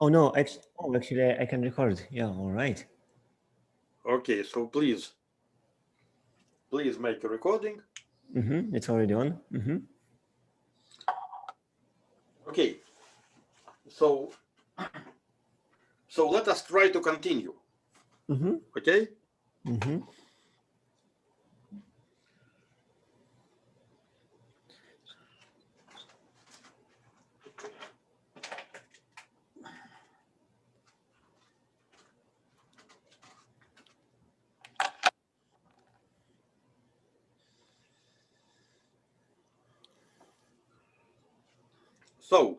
Oh no, actually, I can record. Yeah, all right. Okay, so please make a recording. It's already on. Okay, so let us try to continue. Okay. So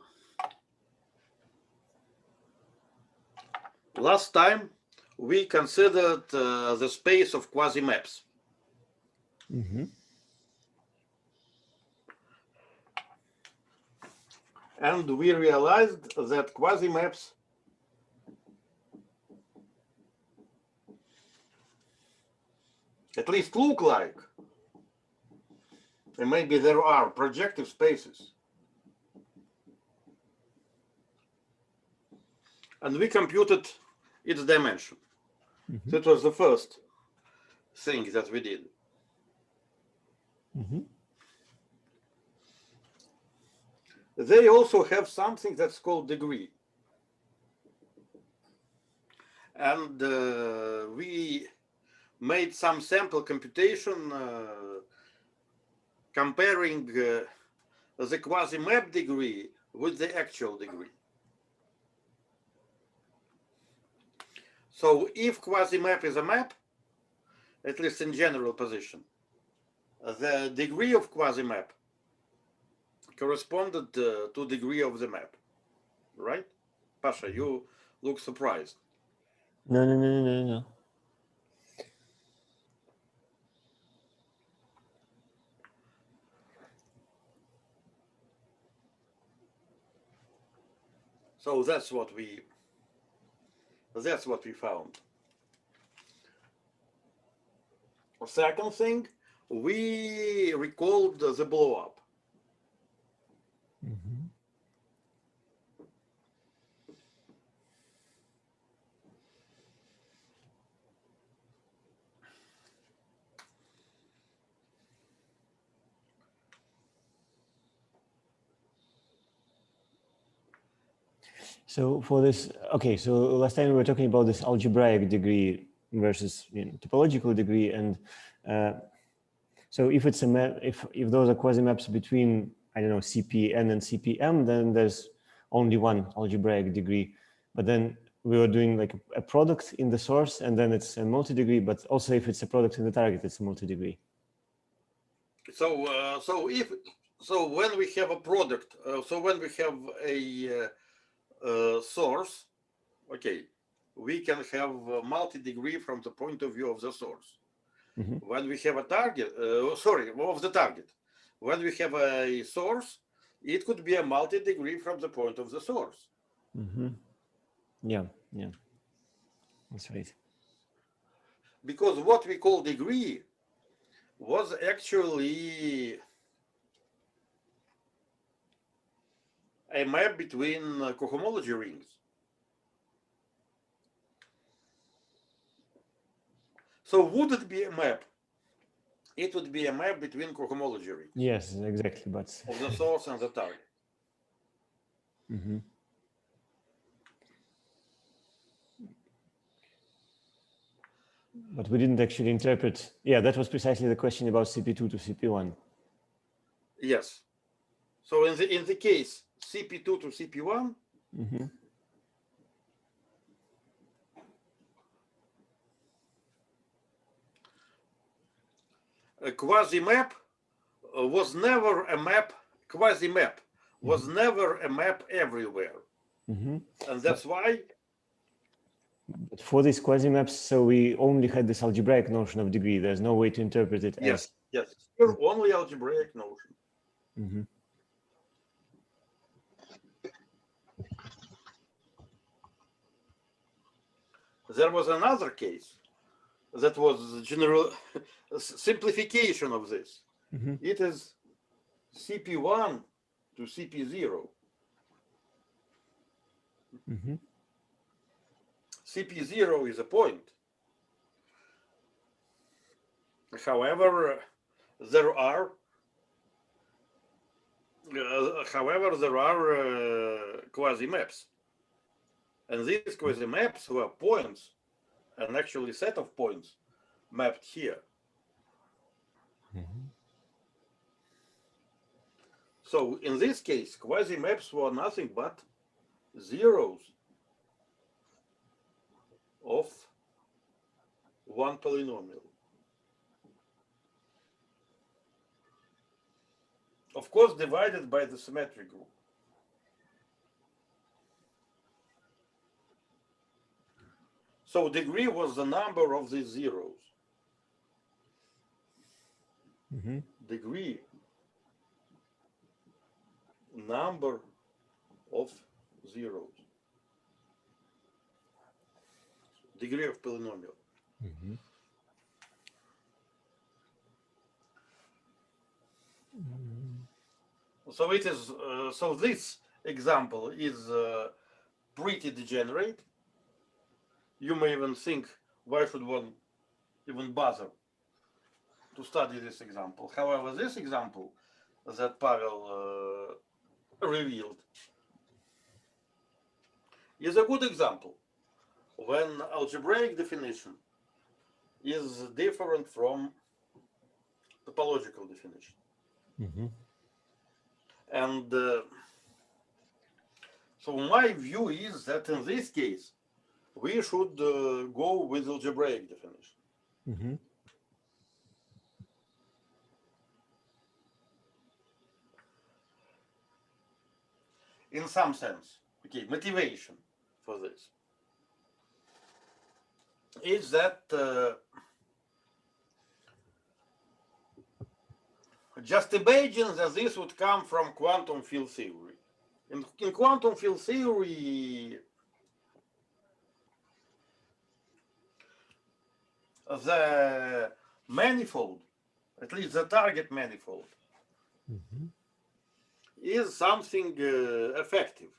last time we considered the space of quasi-maps. And we realized that quasi-maps at least look like, and maybe there are projective spaces. And we computed its dimension. That was the first thing that we did. They also have something that's called degree. And we made some sample computation comparing the quasi-map degree with the actual degree. So if quasi-map is a map, at least in general position, the degree of quasi-map corresponded to degree of the map, right? Pasha, you look surprised. No. So that's what we found. Second thing, we recalled the blow up. So for this, okay, so last time we were talking about this algebraic degree versus topological degree, and so if it's a map, if those are quasi-maps between, I don't know, CPN and CPM, then there's only one algebraic degree. But then we were doing like a product in the source, and then it's a multi-degree. But also, if it's a product in the target, it's a multi-degree. So so when we have a product, so when we have a source, okay, we can have a multi-degree from the point of view of the source. When we have a target, of the target, when we have a source, it could be a multi-degree from the point of the source. Yeah, that's right. Because what we call degree was actually a map between cohomology rings. So would it be a map? It would be a map between cohomology rings. Yes, exactly, but of the source and the target. But we didn't actually interpret. Yeah, that was precisely the question about CP2 to CP1. Yes. So in the case CP2 to CP1, a quasi-map was never a map. Quasi-map was never a map everywhere, and that's why. But for these quasi-maps, so we only had this algebraic notion of degree. There's no way to interpret it as... Yes. Here only algebraic notion. There was another case that was general simplification of this. It is CP1 to CP0. Mm-hmm. CP0 is a point. However, there are quasi-maps. And these quasi-maps were points, and actually set of points mapped here. Mm-hmm. So in this case, quasi-maps were nothing but zeros of one polynomial. Of course, divided by the symmetric group. So degree was the number of these zeros. Mm-hmm. Degree, number of zeros. Degree of polynomial. Mm-hmm. So it is. So this example is pretty degenerate. You may even think, why should one even bother to study this example? However, this example that Pavel revealed is a good example when algebraic definition is different from topological definition. Mm-hmm. And so my view is that in this case, we should go with algebraic definition. Mm-hmm. In some sense, okay, motivation for this is that just imagine that this would come from quantum field theory. In quantum field theory, the manifold, at least the target manifold, Mm-hmm. is something effective.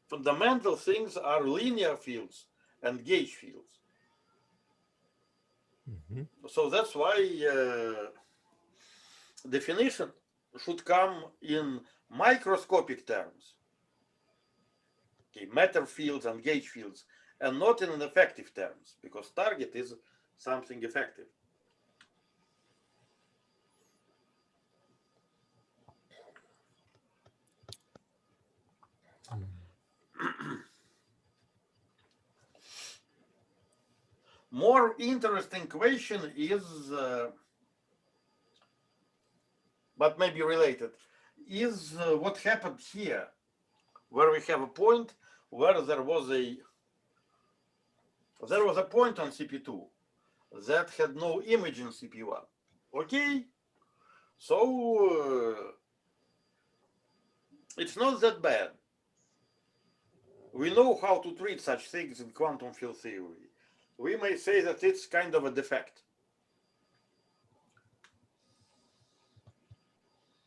Fundamental things are linear fields and gauge fields. Mm-hmm. So that's why definition should come in microscopic terms, okay, matter fields and gauge fields, and not in effective terms, because target is something effective. More interesting question is, but maybe related, is what happened here, where we have a point where there was a point on CP2 that had no image in CP1. Okay, so it's not that bad. We know how to treat such things in quantum field theory. We may say that it's kind of a defect.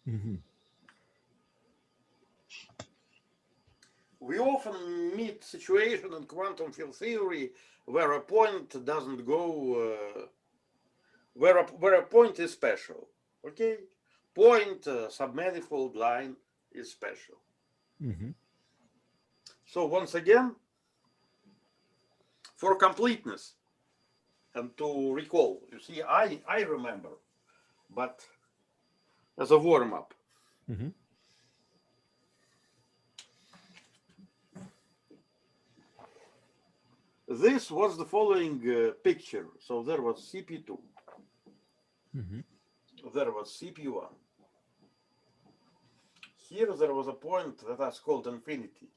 Mm-hmm. We often meet situation in quantum field theory where a point doesn't go, where a point is special. Okay, point submanifold line is special. Mm-hmm. So once again, for completeness and to recall, you see, I remember, but as a warm-up. Mm-hmm. This was the following picture. So there was CP2. Mm-hmm. There was CP1. Here there was a point that was called infinity.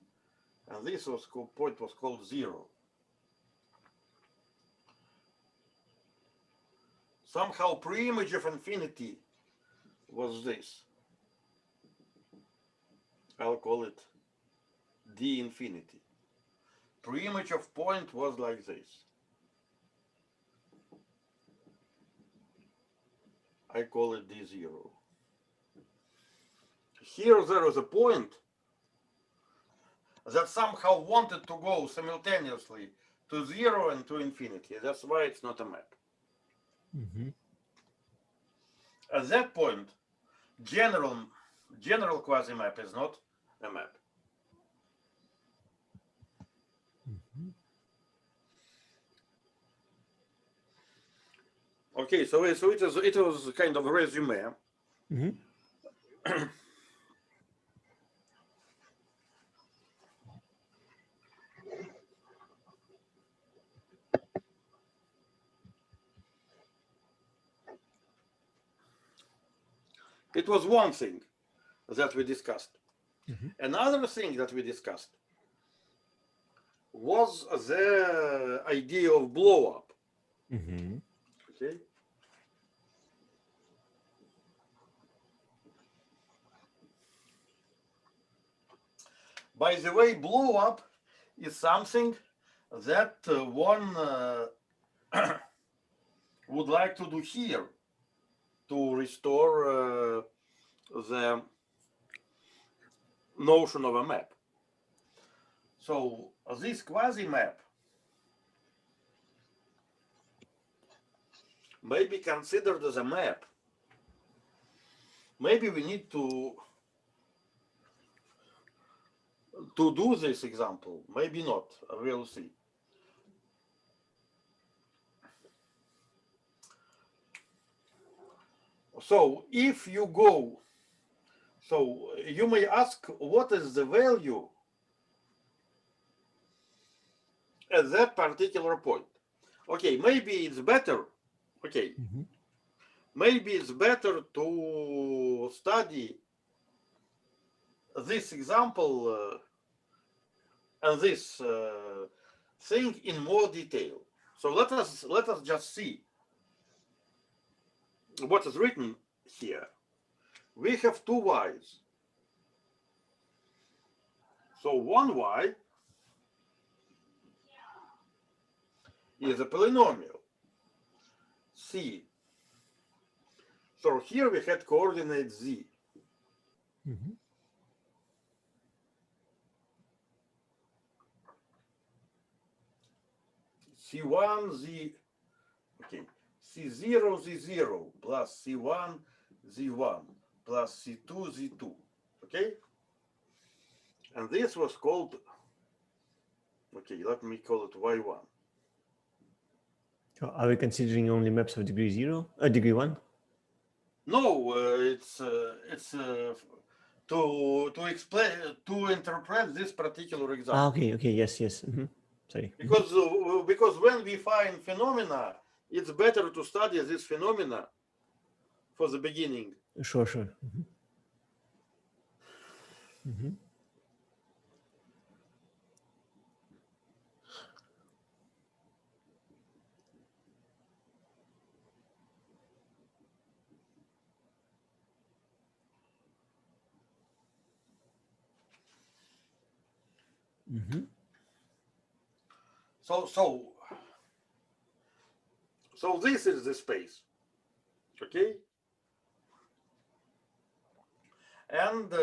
And this point was called 0. Somehow pre-image of infinity was this. I'll call it D infinity. Pre-image of point was like this. I call it D0. Here there is a point, that somehow wanted to go simultaneously to 0 and to infinity. That's why it's not a map. At that point, general quasi-map is not a map. Okay, so it was kind of a resume. It was one thing that we discussed. Another thing that we discussed was the idea of blow up. Okay. By the way, blow up is something that one would like to do here to restore the notion of a map. So this quasi-map may be considered as a map. Maybe we need to do this example, maybe not, we'll see. So if you go, so you may ask, what is the value at that particular point? Okay, maybe it's better, okay, maybe it's better to study this example and this thing in more detail. So let us just see what is written here. We have two y's. So one y is a polynomial, c. So here we had coordinate z. C1, Z, okay, C0, Z0 plus C1, Z1 plus C2, Z2, okay? And this was called, okay, let me call it Y1. So are we considering only maps of degree 0, degree 1? No, it's to explain, to interpret this particular example. Okay, yes. Sorry. Because when we find phenomena, it's better to study this phenomena for the beginning. Sure. So this is the space, okay? And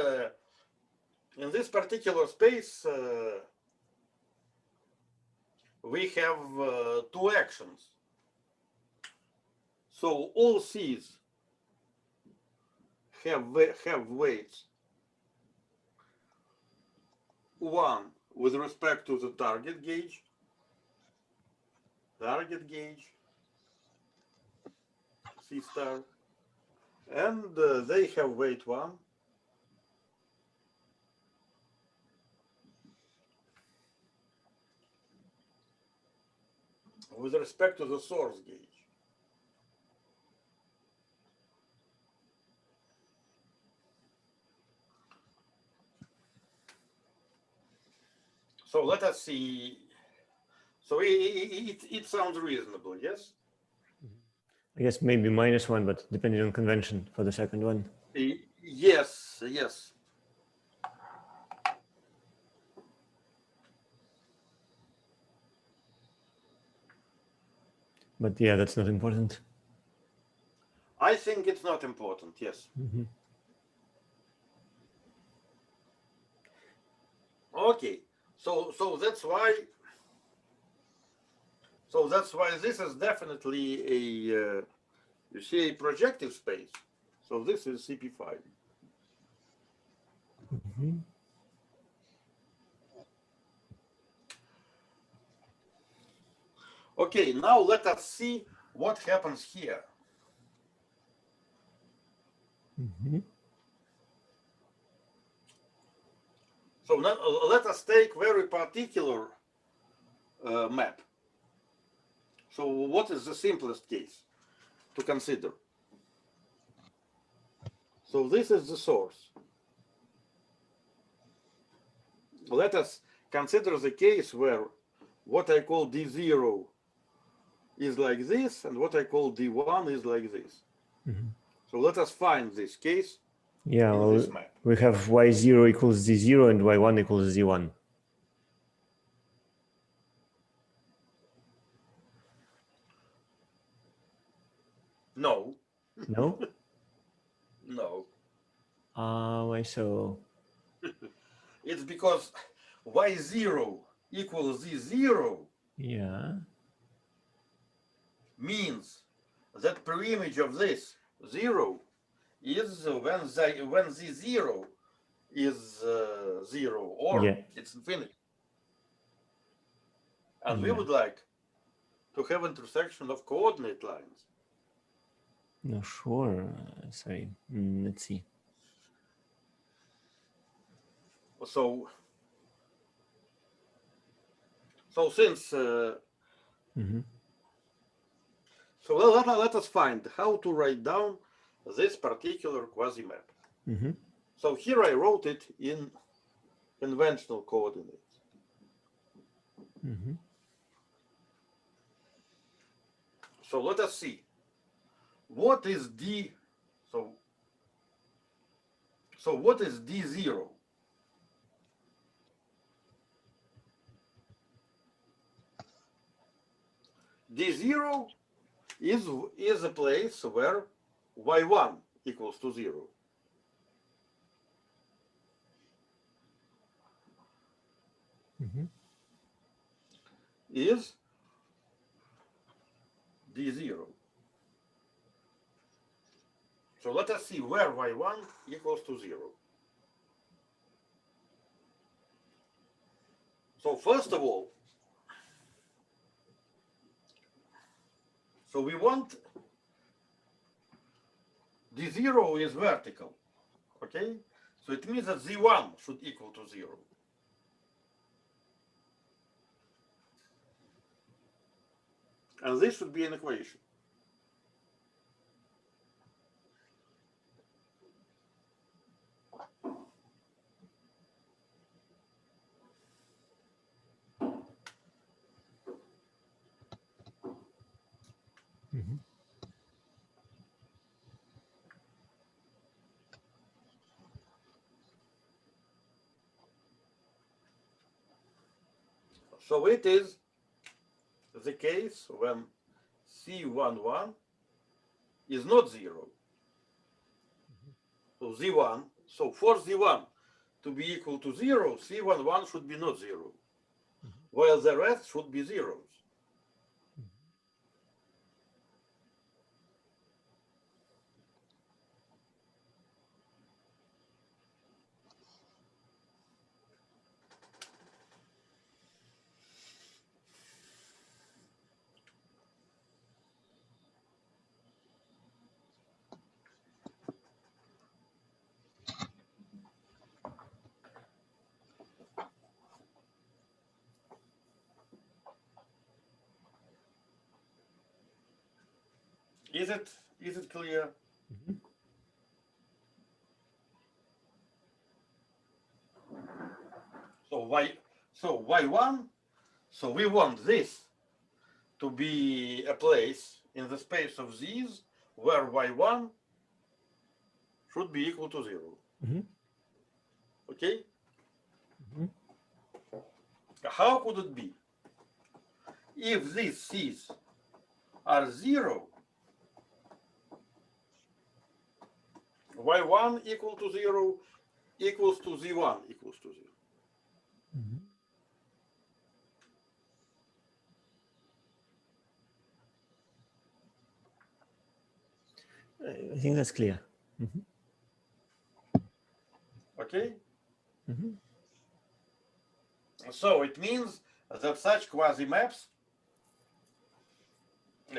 in this particular space, we have two actions. So all C's have weights. One with respect to the target gauge, C star, and they have weight 1. With respect to the source gauge. So let us see. So it sounds reasonable, yes? I guess maybe -1, but depending on convention for the second one. Yes. But yeah, that's not important. I think it's not important, yes. Okay, So that's why. So that's why this is definitely a you see a projective space. So this is CP5. Mm-hmm. Okay, now let us see what happens here. Mm-hmm. So now, let us take very particular map. So what is the simplest case to consider? So this is the source. Let us consider the case where what I call D0 is like this, and what I call D1 is like this. Mm-hmm. So let us find this case Yeah, in well, this map. we have y0 equals z0 and y1 equals z1. No. No? No. Why so? It's because y0 equals z0 Yeah. means that preimage of this 0 is when z0 is 0 or Yeah. it's infinity. And we Yeah. would like to have intersection of coordinate lines. No, sure. Sorry. Let's see. So since Mm-hmm. so let us find how to write down this particular quasi map. Mm-hmm. So here I wrote it in conventional coordinates. Mm-hmm. So let us see what is D. So what is D0? D0 is a place where y1 equals to 0. Mm-hmm. Is D0. So let us see where y1 equals to 0. So first of all, so we want D0 is vertical, okay? So it means that Z1 should equal to 0. And this should be an equation. Mm-hmm. So it is the case when C11 is not 0. So Z1, so for Z1 to be equal to 0, C11 should be not 0, while the rest should be zeros. Is it clear? Mm-hmm. So y1, so we want this to be a place in the space of these where y1 should be equal to 0. Mm-hmm. Okay? Mm-hmm. How could it be? If these c's are 0, y1 equal to 0 equals to z1 equals to 0. Mm-hmm. I think that's clear. Okay. So it means that such quasi-maps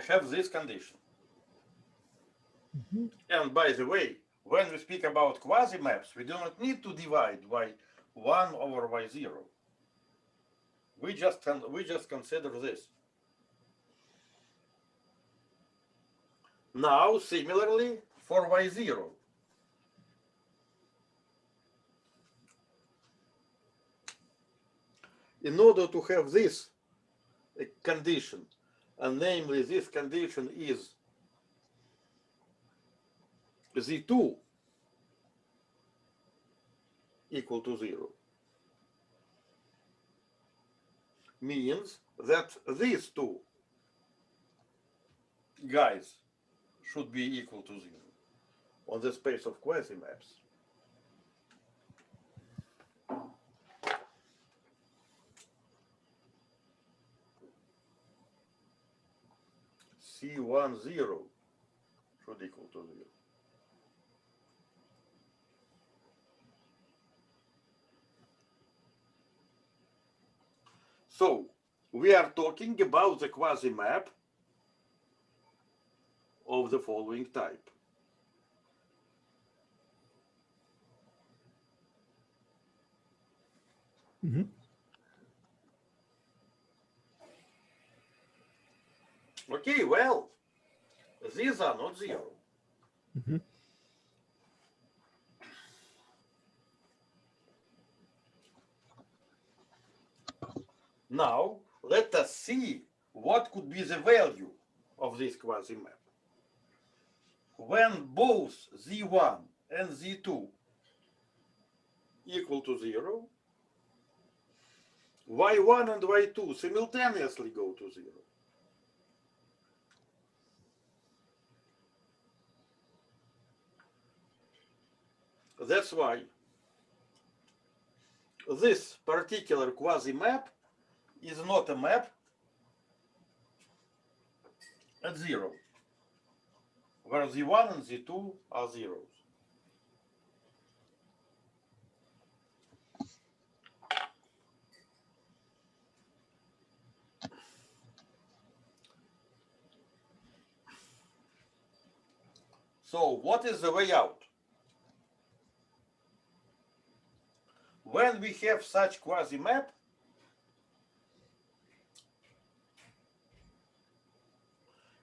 have this condition. And by the way, when we speak about quasi-maps, we do not need to divide y1 over y0. We just consider this. Now, similarly, for y0. In order to have this condition, and namely this condition is z2 equal to 0, means that these two guys should be equal to 0 on the space of quasi-maps. C10 should equal to 0. So we are talking about the quasi-map of the following type. Okay, well, these are not 0. Now, let us see what could be the value of this quasi-map. When both z1 and z2 equal to 0, y1 and y2 simultaneously go to 0. That's why this particular quasi-map is not a map at 0, where z1 and z2 are zeros. So what is the way out? When we have such quasi-map,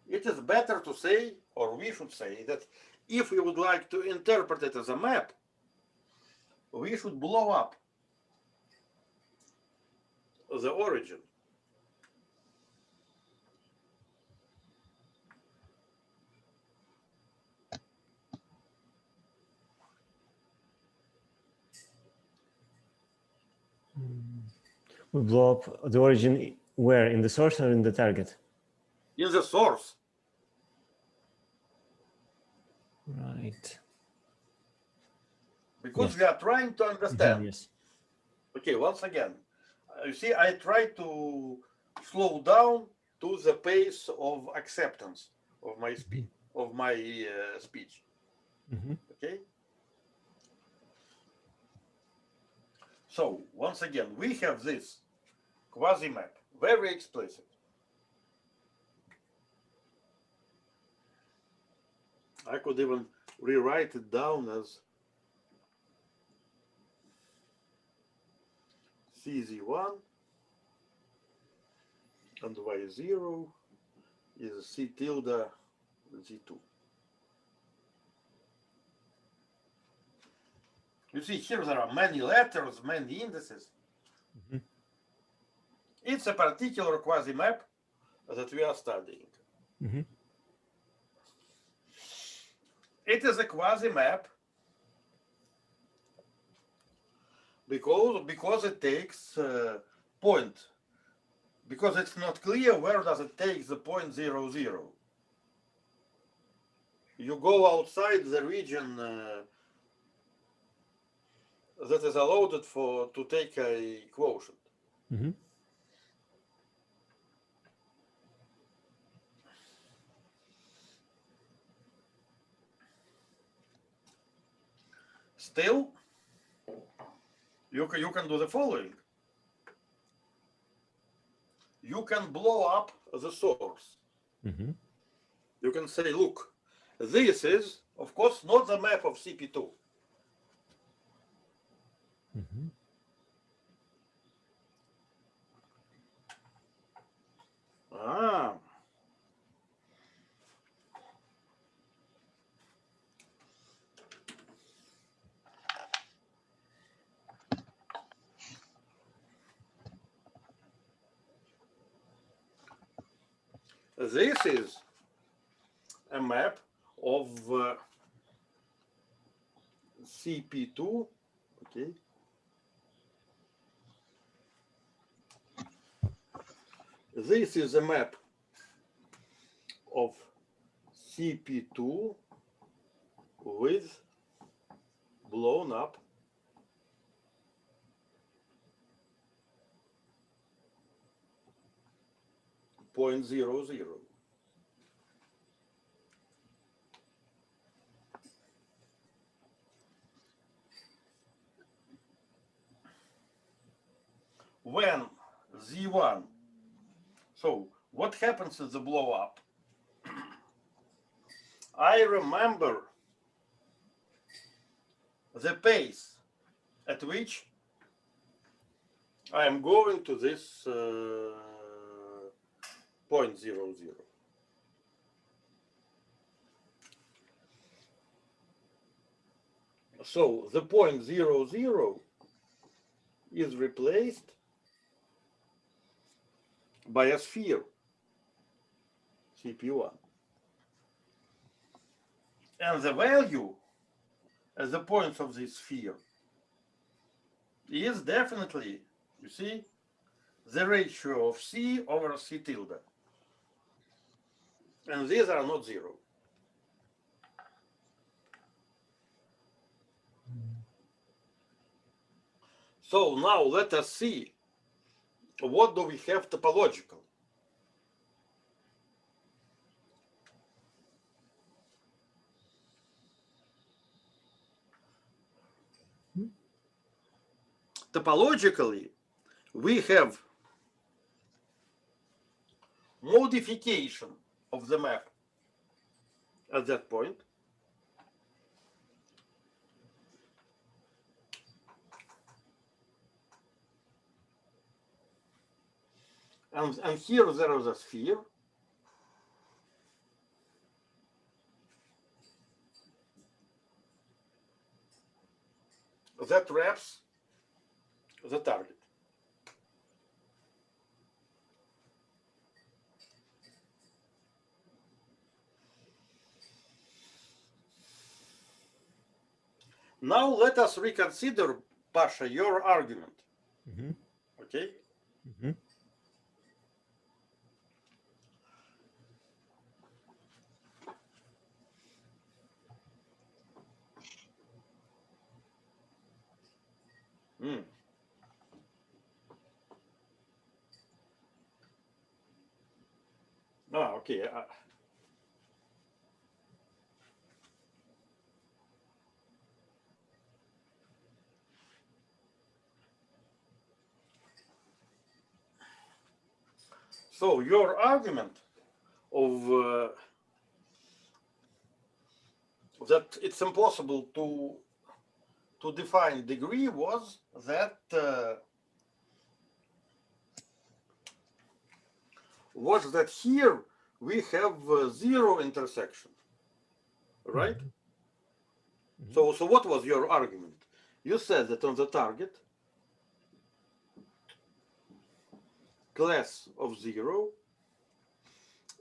it is better to say, or we should say, that if we would like to interpret it as a map, we should blow up the origin. We blow up the origin where? In the source or in the target? In the source. Right. Because we are trying to understand. Yes. Okay, once again, you see, I try to slow down to the pace of acceptance of my speech. Okay. So once again, we have this quasi-map, very explicit. I could even rewrite it down as CZ1 and Y0 is C tilde Z2. You see, here there are many letters, many indices. It's a particular quasi-map that we are studying. It is a quasi-map because it takes point, because it's not clear where does it take the point 0, 0. You go outside the region that is allowed to take a quotient. still you can do the following. You can blow up the source. Mm-hmm. You can say, look, this is, of course, not the map of CP2. Mm-hmm. Ah. This is a map of CP2, okay. This is a map of CP2 with blown up .00. When Z1, so what happens in the blow up? I remember the pace at which I am going to this .00. So the .00 is replaced by a sphere, CP1. And the value at the points of this sphere is definitely, you see, the ratio of C over C tilde. And these are not zero. So now let us see, what do we have topological? Topologically, we have modification of the map at that point. And here there is a sphere. That wraps the target. Now let us reconsider, Pasha, your argument. Mm-hmm. Okay? Mm-hmm. Mm. Ah, okay. So your argument of that it's impossible to define degree was that here we have zero intersection, right? Mm-hmm. So what was your argument? You said that on the target, class of zero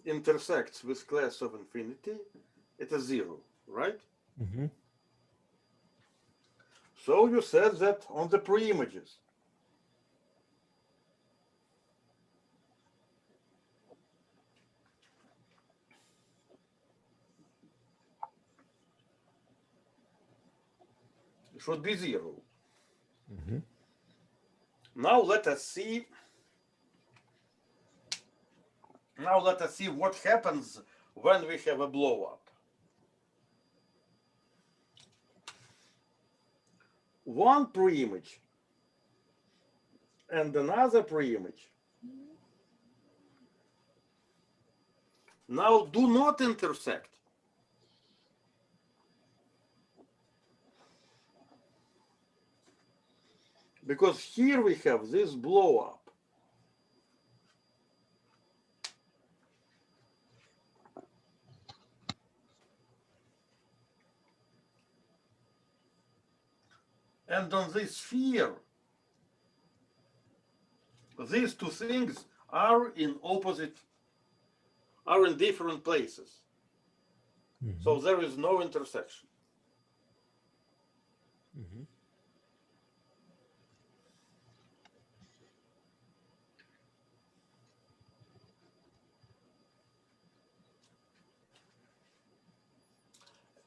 intersects with class of infinity, it is zero, right? Mm-hmm. So you said that on the pre-images. It should be zero. Mm-hmm. Now let us see. Now let us see what happens when we have a blow up. one preimage and another preimage now do not intersect. Because here we have this blow up. And on this sphere, these two things are in different places. Mm-hmm. So there is no intersection. Mm-hmm.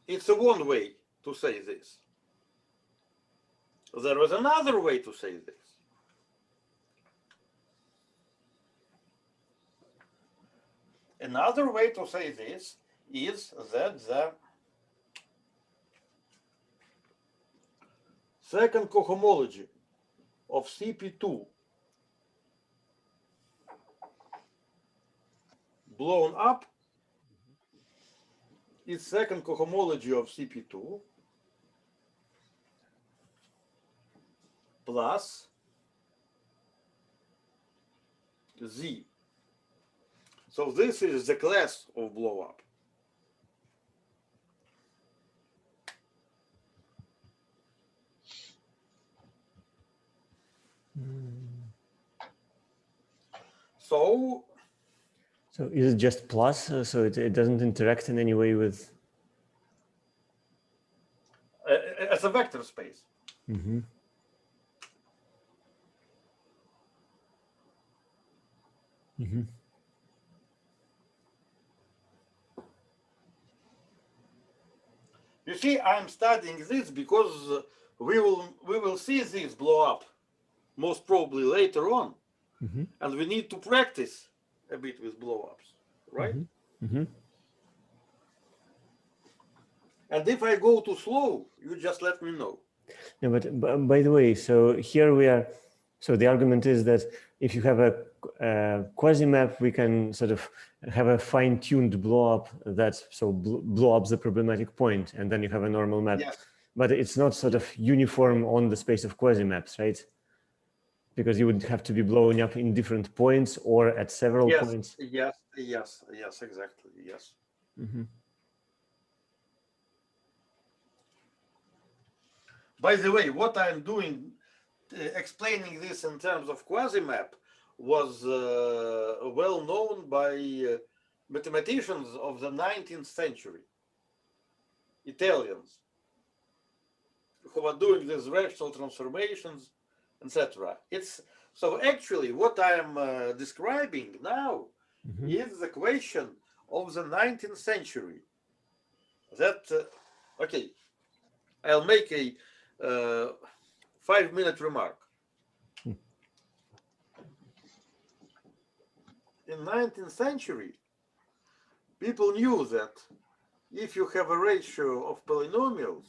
It's a one way to say this. There is another way to say this. Another way to say this is that the second cohomology of CP2 blown up is second cohomology of CP2 plus Z. So this is the class of blow up. So is it just plus? So it doesn't interact in any way with? as a vector space. Mm-hmm. Mm-hmm. You see, I'm studying this because we will see this blow up most probably later on, Mm-hmm. and we need to practice a bit with blow ups, right? Mm-hmm. Mm-hmm. And if I go too slow, you just let me know. No, but by the way, so here we are. So the argument is that if you have a quasi-map, we can sort of have a fine-tuned blow-up that blow up the problematic point, and then you have a normal map. Yes. But it's not sort of uniform on the space of quasi-maps, right? Because you would have to be blowing up in different points or at several points. Yes, exactly, yes. Mm-hmm. By the way, what I'm doing, explaining this in terms of quasi-map, was well known by mathematicians of the 19th century, Italians, who are doing these rational transformations, etc. So actually what I am describing now is the question of the 19th century. That okay, I'll make a 5-minute remark. In 19th century, people knew that if you have a ratio of polynomials,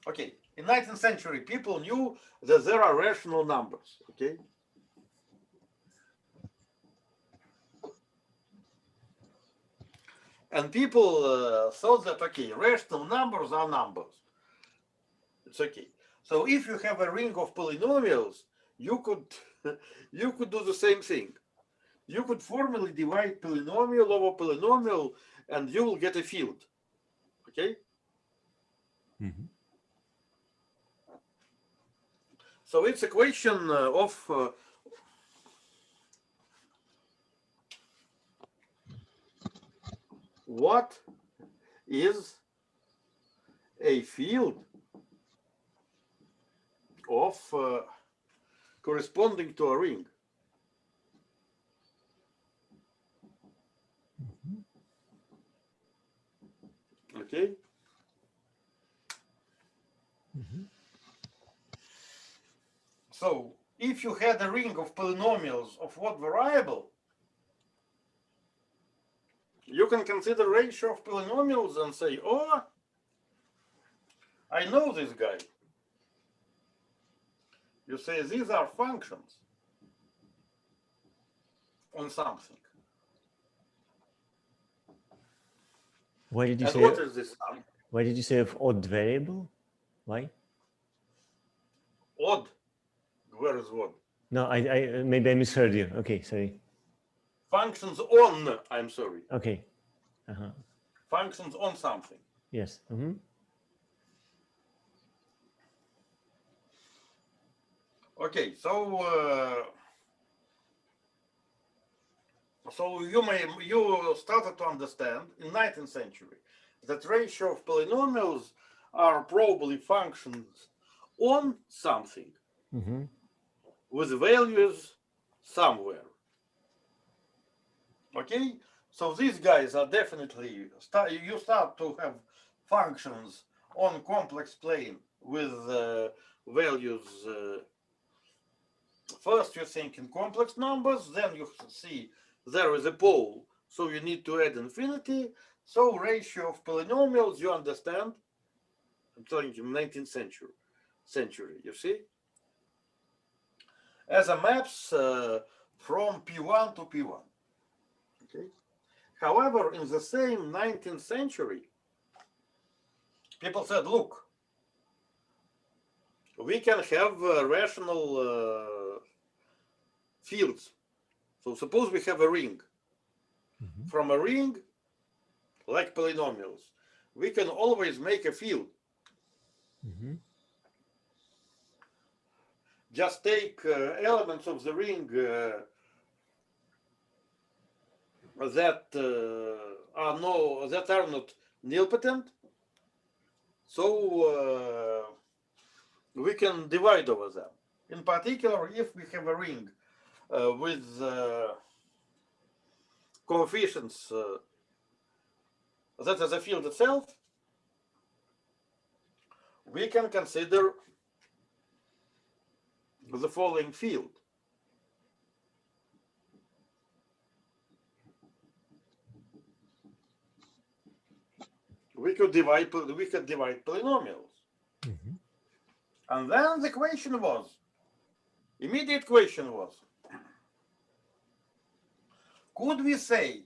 okay, in 19th century, people knew that there are rational numbers, okay? And people thought that, okay, rational numbers are numbers. It's okay. So if you have a ring of polynomials, you could do the same thing. You could formally divide polynomial over polynomial, and you will get a field. Okay? Mm-hmm. So it's a question of what is a field of corresponding to a ring. Okay? Mm-hmm. So if you had a ring of polynomials of what variable, you can consider ratio of polynomials and say, oh, I know this guy. You say these are functions on something. Why did you And say? what is this Why did you say of odd variable? Why? odd? Where is odd? No, I maybe I misheard you. Okay, sorry. Functions on, I'm sorry. Okay. Uh-huh. Functions on something. Yes. Okay, so you started to understand in 19th century that ratio of polynomials are probably functions on something with values somewhere. Okay, so these guys are definitely you start to have functions on complex plane with values. First you think in complex numbers, then you see there is a pole, so you need to add infinity. So ratio of polynomials, you understand. I'm telling you, 19th century, you see, as a maps from P1 to P1. Okay. However, in the same 19th century, people said, look, we can have rational fields. So suppose we have a ring. From a ring, like polynomials, we can always make a field. Just take elements of the ring that are not nilpotent. So we can divide over them. In particular, if we have a ring with coefficients that is a field itself, we can consider the following field. We could divide polynomials. And then the question was, immediate question was, could we say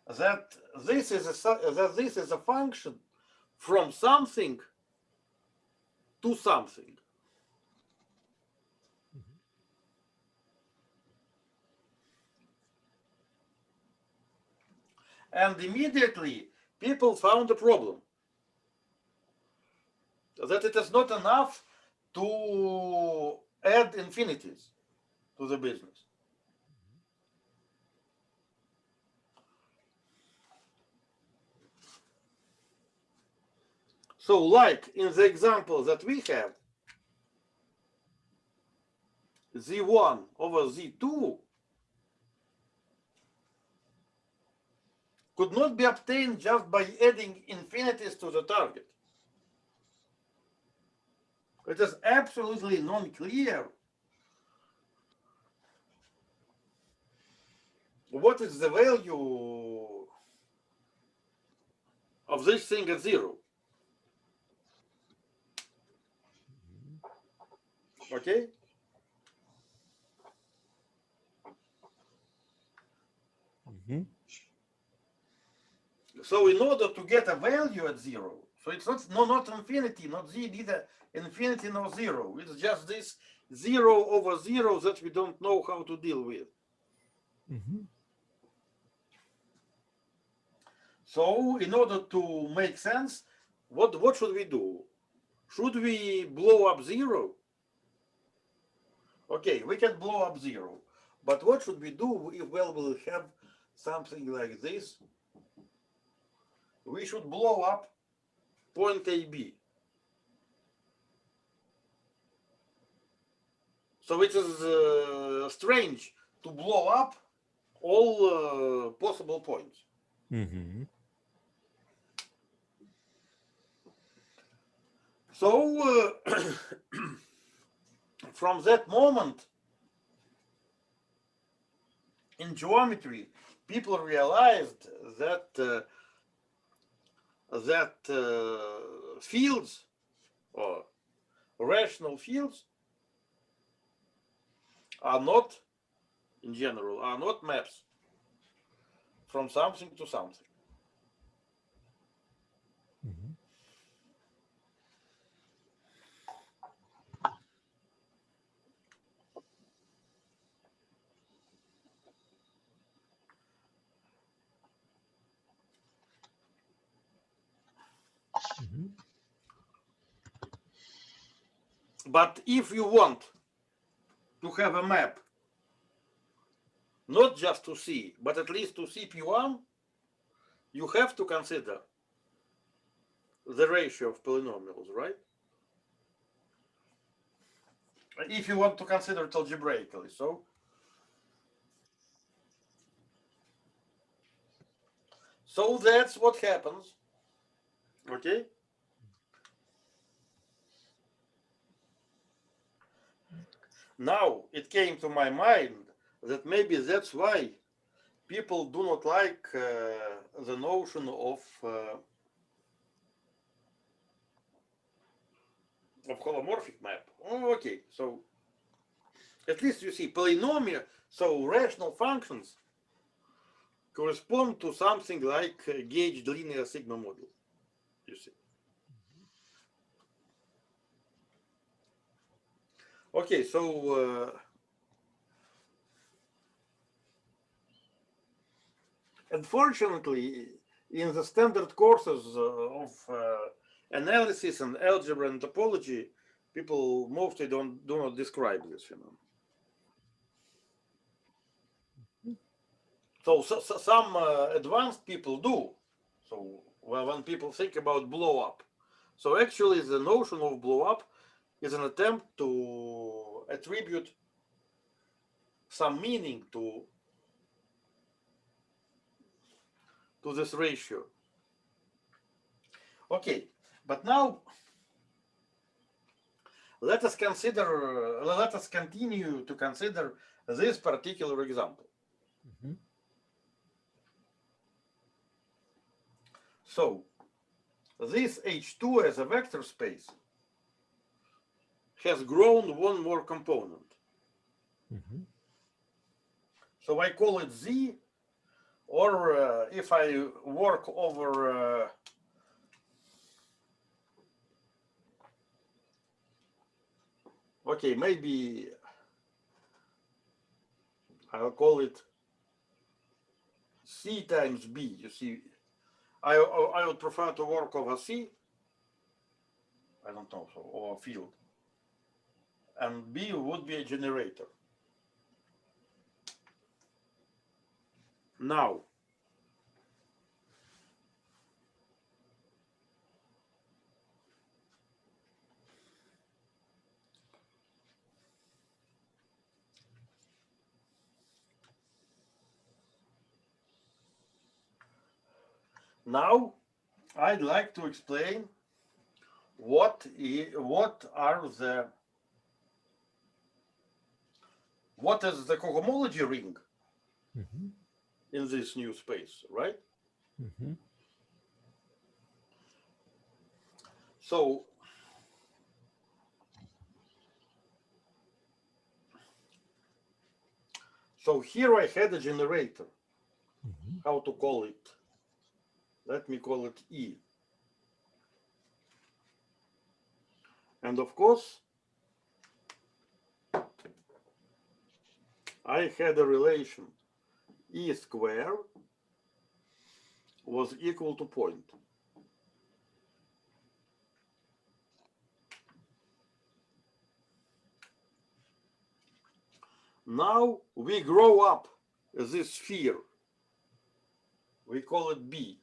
that this is a function from something to something? And immediately people found a problem, that it is not enough to add infinities to the business. So like in the example that we have, Z1 over Z2 could not be obtained just by adding infinities to the target. It is absolutely non-clear what is the value of this thing at 0. Okay? So in order to get a value at 0, so it's not infinity, not z, neither infinity nor 0. It's just this 0 over 0 that we don't know how to deal with. So in order to make sense, what should we do? Should we blow up 0? Okay, we can blow up 0. But what should we do if we'll have something like this? We should blow up point AB. So it is strange to blow up all possible points. So from that moment in geometry, people realized that fields or rational fields are not, in general, are not maps from something to something. Mhm. Mhm. But if you want to have a map, not just to C, but at least to CP1, you have to consider the ratio of polynomials, right? If you want to consider it algebraically. So that's what happens. Okay. Now it came to my mind that maybe that's why people do not like the notion of holomorphic map. Oh, okay, so at least you see polynomial, so rational functions correspond to something like a gauged linear sigma model, you see. Okay, so unfortunately, in the standard courses of analysis and algebra and topology, people mostly do not describe this phenomenon. So some advanced people do. So when people think about blow up, so actually the notion of blow up is an attempt to attribute some meaning to this ratio. Okay, but now let us continue to consider this particular example. Mhm. So this H2 as a vector space has grown one more component. Mhm. So I call it Z, or if I work over okay, maybe I'll call it C times B. You see, I would prefer to work over C. I don't know, so or field, and B would be a generator. Now, I'd like to explain what is the cohomology ring Mhm. in this new space, right? Mhm. So here I had a generator. Mhm. How to call it? Let me call it E. And of course, I had a relation E square was equal to point. Now we grow up this sphere. We call it B.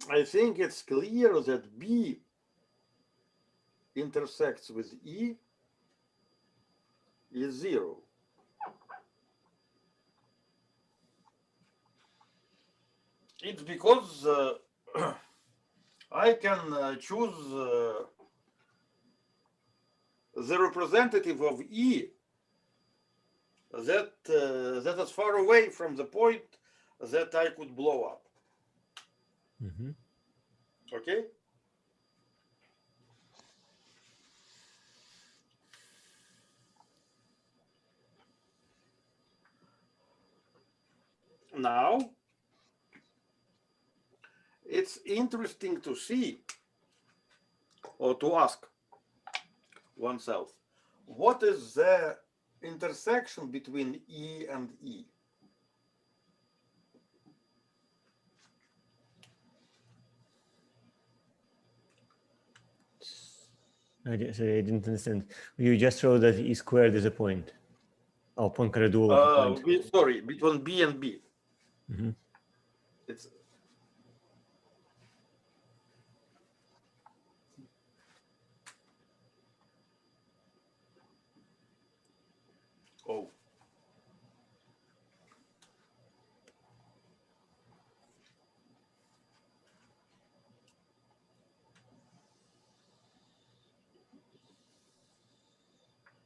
I think it's clear that B intersects with E is 0. It's because I can choose the representative of E that is far away from the point that I could blow up. Mhm. Okay? Now, it's interesting to see or to ask oneself, what is the intersection between E and E? Sorry, I didn't understand. You just showed that E squared is a point. Oh, Poincaré of a point. Sorry, between B and B. Mm-hmm. It's oh.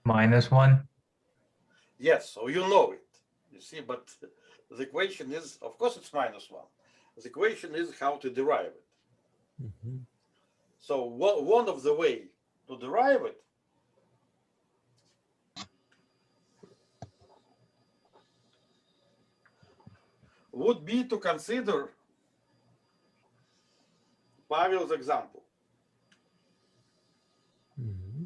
-1. Yes, so you know it. You see, but the question is, of course, it's -1. The question is how to derive it. Mm-hmm. So one of the way to derive it would be to consider Pavel's example. Mm-hmm.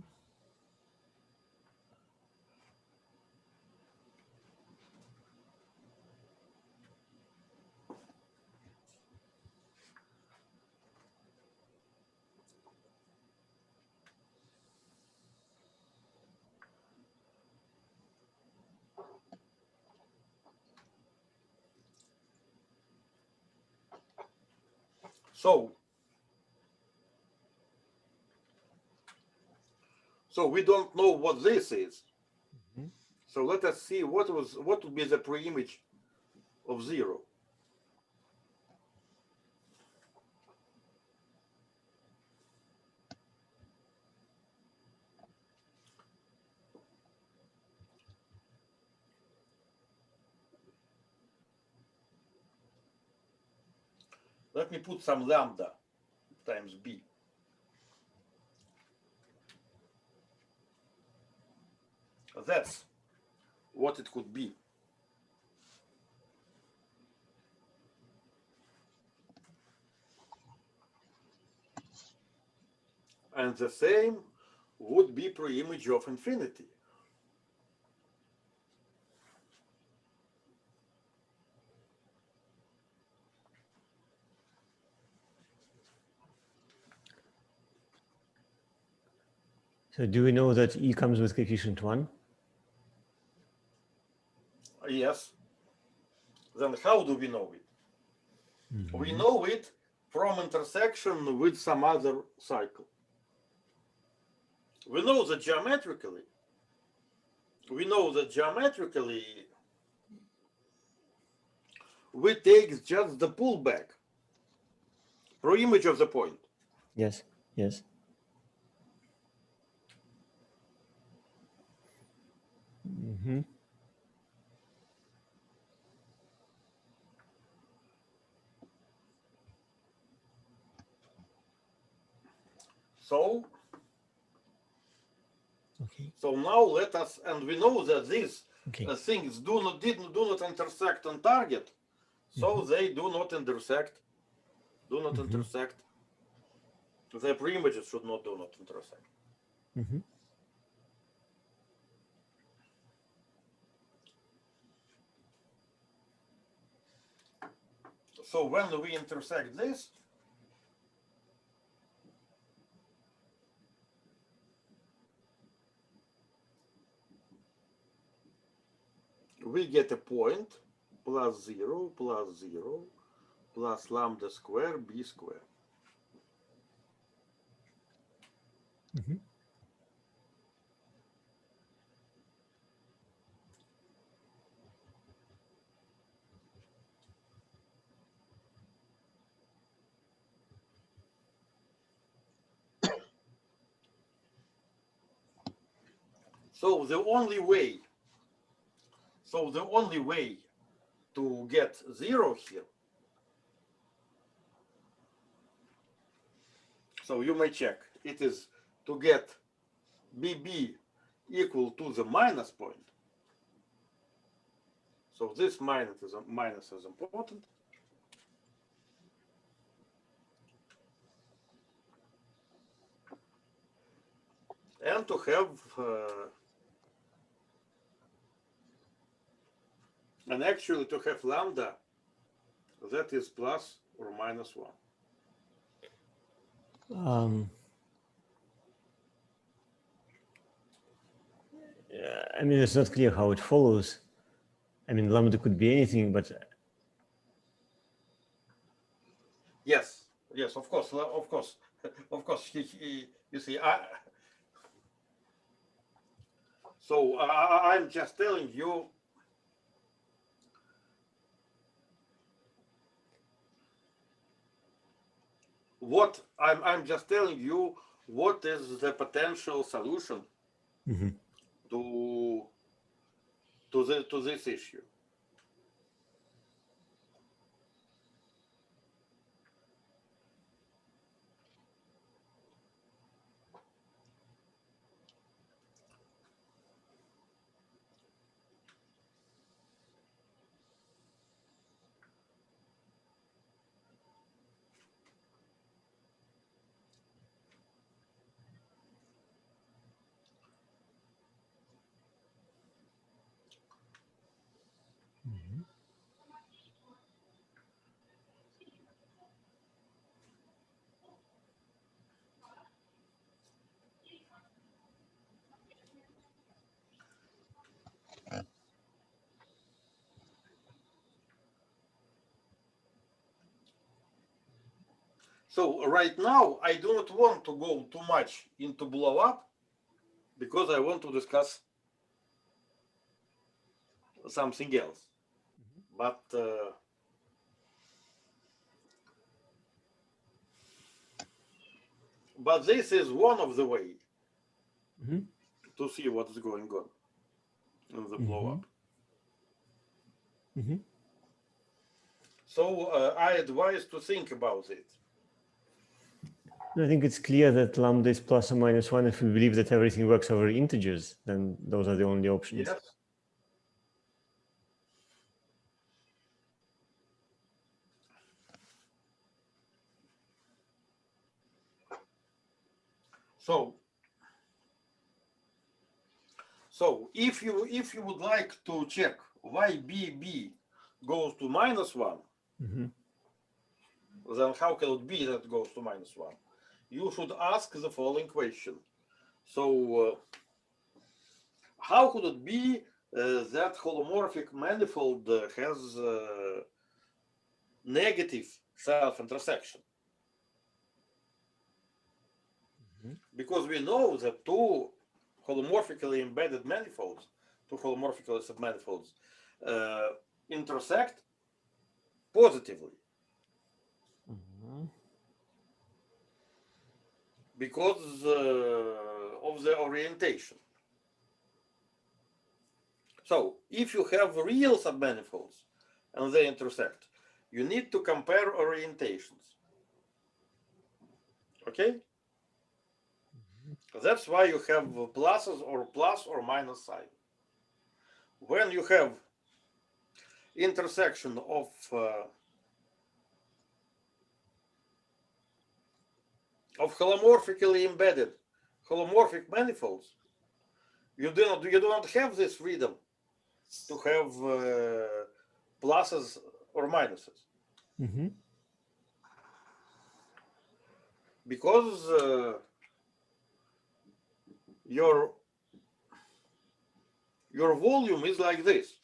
So we don't know what this is. Mm-hmm. So let us see what would be the preimage of 0. Let me put some lambda times b. That's what it could be. And the same would be preimage of infinity. So do we know that E comes with coefficient 1? Yes. Then how do we know it? Mm-hmm. We know it from intersection with some other cycle. We know that geometrically, we take just the pullback, preimage of the point. Yes, yes. Mm-hmm. So Okay. So now let us, and we know that these Okay. things do not intersect on target, so they do not intersect. Intersect. The preimages should not do not intersect. Mm-hmm. So when we intersect this, we get a point +0 +0 plus lambda square b square. Mm-hmm. So the only way to get 0 here, so you may check, it is to get BB equal to the minus point. So this minus is important. And to have and actually to have lambda that is plus or minus 1. I mean, it's not clear how it follows. I mean, lambda could be anything, but Yes, of course, of course. You see, so I'm just telling you what I'm just telling you what is the potential solution to this issue. So right now, I do not want to go too much into blow up because I want to discuss something else. But this is one of the way to see what's going on in the blow up. So I advise to think about it. I think it's clear that lambda is plus or minus 1. If we believe that everything works over integers, then those are the only options. Yes. So if you would like to check why BB goes to minus 1, then how can it be that it goes to minus 1? You should ask the following question. So how could it be that holomorphic manifold has negative self-intersection? Because we know that two holomorphically embedded manifolds, two holomorphically submanifolds, intersect positively. Because of the orientation. So if you have real submanifolds and they intersect, you need to compare orientations. Okay? That's why you have pluses or plus or minus sign. When you have intersection of holomorphically embedded holomorphic manifolds, you do not have this freedom to have pluses or minuses. Because your volume is like this.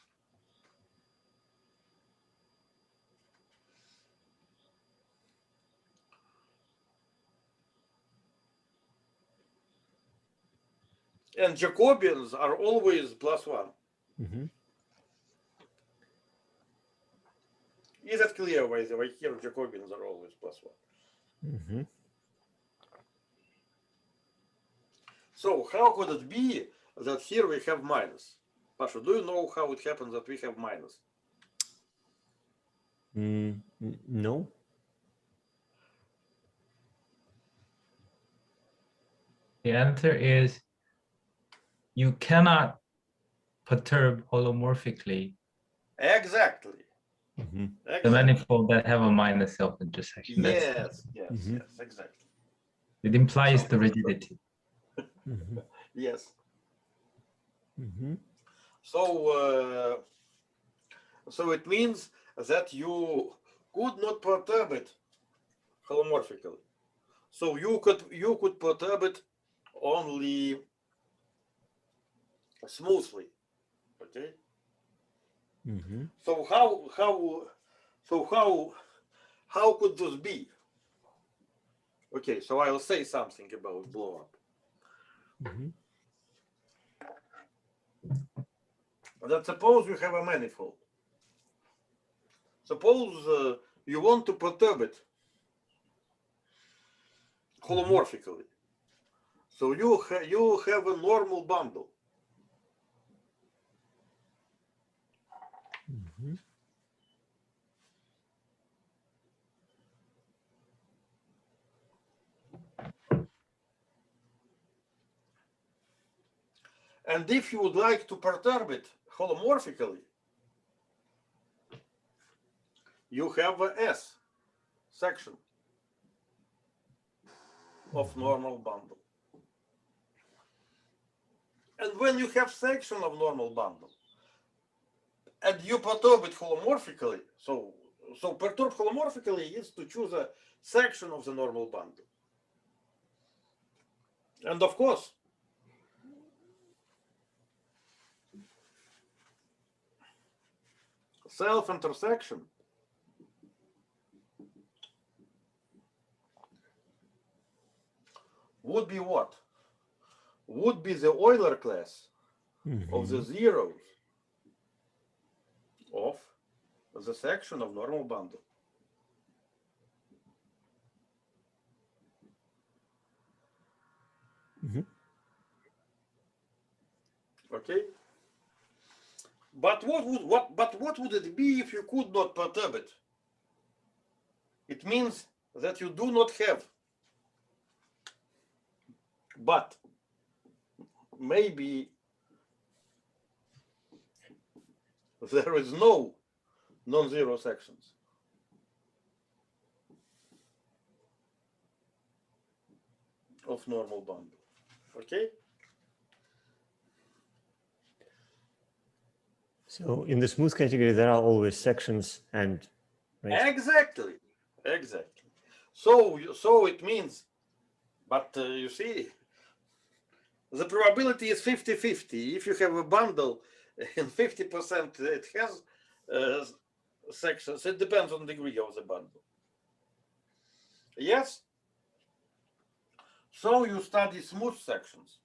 And Jacobians are always plus 1. Is that clear, by the way? Here Jacobians are always plus 1. So how could it be that here we have minus? Pasha, do you know how it happens that we have minus? No. The answer is you cannot perturb holomorphically Exactly. Mhm. The Exactly. manifold that have a minus self-intersection. Yes, yes, Mhm. yes, exactly. It implies So- the rigidity. Mhm. Yes. Mhm. So, so it means that you could not perturb it holomorphically. So you could perturb it only smoothly. Okay. Mhm. So how could this be? Okay, so I'll say something about blow up. Mhm. That suppose you have a manifold. Suppose you want to perturb it holomorphically. So you have a normal bundle. Mhm. And if you would like to perturb it holomorphically, you have a S section of normal bundle. And when you have section of normal bundle, and you perturb it holomorphically, so perturb holomorphically is to choose a section of the normal bundle. And of course, self-intersection would be what? Would be the Euler class of the Mhm. zeros of the section of normal bundle. Mhm. Okay? But what would it be if you could not perturb it? It means that you do not have. But maybe there is no non-zero sections. Of normal bundle. Okay? So in the smooth category, there are always sections and right. Exactly. Exactly. So it means, but you see, the probability is 50-50. If you have a bundle and 50% it has sections, it depends on the degree of the bundle. Yes? So you study smooth sections.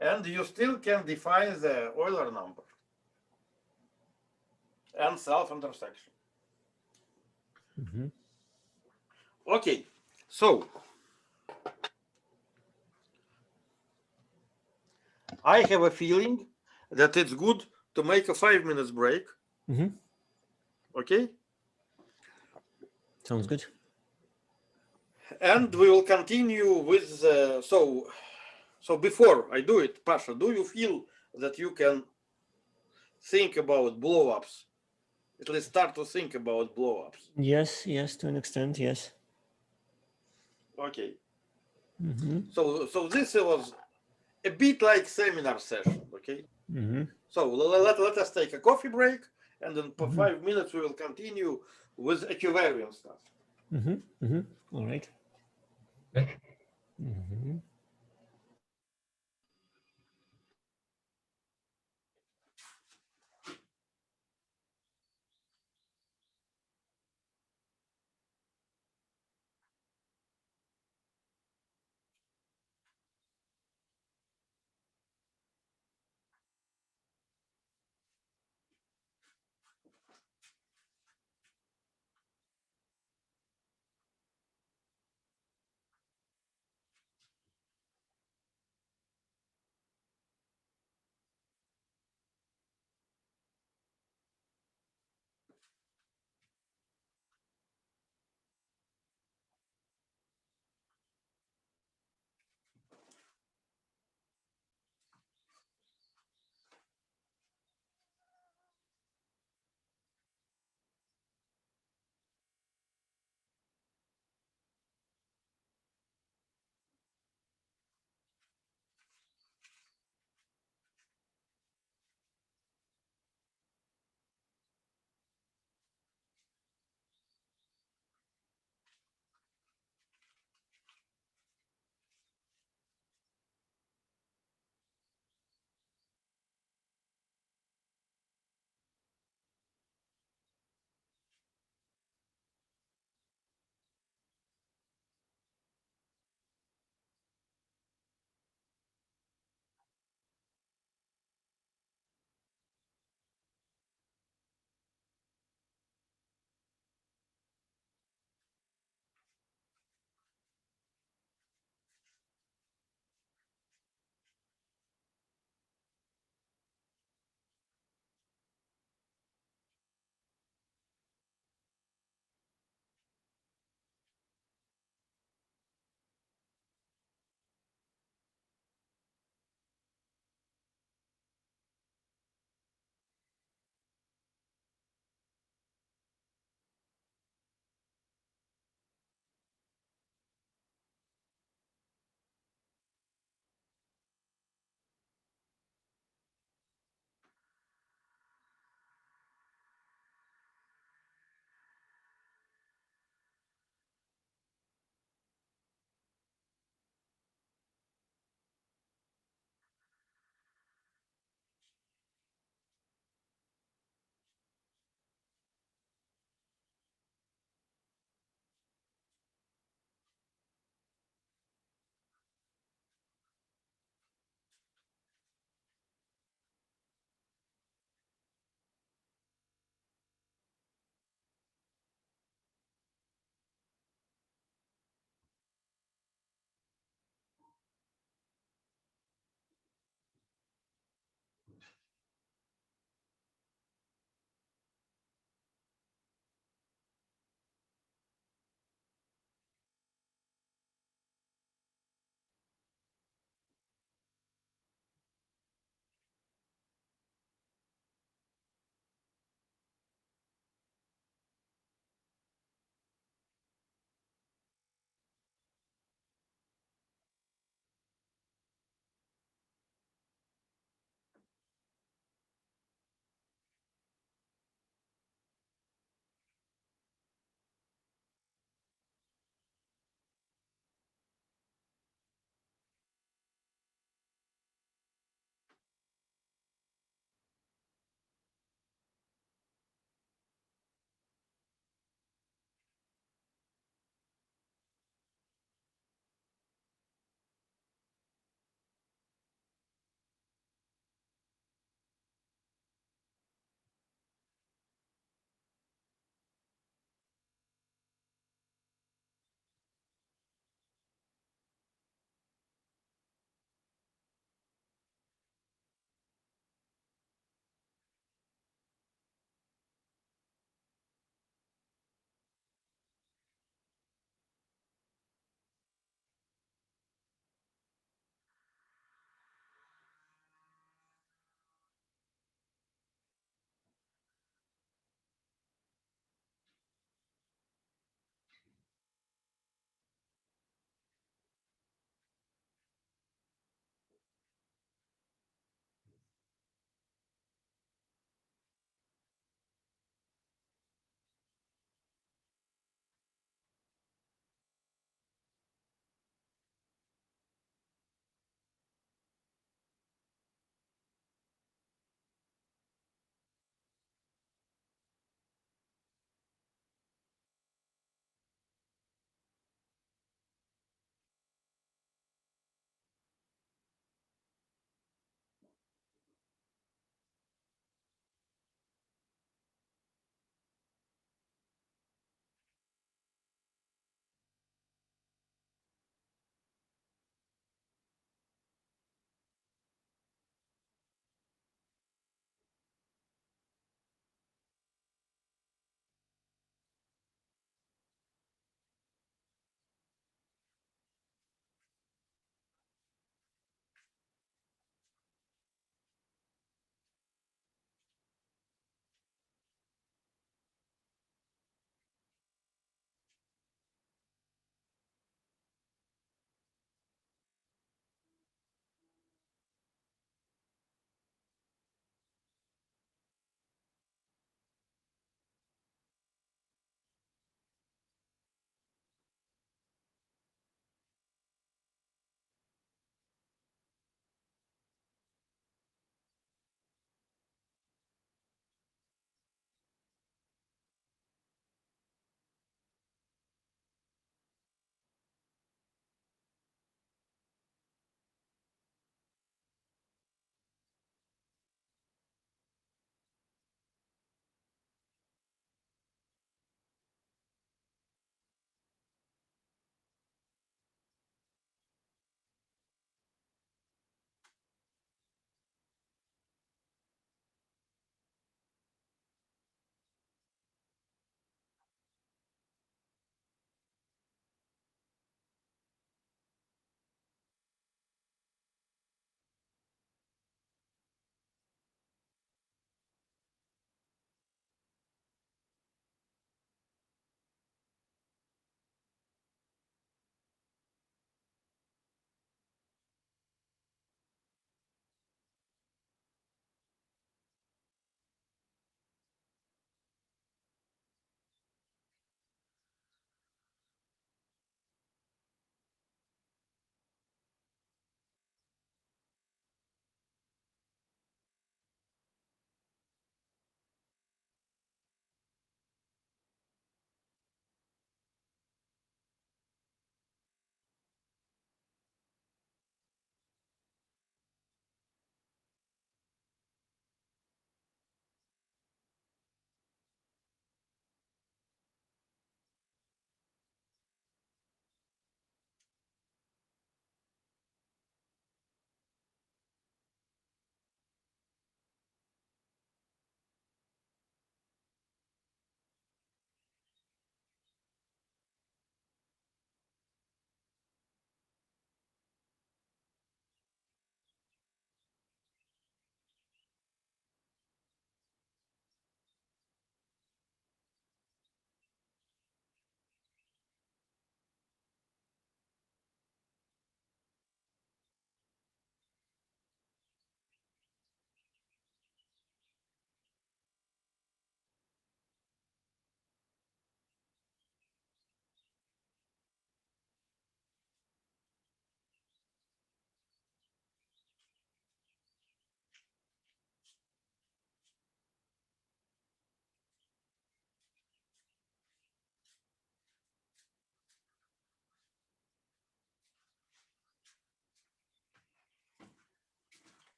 And you still can define the Euler number and self-intersection. Mhm. Okay, so I have a feeling that it's good to make a 5 minutes break. Mhm. Okay, Sounds good. and we will continue with so before I do it, Pasha, do you feel that you can think about blow-ups? At least start to think about blow-ups. Yes, yes, to an extent, yes. Okay, Mhm. so this was a bit like seminar session. Okay, Mhm. so let us take a coffee break, and then for Mhm. 5 minutes we will continue with equivariant stuff. Mhm. Mhm. All right. Okay. Mhm.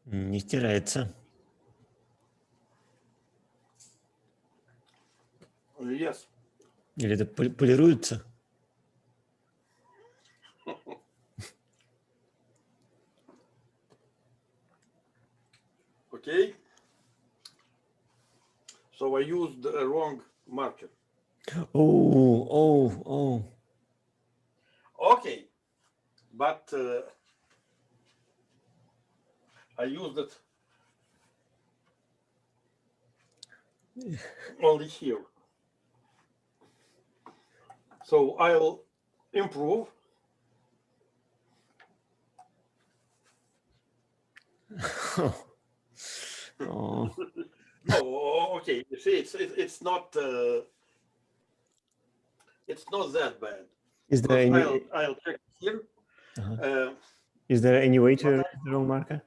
Не стирается. Yes. Или это полируется? Okay. So I used a wrong marker. Oh. Okay. But I used it only here. So I'll improve. Oh. No, okay. You see, it's not that bad. Is there Because any I'll check here. is there any way to But erase the wrong marker?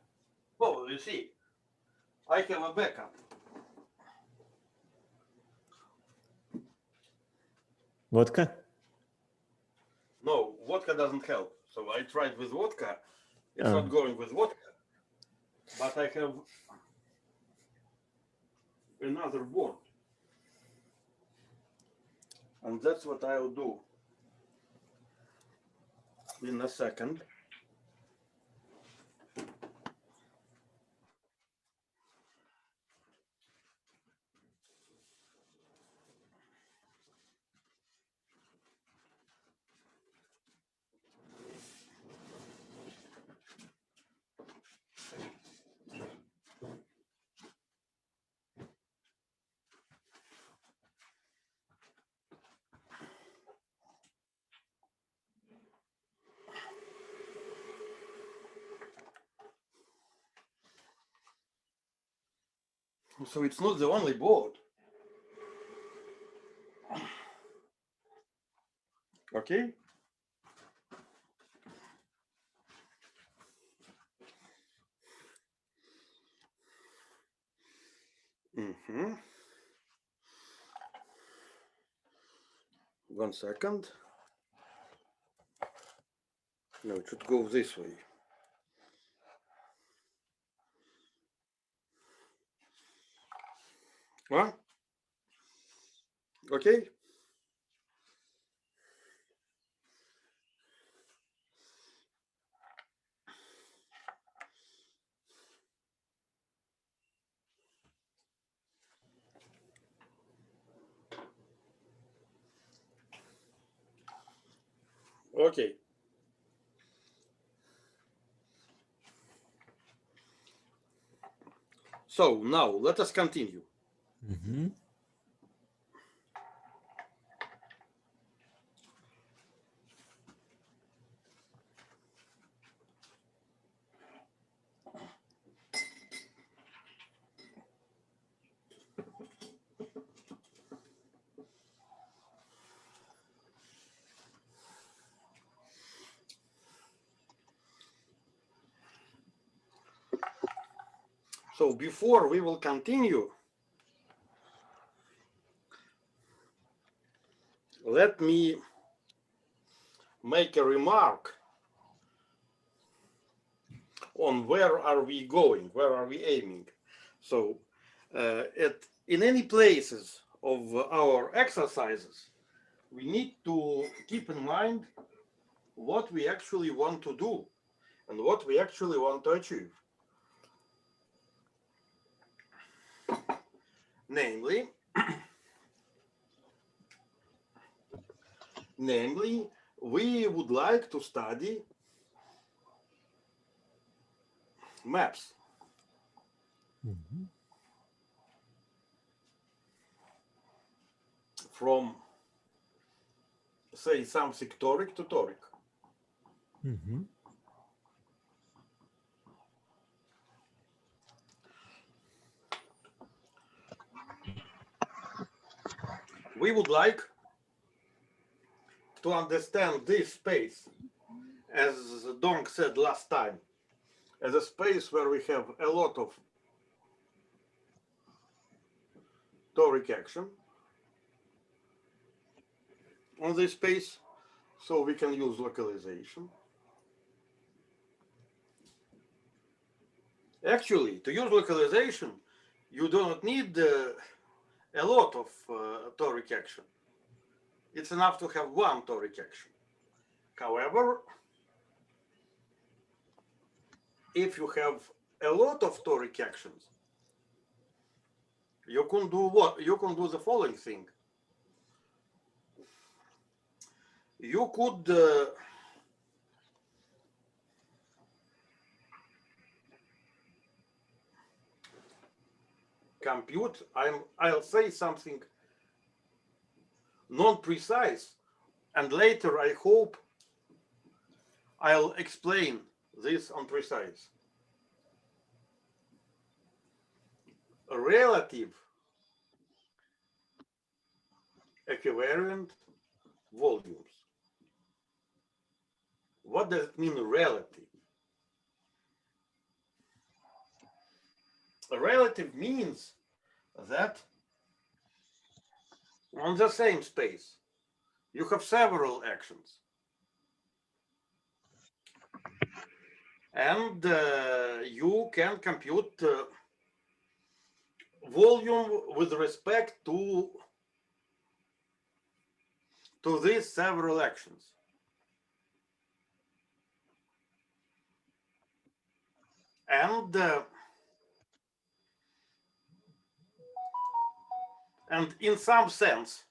Oh, you see, I have a backup. Vodka? No, vodka doesn't help. So I tried with vodka. It's Oh. not going with vodka. But I have another board. And that's what I'll do in a second. So it's not the only board. Okay. Mm-hmm. 1 second. No, it should go this way. Huh? Okay. Okay. So now let us continue. Mm-hmm. So before we will continue, let me make a remark on where are we going, where are we aiming. So in any places of our exercises, we need to keep in mind what we actually want to do and what we actually want to achieve. Namely, we would like to study maps. Mm-hmm. From, say, something toric to toric. Mm-hmm. We would like to understand this space, as Dong said last time, as a space where we have a lot of toric action on this space, so we can use localization. Actually, to use localization, you do not need a lot of toric action. It's enough to have one toric action. However, if you have a lot of toric actions, you can do what? You can do the following thing. You could compute, I'll say something non-precise, and later I hope I'll explain this on precise. Relative equivariant volumes. What does it mean, relative? Relative means that on the same space you have several actions, and you can compute volume with respect to these several actions. And in some sense,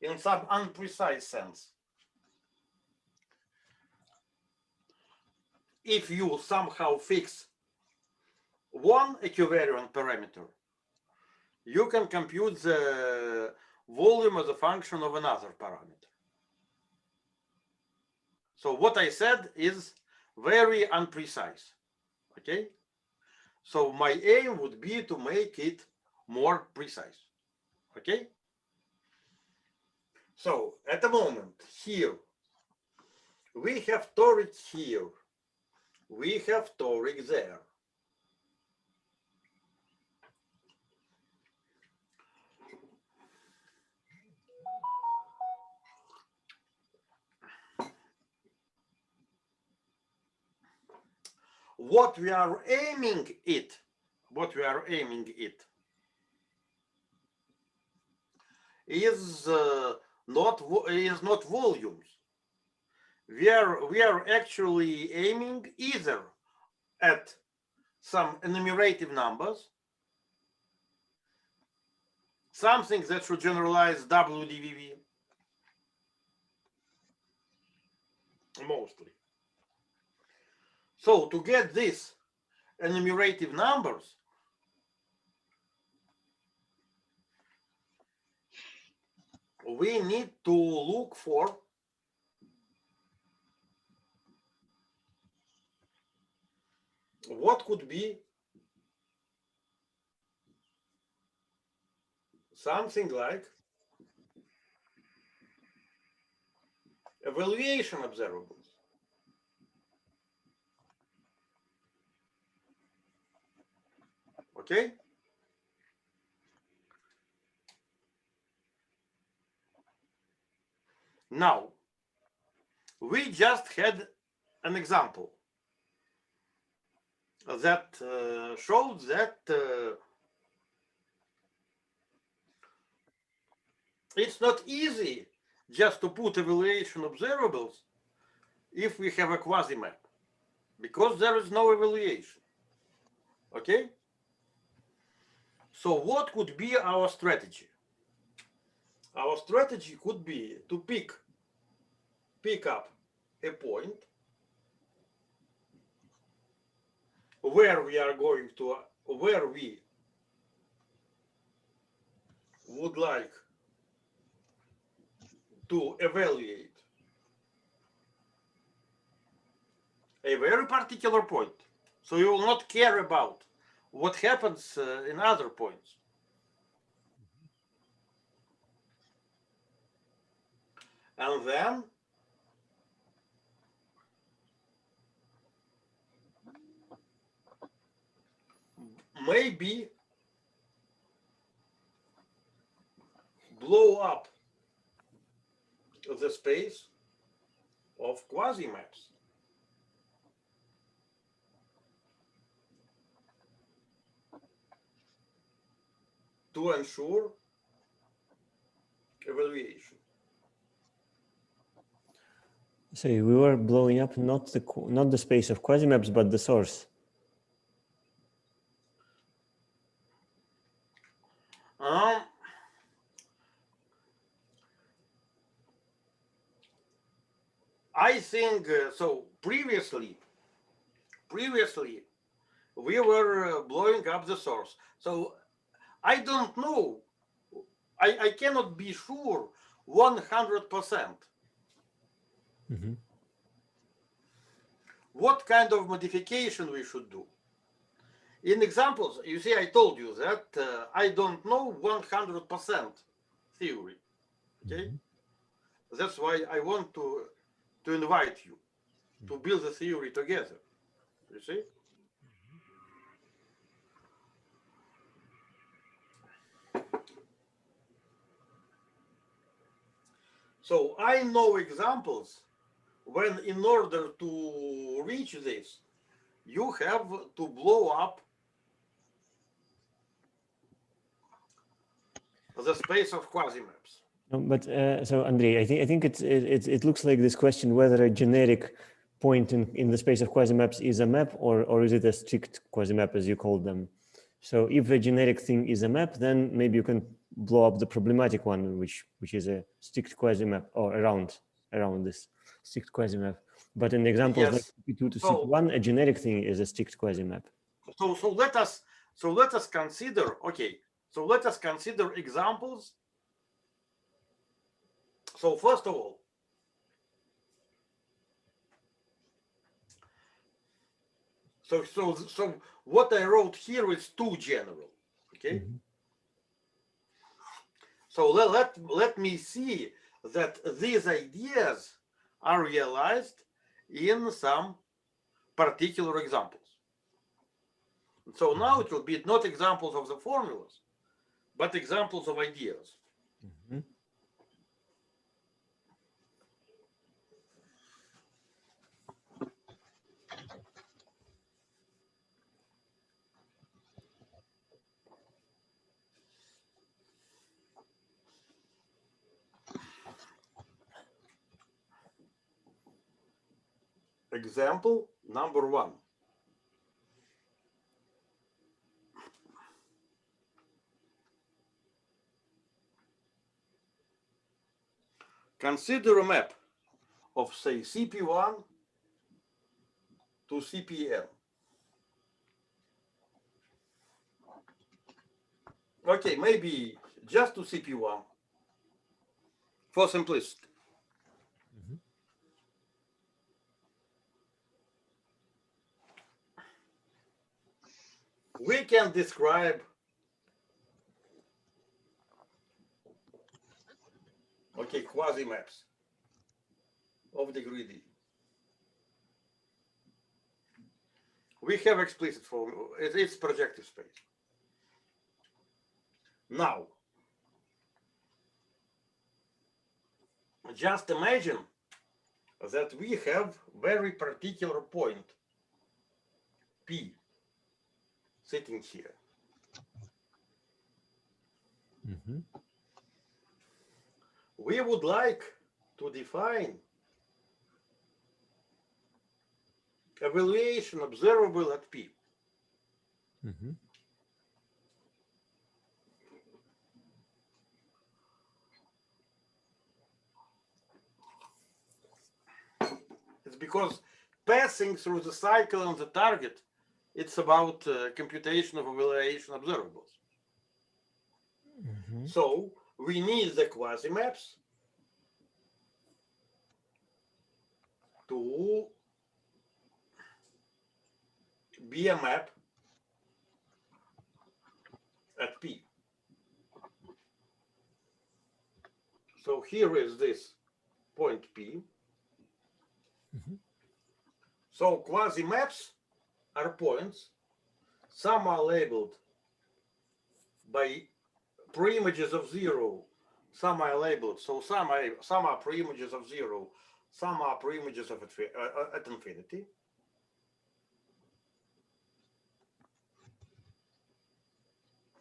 in some unprecise sense, if you somehow fix one equivariant parameter, you can compute the volume as a function of another parameter. So what I said is very unprecise, okay? So my aim would be to make it more precise, okay? So at the moment here, we have toric here, we have toric there. What we are aiming at is not volumes. We are actually aiming either at some enumerative numbers, something that should generalize WDVV mostly. So to get these enumerative numbers, we need to look for what could be something like evaluation observables. Okay? Now, we just had an example that showed that it's not easy just to put evaluation observables if we have a quasi-map, because there is no evaluation. Okay? So what could be our strategy? Our strategy could be to pick up a point where we would like to evaluate a very particular point. So you will not care about what happens in other points. And then maybe blow up the space of quasi-maps. to ensure evaluation. So we were blowing up not the space of quasi-maps, but the source. I think so. Previously, we were blowing up the source. So I don't know. I cannot be sure 100%. What kind of modification we should do? In examples, you see, I told you that I don't know 100% theory. Okay, that's why I want to invite you to build the theory together. You see. So I know examples when, in order to reach this, you have to blow up the space of quasi-maps. No, but so Andrei, I think it looks like this question whether a generic point in the space of quasi-maps is a map or is it a strict quasi-map as you call them. So if a generic thing is a map, then maybe you can blow up the problematic one, which is a strict quasi-map or around this strict quasi-map. But in examples Yes. like CP2 to CP1, a generic thing is a strict quasi-map. So let us consider, okay. So let us consider examples. So first of all, so what I wrote here is too general. Okay. So let me see that these ideas are realized in some particular examples. So now it will be not examples of the formulas, but examples of ideas. Example number 1. Consider a map of, say, CP1 to CPN. Okay, maybe just to CP1 for simplicity. We can describe, okay, quasi-maps of degree D. We have explicit form, it's projective space. Now, just imagine that we have very particular point P sitting here. We would like to define evaluation observable at P. It's because passing through the cycle on the target, it's about computation of evaluation observables. So we need the quasi-maps to be a map at P. So here is this point P. So quasi-maps are points. Some are labeled by preimages of 0. Some are labeled, so some are preimages of 0. Some are preimages of at infinity.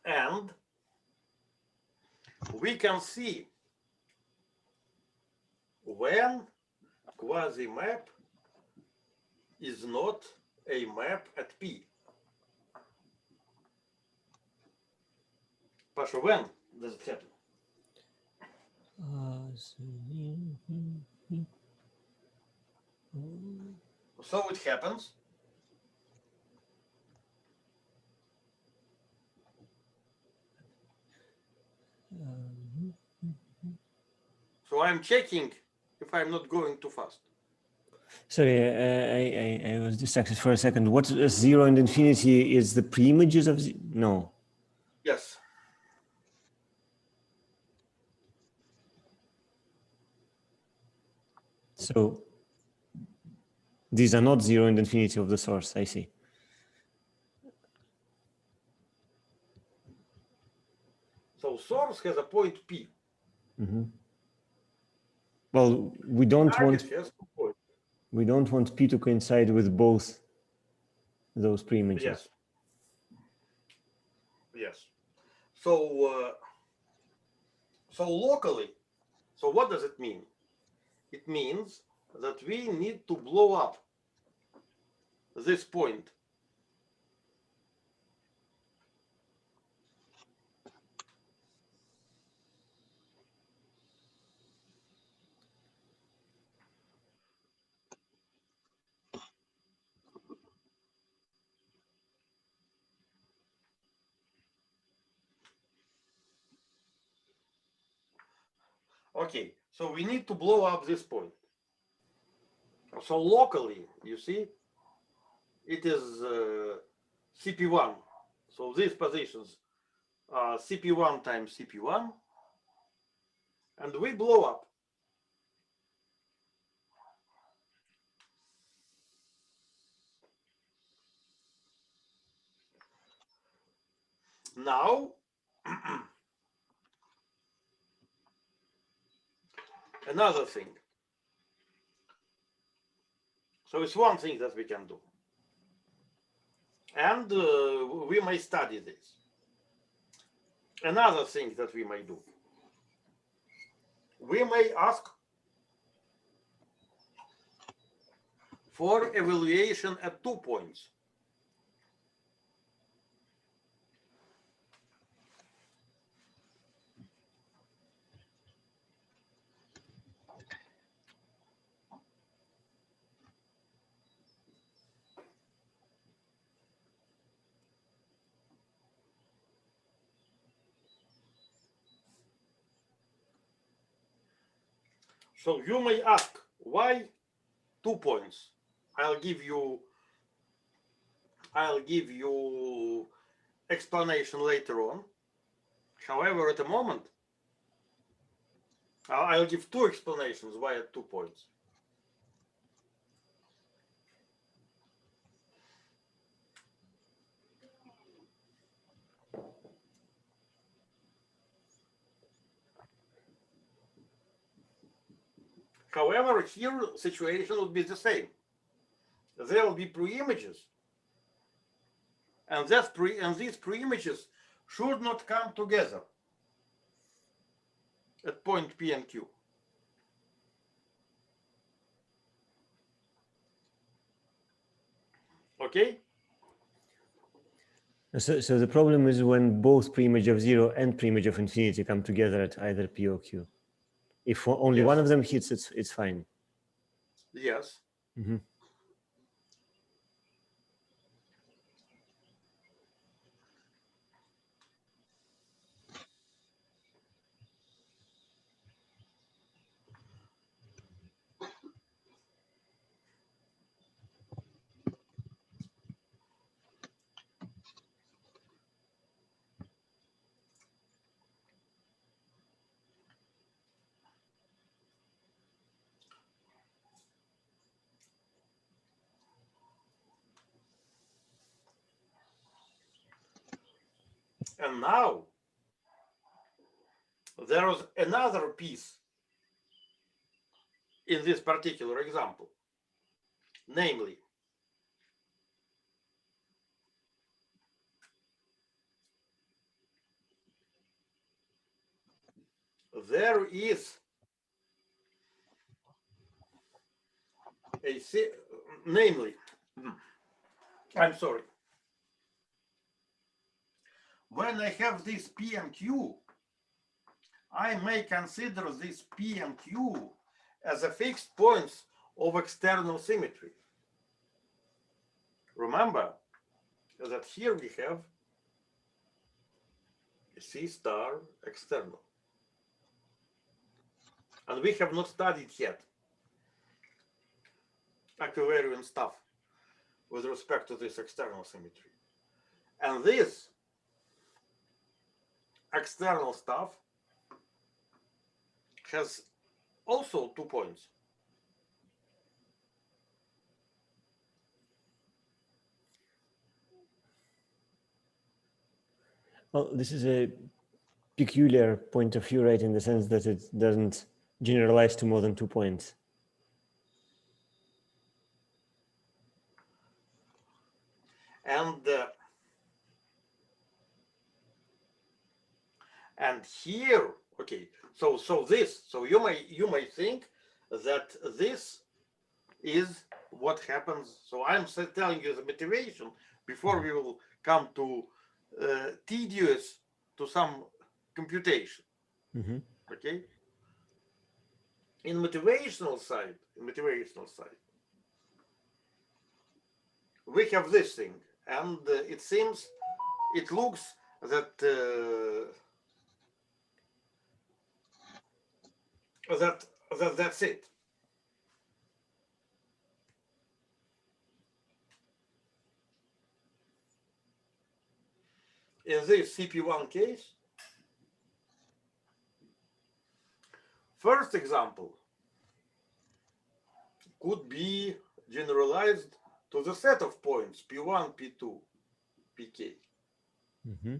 And we can see when quasi-map is not a map at P. Pasha, when does it happen? So it happens so I'm checking if I'm not going too fast. Sorry, I was distracted for a second. What 0 and infinity is the preimages of no. Yes. So these are not 0 and infinity of the source. I see. So source has a point P. Well, we don't Target want has 2 points. we don't want P to coincide with both those preimages. Yes. Yes. So so locally, so what does it mean? It means that we need to blow up this point. Okay, so we need to blow up this point. So locally, you see, it is CP1. So these positions are CP1 times CP1, and we blow up. Now, another thing. So it's one thing that we can do. And we may study this. Another thing that we may do. We may ask for evaluation at 2 points. So you may ask, why 2 points? I'll give you explanation later on. However, at the moment, I'll give 2 explanations why at 2 points. However, here situation would be the same. There will be preimages, and these preimages should not come together at point P and Q. Okay? So the problem is when both preimage of 0 and preimage of infinity come together at either P or Q. If only one of them hits, it's fine. Yes. And now there is another piece in this particular example, namely, there is namely, I'm sorry, when I have this P and Q, I may consider this P and Q as a fixed points of external symmetry. Remember that here we have C star external. And we have not studied yet equivariant stuff with respect to this external symmetry. And this external stuff has also 2 points. Well, this is a peculiar point of view, right, in the sense that it doesn't generalize to more than 2 points. And here, okay, so you may think that this is what happens. So I'm telling you the motivation before we will come to tedious to some computation. Mm-hmm. Okay. In motivational side, we have this thing, and it seems, it looks that that's it. In this CP1 case, first example could be generalized to the set of points P1, P2, Pk. Mm-hmm.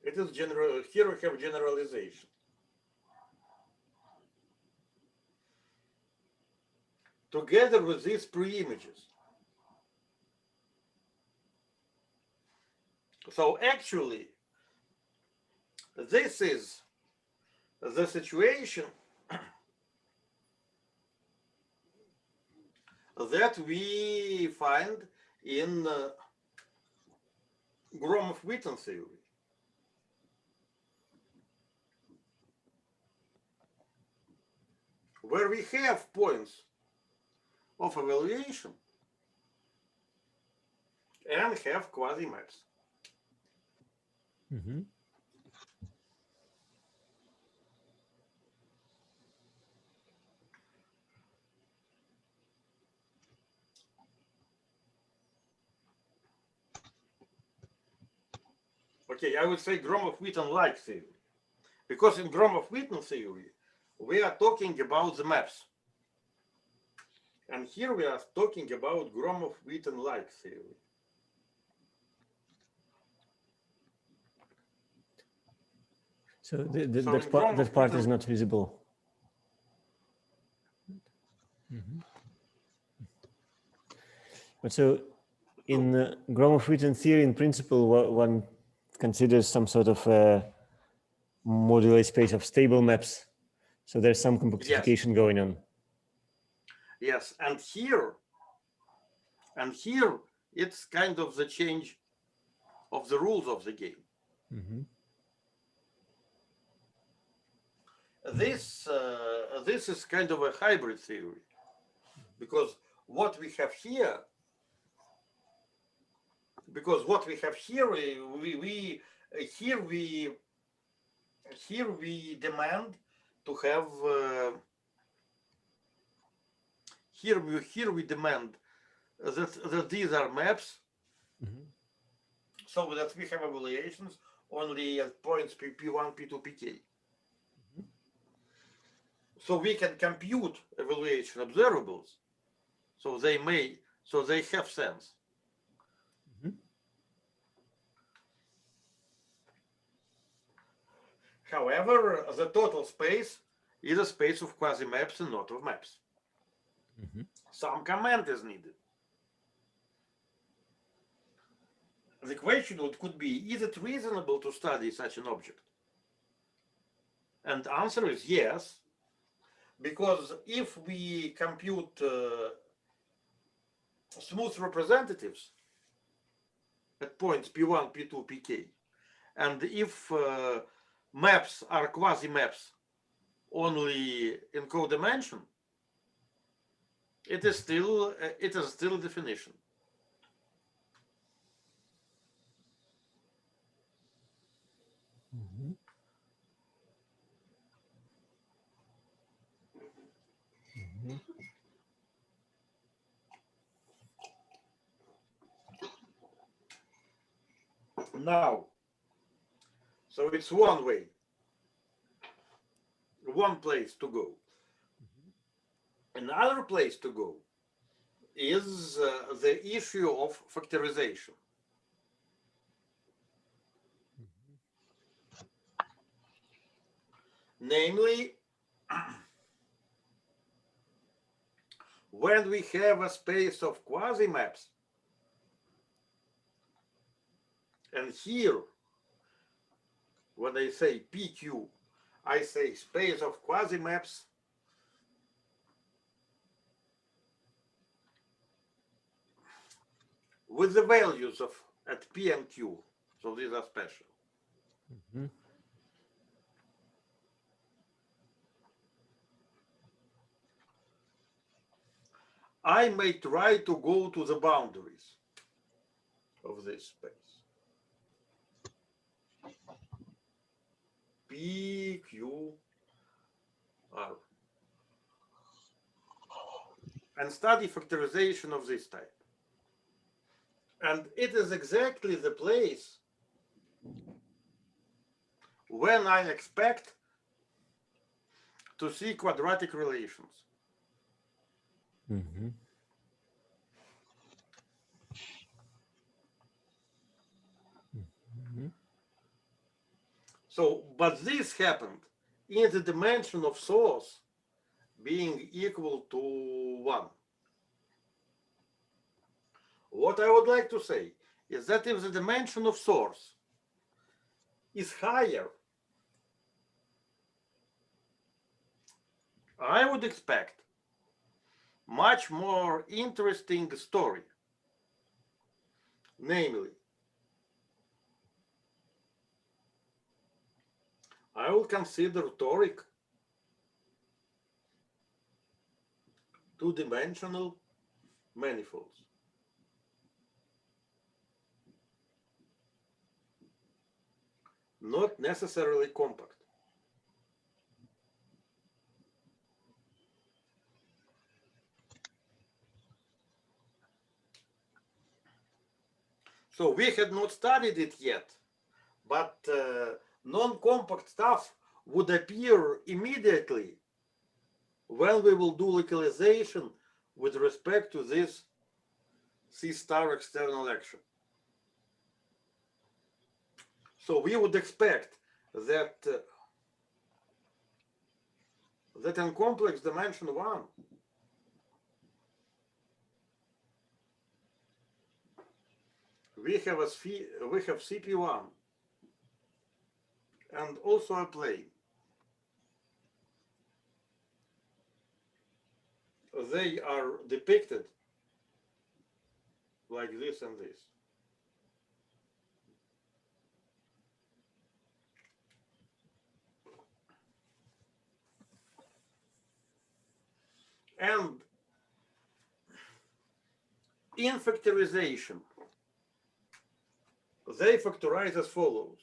It is general. Here we have generalization. Together with these pre-images. So actually, this is the situation that we find in Gromov-Witten theory. Where we have points of evaluation and have quasi-maps. Mm-hmm. Okay, I would say Gromov-Witten-like theory. Because in Gromov-Witten theory, we are talking about the maps. And here we are talking about Gromov-Witten-like theory. So that part is not visible. Mm-hmm. But so in Gromov-Witten theory, in principle, one considers some sort of moduli space of stable maps. So there's some complexification going on. Yes, and here it's kind of the change of the rules of the game. Mm-hmm. This is kind of a hybrid theory, because what we have here, we demand to have here we demand that these are maps, Mm-hmm. so that we have evaluations only at points P1, P2, Pk. Mm-hmm. So we can compute evaluation observables, so they have sense. Mm-hmm. However, the total space is a space of quasi-maps and not of maps. Mm-hmm. Some comment is needed. the question could be, is it reasonable to study such an object? And the answer is yes, because if we compute smooth representatives at points P1, P2, Pk, and if maps are quasi-maps only in codimension, it is still a definition. Mhm. Mhm. Now, so it's one way, one place to go. Another place to go is the issue of factorization. Namely, when we have a space of quasi-maps, and here, when I say PQ, I say space of quasi-maps with the values of at P and Q, so these are special. Mhm. I may try to go to the boundaries of this space. P, Q, R. And study factorization of this type. And it is exactly the place when I expect to see quadratic relations. Mhm. Mhm. So, but this happened in the dimension of source being equal to 1. What I would like to say is that if the dimension of source is higher, I would expect much more interesting story. Namely, I will consider toric two-dimensional manifolds. Not necessarily compact. So we had not studied it yet, but non-compact stuff would appear immediately when we will do localization with respect to this C star external action. So we would expect that that in complex dimension 1, we have CP1 and also a plane. They are depicted like this and this. And in factorization, they factorize as follows.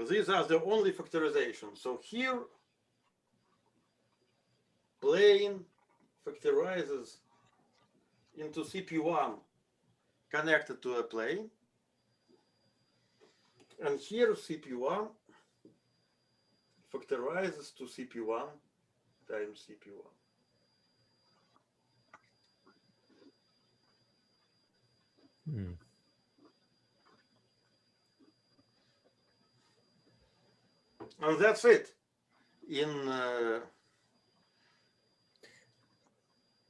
These are the only factorizations. So here, plane factorizes into CP1 connected to a plane. And here CP1 factorizes to CP1 times CP1. Mm. And that's it.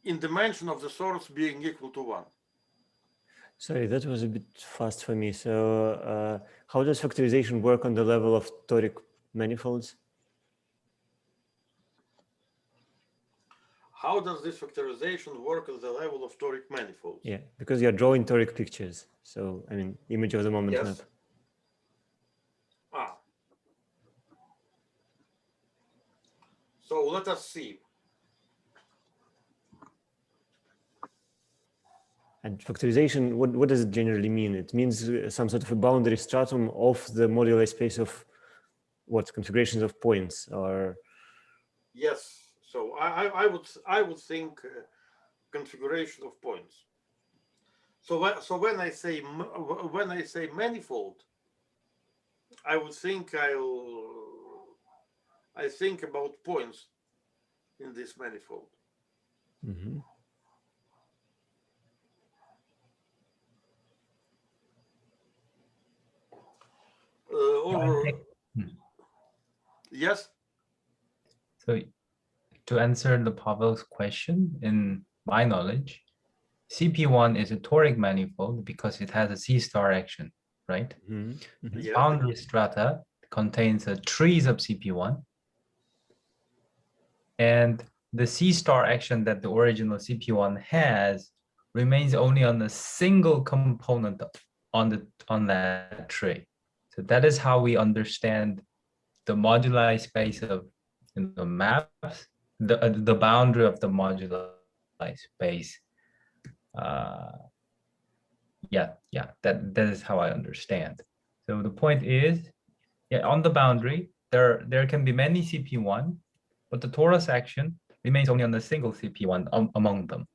In dimension of the source being equal to 1. Sorry, that was a bit fast for me. So how does factorization work on the level of toric manifolds? How does this factorization work at the level of toric manifolds? Yeah, because you're drawing toric pictures. So, I mean, image of the moment Yes. map. So let us see. And factorization, what does it generally mean? It means some sort of a boundary stratum of the moduli space of what, configurations of points, or Yes. So I would think configuration of points. So when I say manifold, I would think I think about points in this manifold. Mhm. Yes. So to answer the Pavel's question, in my knowledge, CP1 is a toric manifold because it has a C star action, right? Mhm. Mhm. Yes. Boundary strata contains a tree of CP1. And the C star action that the original CP1 has remains only on a single component on that tree. So that is how we understand the moduli space of maps, the boundary of the moduli space. That is how I understand. So the point is, on the boundary, there can be many CP1, but the torus action remains only on a single CP1 among them.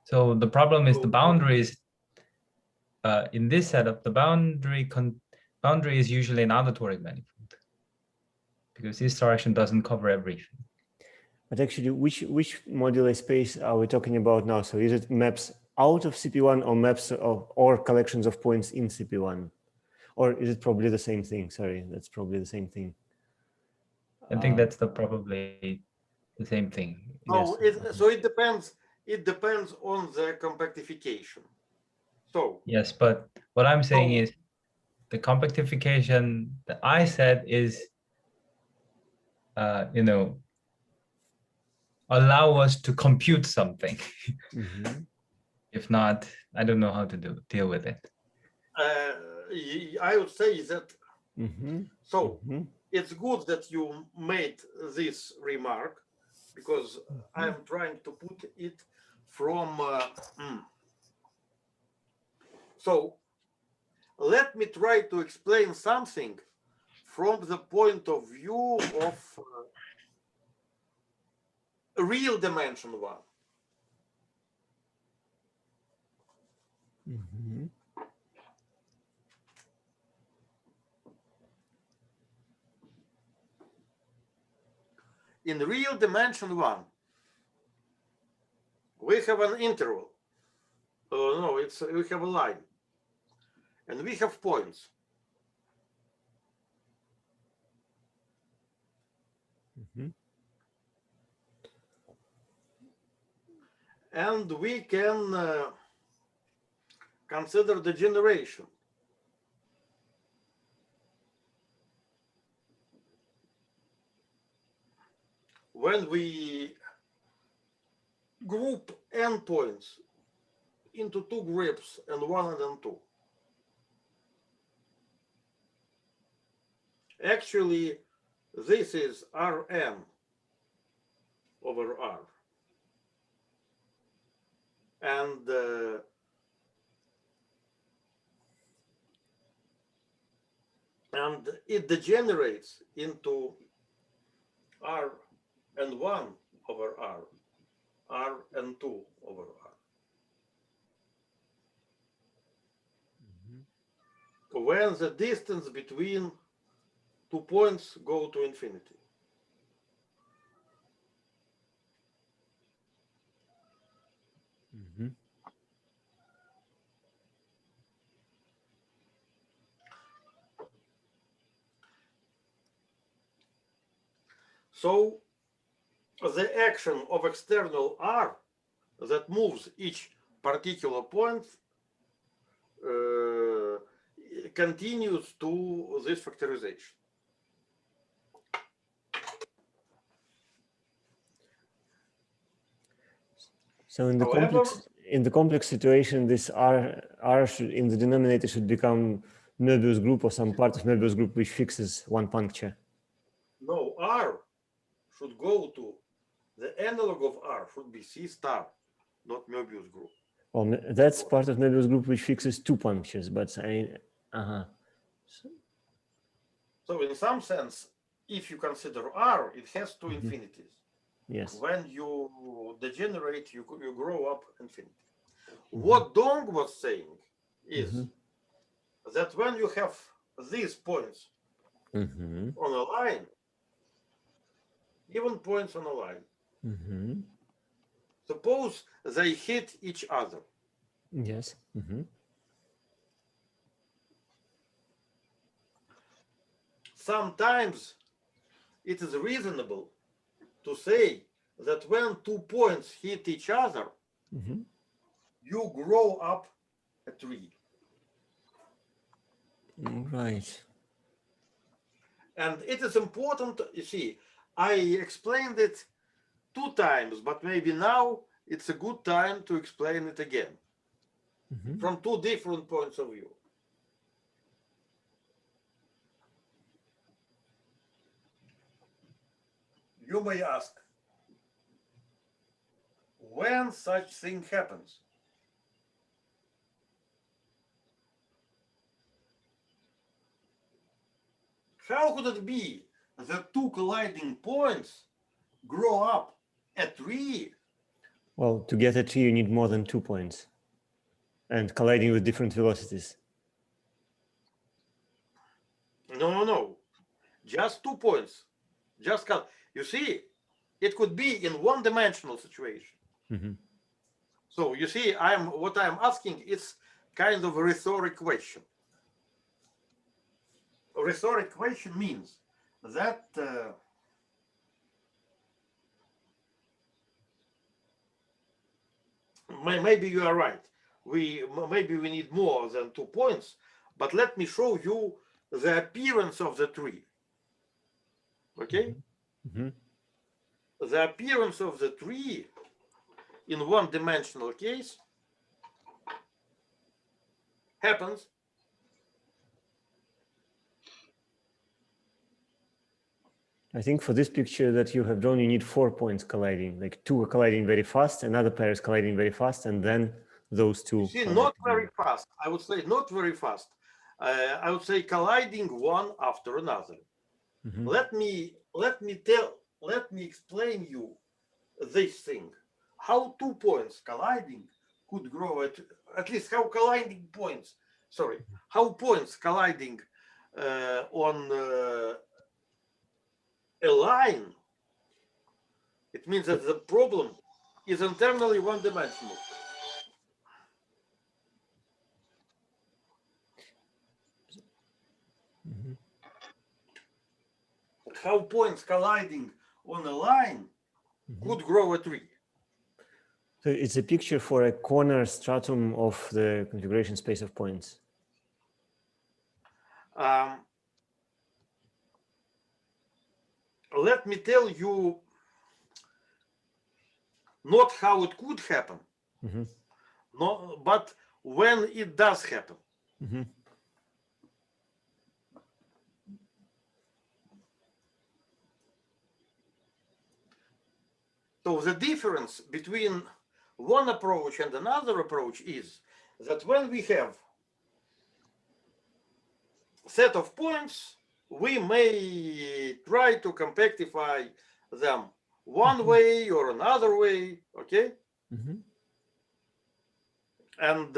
So the problem is the boundaries. In this setup, the boundary is usually another toric manifold because this direction doesn't cover everything. But actually, which moduli space are we talking about now? So is it maps out of CP1 or maps of, or collections of points in CP1? Or is it probably the same thing? Sorry, that's probably the same thing. I think that's probably the same thing. No, Yes. so it depends. It depends on the compactification. So yes, but what I'm saying is the compactification that I said is, allow us to compute something. Mhm. If not, I don't know how to deal with it. I would say that. Mhm. So Mhm. it's good that you made this remark because I'm trying to put it from. So let me try to explain something from the point of view of real dimension 1. Mhm. In real dimension 1, we have an interval. No, we have a line, and we have points. Mhm. And we can consider the generation. When we group endpoints into 2 groups, N1 and N2, actually this is Rn over R. And it degenerates into R and 1 over R, R and 2 over R. When the distance between 2 points go to infinity. Mhm. So the action of external R that moves each particular point continues to this factorization. So in the complex situation, this R should, in the denominator should become Möbius group or some part of Möbius group which fixes one puncture. No, R should go to the analog of R should be C star, not Möbius group. Well, that's part of Möbius group which fixes two punctures, but So in some sense, if you consider R, it has two infinities. Yes. When you degenerate, you grow up infinity. What Dong was saying is that when you have these points on a line, even points on a line, suppose they hit each other. Yes. Sometimes it is reasonable to say that when 2 points hit each other, you grow up a tree. Right. And it is important, you see, I explained it 2 times, but maybe now it's a good time to explain it again from 2 different points of view. You may ask, when such thing happens? How could it be that 2 colliding points grow up a tree? Well, to get a tree, you need more than 2 points and colliding with different velocities. No. Just 2 points. Just you see, it could be in one-dimensional situation. So you see, what I'm asking is kind of a rhetoric question. A rhetoric question means that maybe you are right. Maybe we need more than 2 points, but let me show you the appearance of the tree. Okay? The appearance of the tree in one-dimensional case happens I think for this picture that you have drawn, you need 4 points colliding, like 2 are colliding very fast, another pair is colliding very fast, and then those 2. You see, not very fast. I would say not very fast. I would say colliding one after another. Let me explain you this thing. How 2 points colliding could grow at least how colliding points. Sorry, how points colliding on a line. It means that the problem is internally one-dimensional. How points colliding on a line could grow a tree. So it's a picture for a corner stratum of the configuration space of points. Let me tell you not how it could happen, no, but when it does happen. So the difference between one approach and another approach is that when we have a set of points, we may try to compactify them one way or another way, okay? And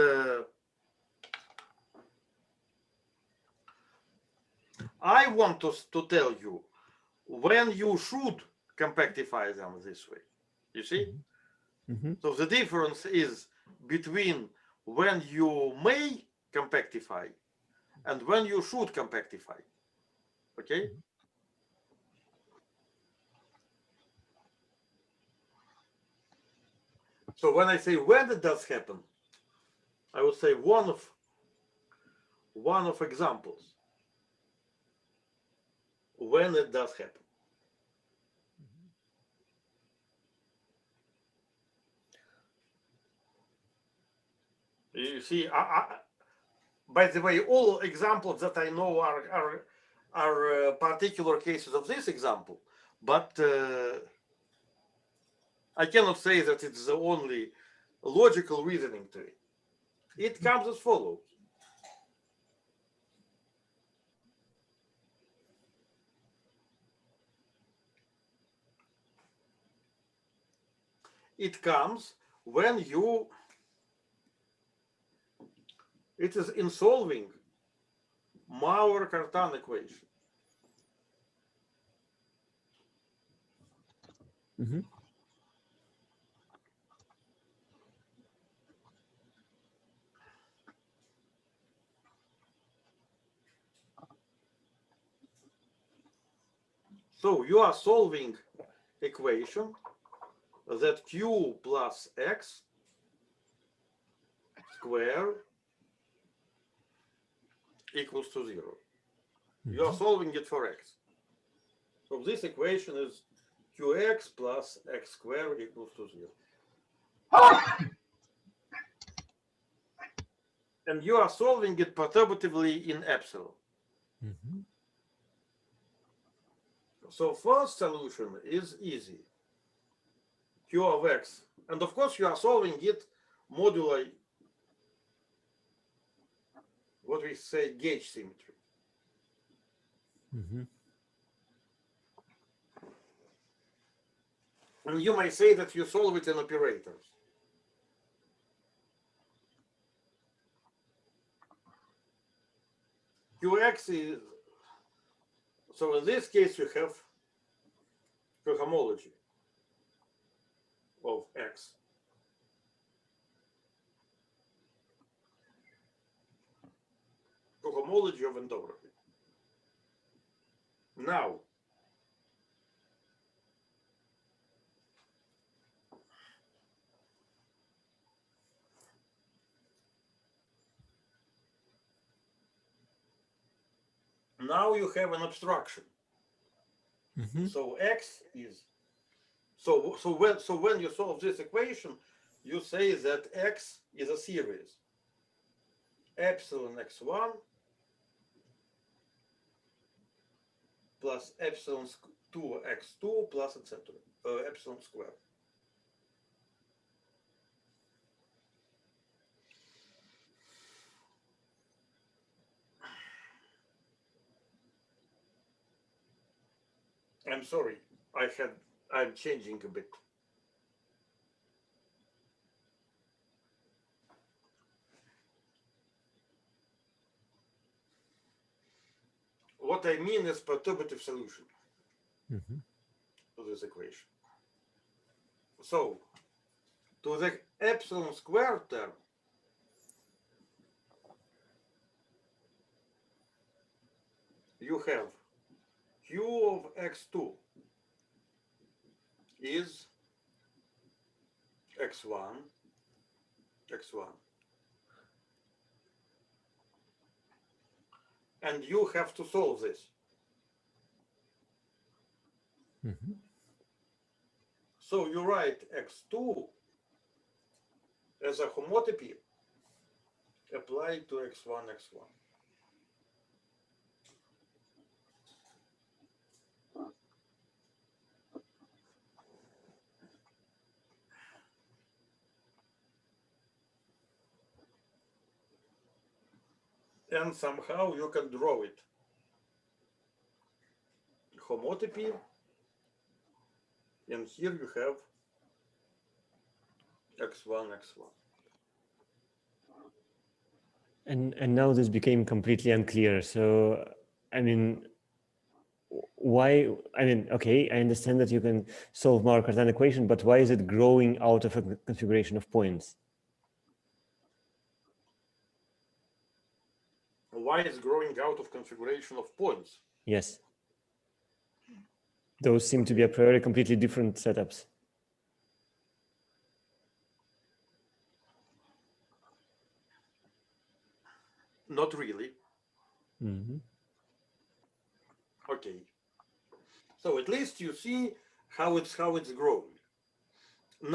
I want to tell you when you should compactify them this way, you see? So the difference is between when you may compactify and when you should compactify, okay? So when I say when it does happen, I would say one of examples when it does happen. You see, by the way, all examples that I know are particular cases of this example, but I cannot say that it's the only logical reasoning to it. It comes as follows. It comes when it is in solving Mauer-Cartan equation. Mm-hmm. So you are solving equation that q plus x square equals to 0. You are solving it for x. So this equation is qx plus x squared equals to 0. And you are solving it perturbatively in epsilon. Mm-hmm. So first solution is easy. Q of x. And of course you are solving it moduli what we say gauge symmetry. Mm-hmm. And you may say that you solve it in operators. Qx is, so in this case you have cohomology of x. Cohomology of entropy. Now, you have an abstraction. Mm-hmm. So x is so when you solve this equation, you say that x is a series epsilon x1 plus epsilon 2 x2 plus etc. Epsilon squared. I'm sorry, I'm changing a bit. What I mean is perturbative solution Mm-hmm. to this equation. So, to the epsilon squared term, you have q of x2 is x1, and you have to solve this. Mm-hmm. So you write x2 as a homotopy applied to x1. And somehow you can draw it. Homotopy, and here you have x1. And now this became completely unclear. So, I mean, why? I mean, okay, I understand that you can solve Mauer-Cartan equation, but why is it growing out of a configuration of points? Why is growing out of configuration of points? Yes. Those seem to be a priori completely different setups. not really. Mm-hmm. Okay. So at least you see how it's growing.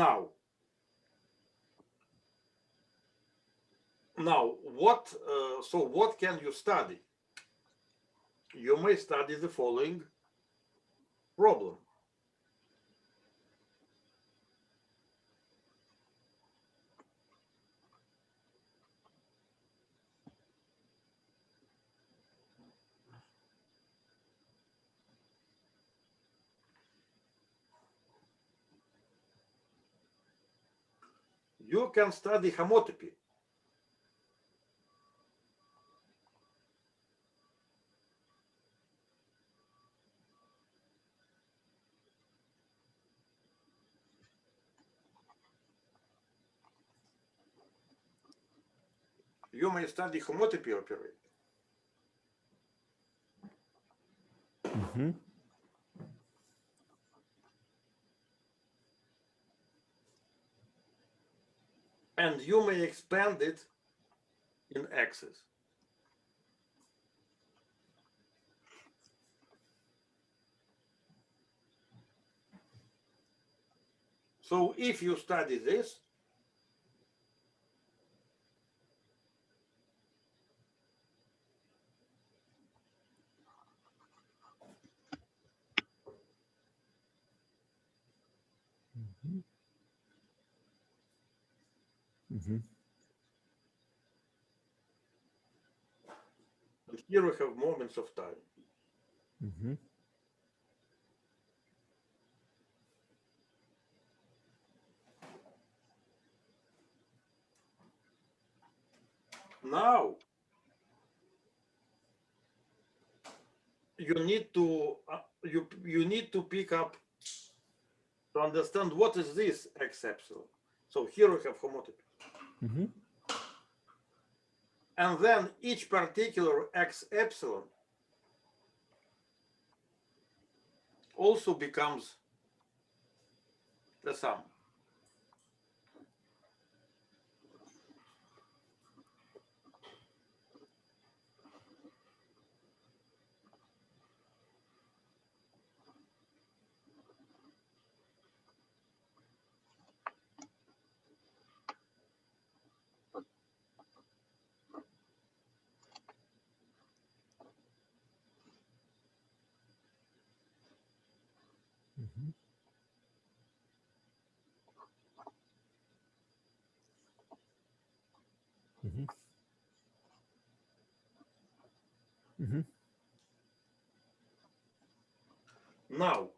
Now what? So what can you study? You may study the following problem. You can study homotopy. You may study homotopy operator. Mm-hmm. And you may expand it in axis. So if you study this, Mm-hmm. and here we have moments of time. Mm-hmm. Now you need to you need to pick up to understand what is this x epsilon. So here we have homotopy. Mm-hmm. And then each particular x epsilon also becomes the sum. Mm-hmm. Mm-hmm. Mm-hmm. Now,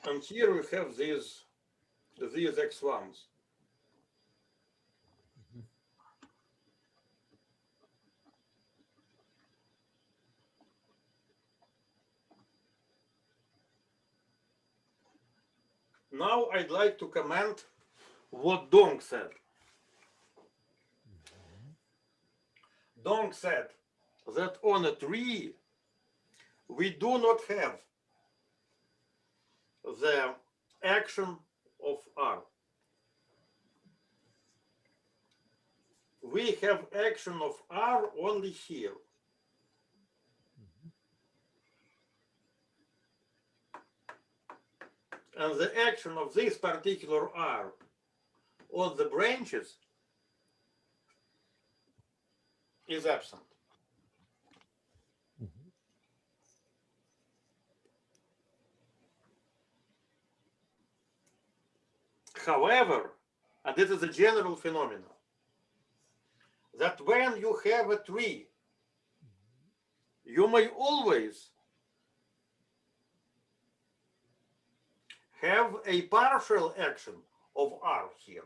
and here we have these x1s. Now I'd like to comment what Dong said. Dong said that on a tree we do not have the action of R. We have action of R only here. And the action of this particular R on the branches is absent. However, and this is a general phenomenon, that when you have a tree, you may always have a partial action of R here.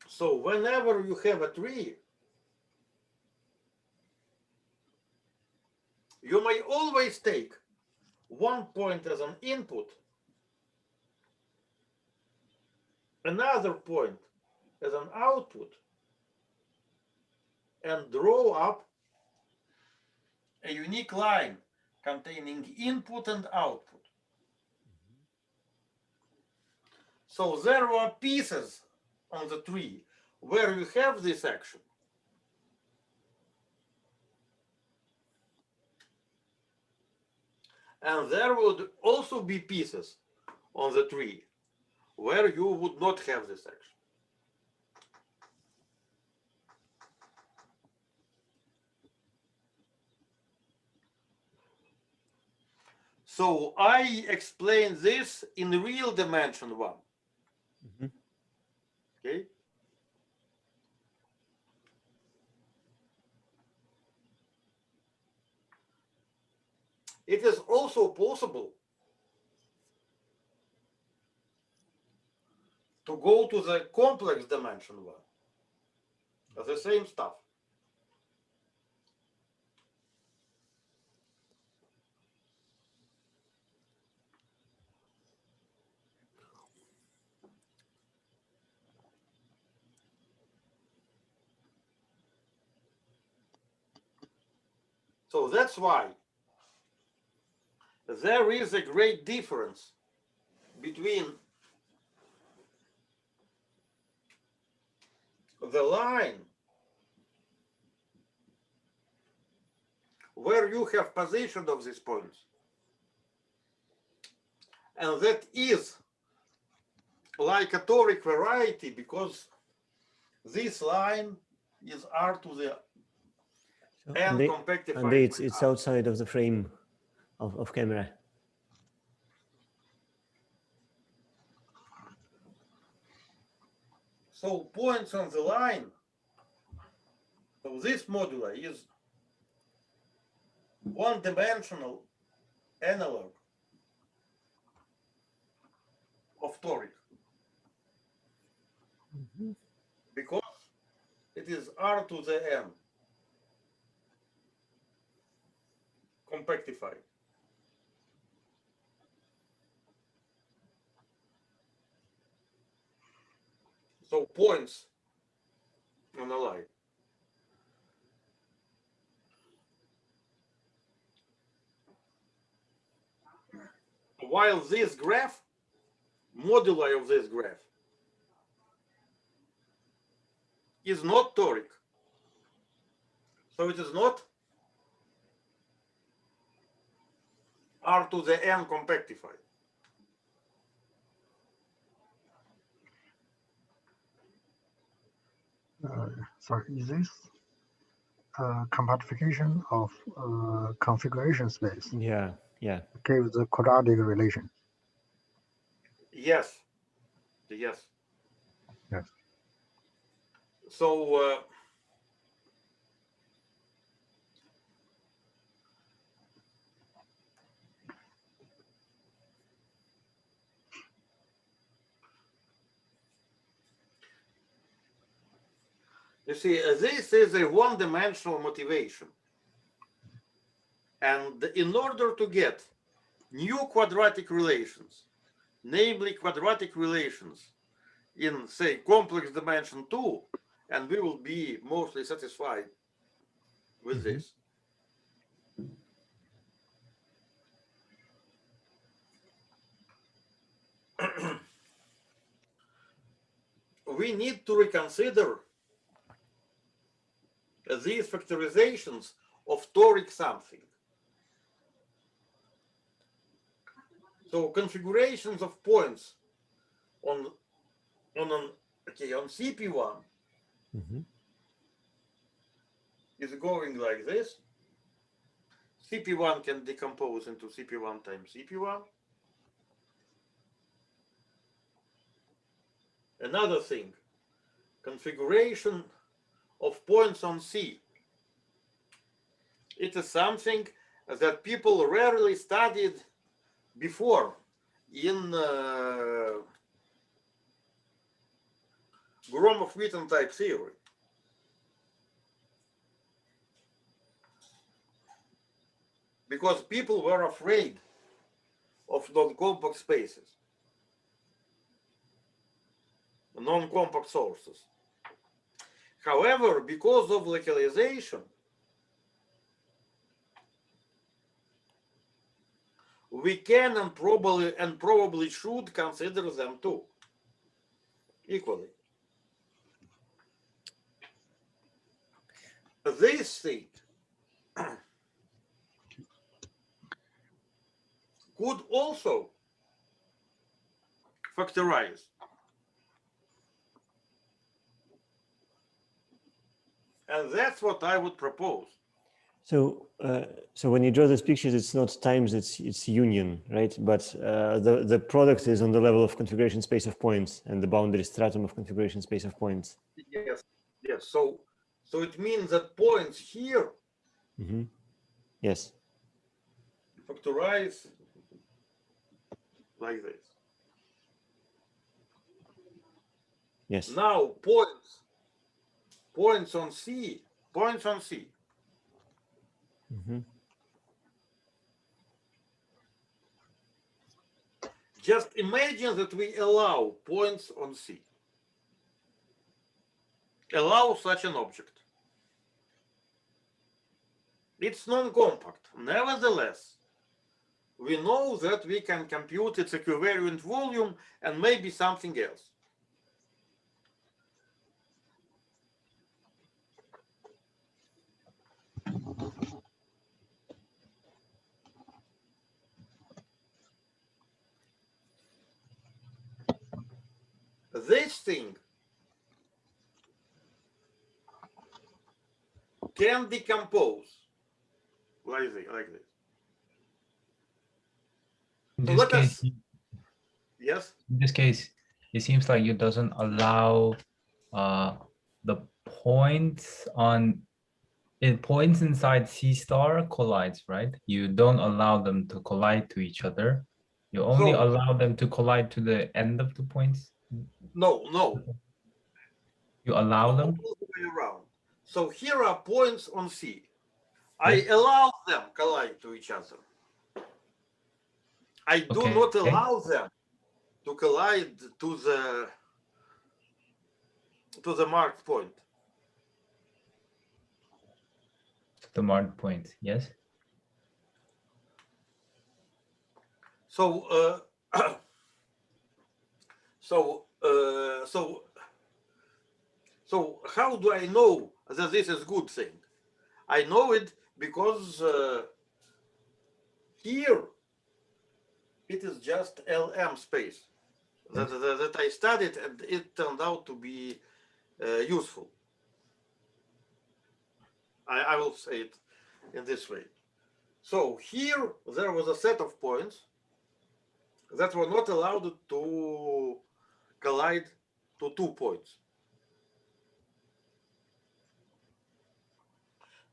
So whenever you have a tree, you may always take one point as an input, another point as an output, and draw up a unique line containing input and output. So there were pieces on the tree where you have this action. And there would also be pieces on the tree where you would not have this action. So I explain this in real dimension 1. Mhm. Okay. It is also possible to go to the complex dimension 1. The same stuff. So that's why there is a great difference between the line where you have position of these points, and that is like a toric variety, because this line is R to the So, n and compactified it's by it's R. outside of the frame of camera. So points on the line of this moduli is one-dimensional analog of toric, because it is R to the n compactified. So points on the line. While this graph, moduli of this graph, is not toric. So it is not R to the n compactified. Sorry, is this compactification of configuration space? Yeah, yeah. Gives the quadratic relation. Yes. Yes. Yes. So you see, this is a one-dimensional motivation. And in order to get new quadratic relations, namely quadratic relations in, say, complex dimension 2, and we will be mostly satisfied with this. We need to reconsider these factorizations of toric something. So configurations of points on CP1 is going like this. CP1 can decompose into CP1 times CP1. Another thing, configuration of points on C. It is something that people rarely studied before in Gromov-Witten type theory. Because people were afraid of non-compact spaces, non-compact sources. However, because of localization, we can and probably should consider them too. equally. This thing could also factorize. And that's what I would propose. So, so when you draw these pictures, it's not times, it's union, right? But the product is on the level of configuration space of points and the boundary stratum of configuration space of points. Yes, yes. So it means that points here Mm-hmm. Yes. factorize like this. Yes. Now points on C. Mm-hmm. Just imagine that we allow points on C. Allow such an object. It's non-compact. Nevertheless, we know that we can compute its equivariant volume and maybe something else. This thing can decompose like this. In So this let case, us, yes? in this case, it seems like it doesn't allow the points points inside C star collides, right? You don't allow them to collide to each other. You only So- allow them to collide to the end of the points. No. You allow them. All the way around. So here are points on C. I Yes. allow them collide to each other. I do Okay. not allow them to collide to the marked point. The marked points. Yes. So so how do I know that this is a good thing? I know it because here it is just LM space that I studied, and it turned out to be useful. I will say it in this way. So here there was a set of points that were not allowed to collide to 2 points.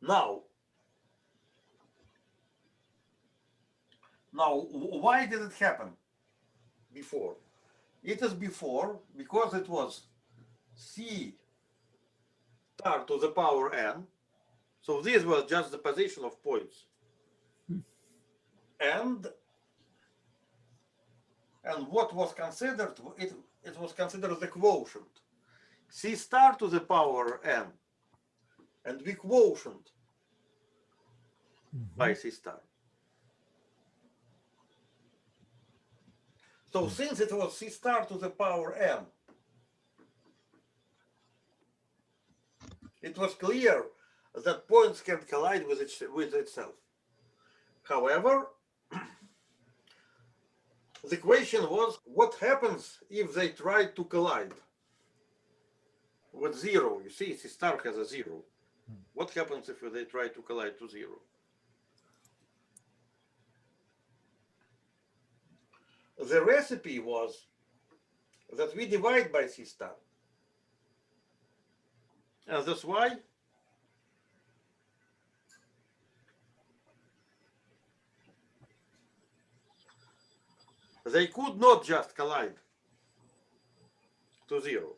Now, why did it happen before? It is before because it was C star to the power n. So this was just the position of points. And what was considered, it was considered the quotient. C star to the power n and the quotient by C star. So since it was C star to the power n, it was clear that points can collide with itself. However, the question was, what happens if they try to collide with 0? You see, C star has a 0. What happens if they try to collide to 0? The recipe was that we divide by C star. And that's why they could not just collide to 0.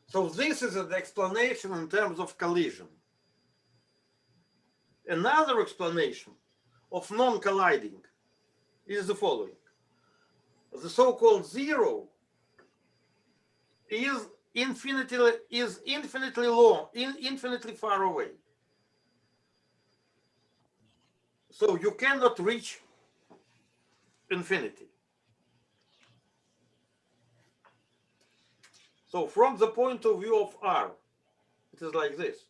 So this is an explanation in terms of collision. Another explanation of non-colliding is the following. The so-called zero is infinitely long, infinitely far away. So you cannot reach infinity. So from the point of view of R, it is like this.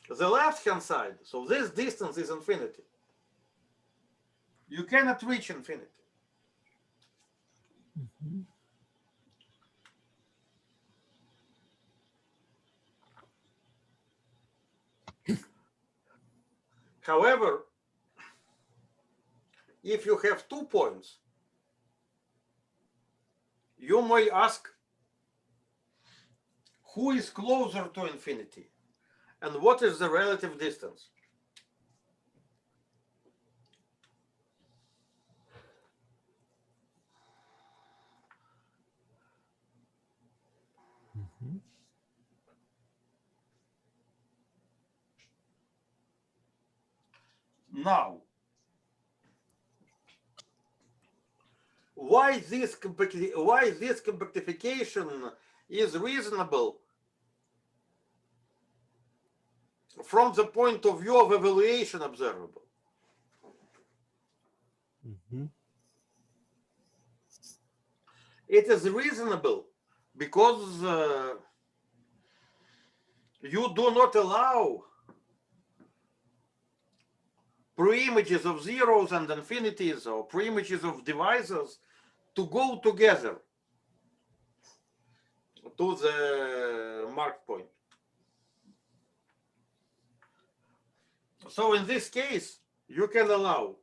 The left-hand side, so this distance is infinity. You cannot reach infinity. However, if you have 2 points, you may ask who is closer to infinity and what is the relative distance. Now, why this compactification is reasonable from the point of view of evaluation observable? It is reasonable because you do not allow pre-images of zeros and infinities or pre-images of divisors to go together to the marked point. So in this case, you can allow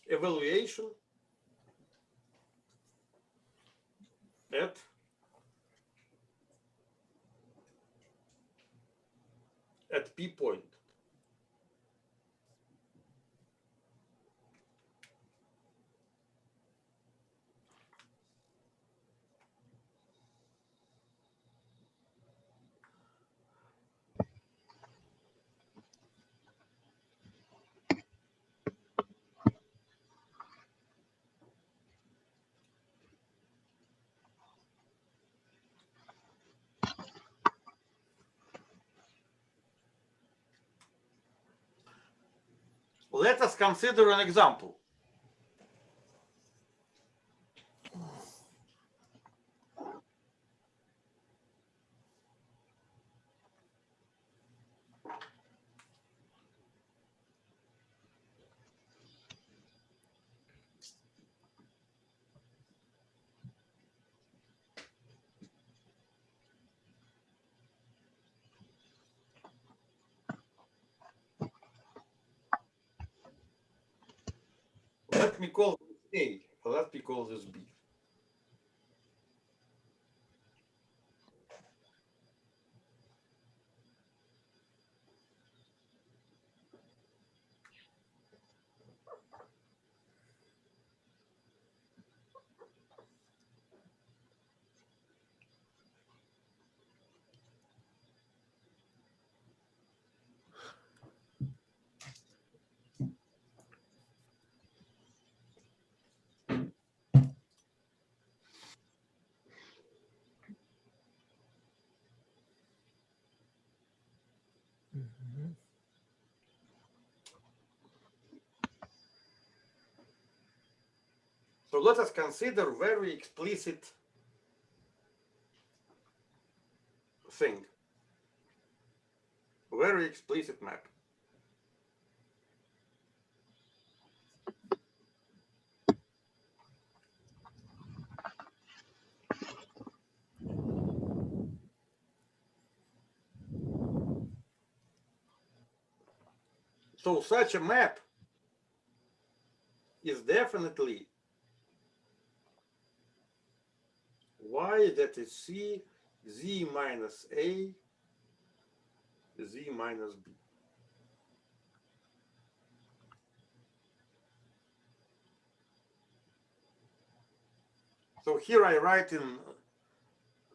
evaluation at P point. Let us consider an example. Let me call this A, let me call this B. So let us consider very explicit thing, very explicit map. So such a map is definitely Y, that is C, Z minus A, Z minus B. So here I write in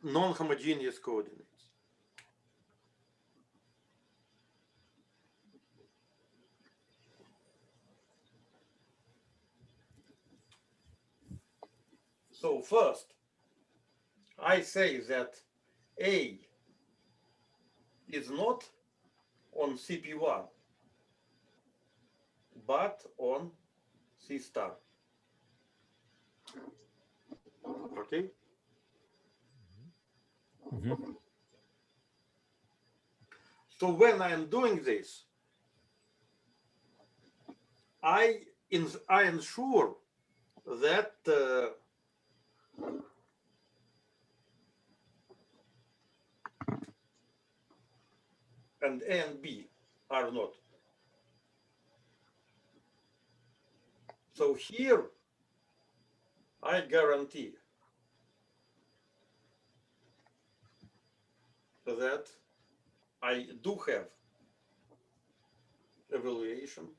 non-homogeneous coordinates. So first, I say that A is not on CP1, but on C star. Okay? Mhm. So when I am doing this, I ensure that and A and B are not. So here I guarantee that I do have evaluation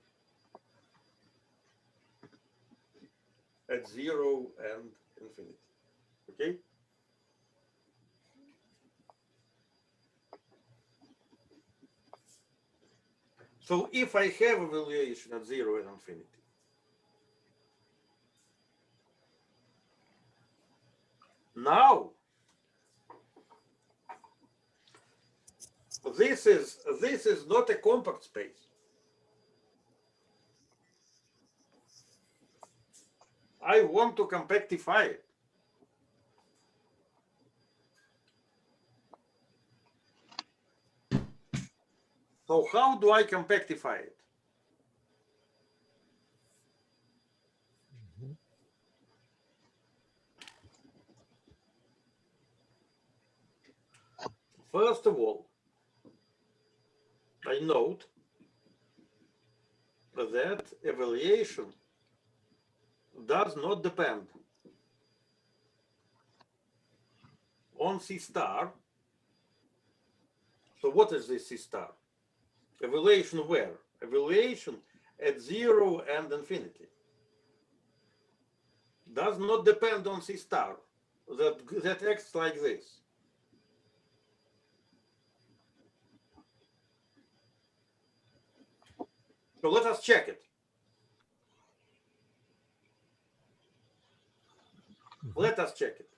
at 0 and infinity. Okay? So if I have evaluation at 0 and infinity, now this is not a compact space. I want to compactify it. So how do I compactify it? First of all, I note that evaluation does not depend on C star. So what is this C star? Evaluation where? Evaluation at 0 and infinity. Does not depend on C star. That acts like this. So let us check it. Let us check it.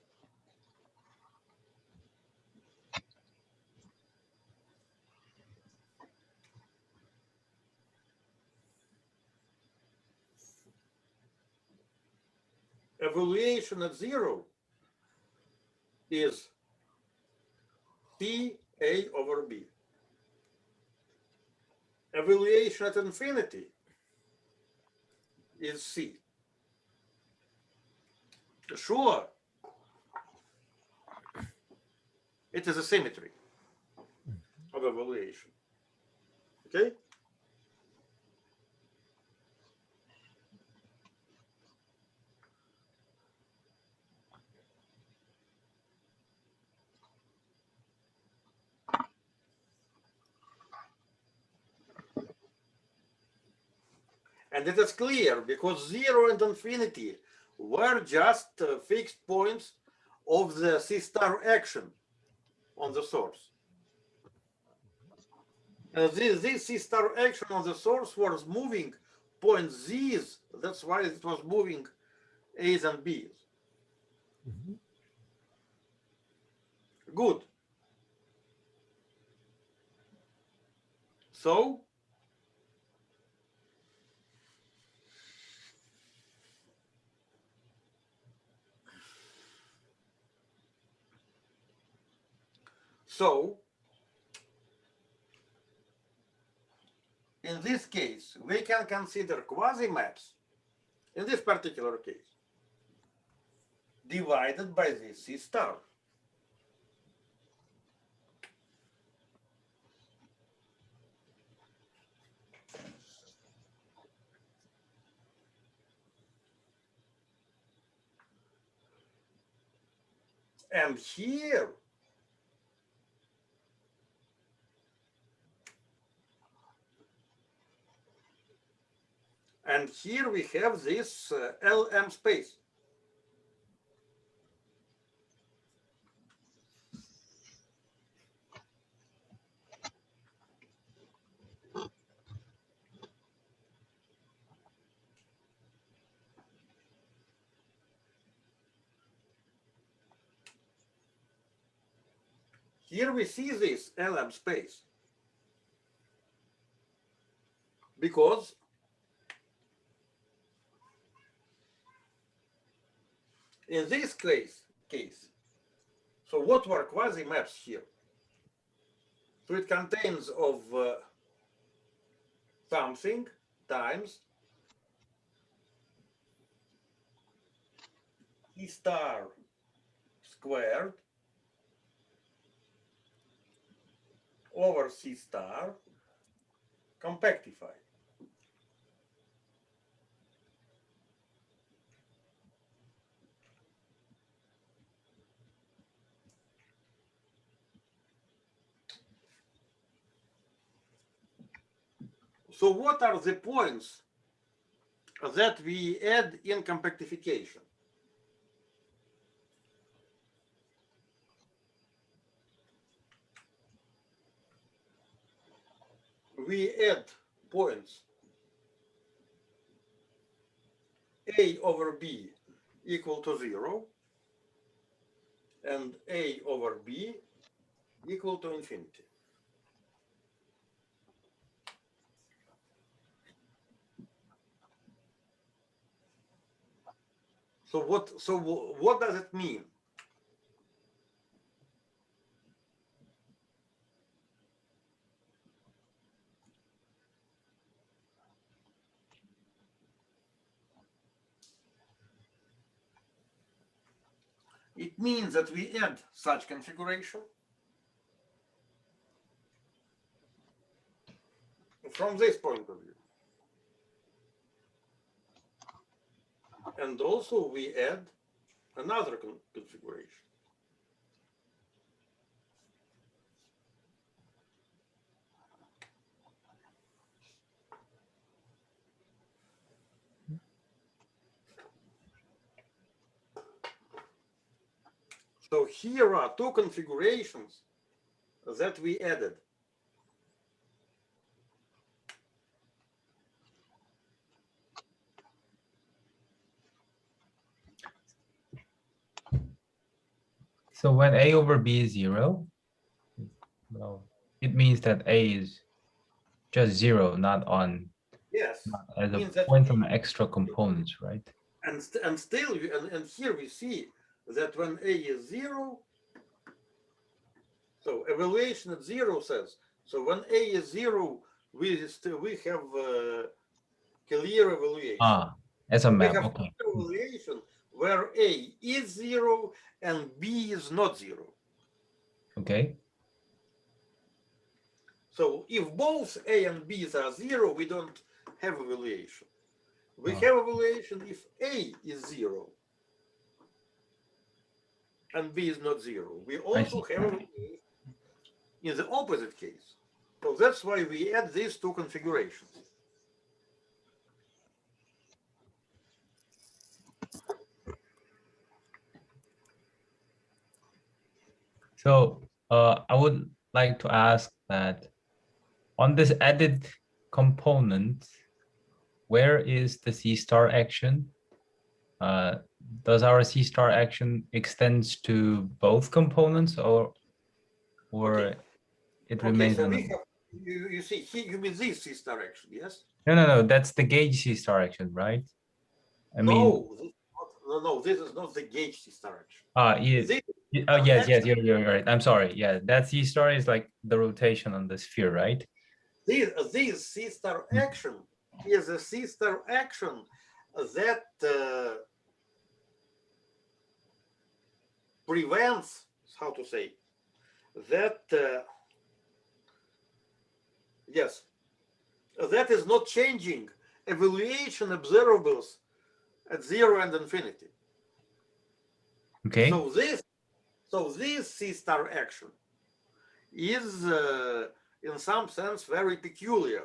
Evaluation at 0 is C A over B. Evaluation at infinity is C. Sure, it is a symmetry of evaluation. Okay? And it is clear because 0 and infinity were just fixed points of the C star action on the source. This C star action on the source was moving point Z's. That's why it was moving A's and B's. Mhm. Good. So in this case, we can consider quasi-maps, in this particular case, divided by this C star. And here, we have this LM space. Here we see this LM space because in this case, so what were quasi maps here? So it contains of something times C star squared over C star compactified. So what are the points that we add in compactification? We add points A over B equal to 0 and A over B equal to infinity. So what does it mean? It means that we add such configuration from this point of view. And also we add another configuration. So here are two configurations that we added. So when A over B is 0, well, it means that A is just 0, not on Yes, as a means that point on extra components, right? and still and here we see that when A is 0, so evaluation at 0 says, so when A is 0, we have clear evaluation. Ah, as a We map, have okay. clear evaluation where A is 0 and B is not 0. Okay. So if both A and B are 0, we don't have evaluation. We Ah. have evaluation if A is 0 and B is not 0. We also have evaluation in the opposite case. So that's why we add these two configurations. So I would like to ask that on this added component, where is the C star action? Does our C star action extends to both components, or Okay. it Okay, remains so on we the... have, you see, here you mean this C star action, yes? No, that's the gauge C star action, right? I mean, No, this is not the gauge C star action. oh yes, you're right. I'm sorry. Yeah, that C star is like the rotation on the sphere, right? This C star action is a C star action that prevents, how to say, that, yes, that is not changing evaluation observables at 0 and infinity. Okay. So this C star action is in some sense very peculiar.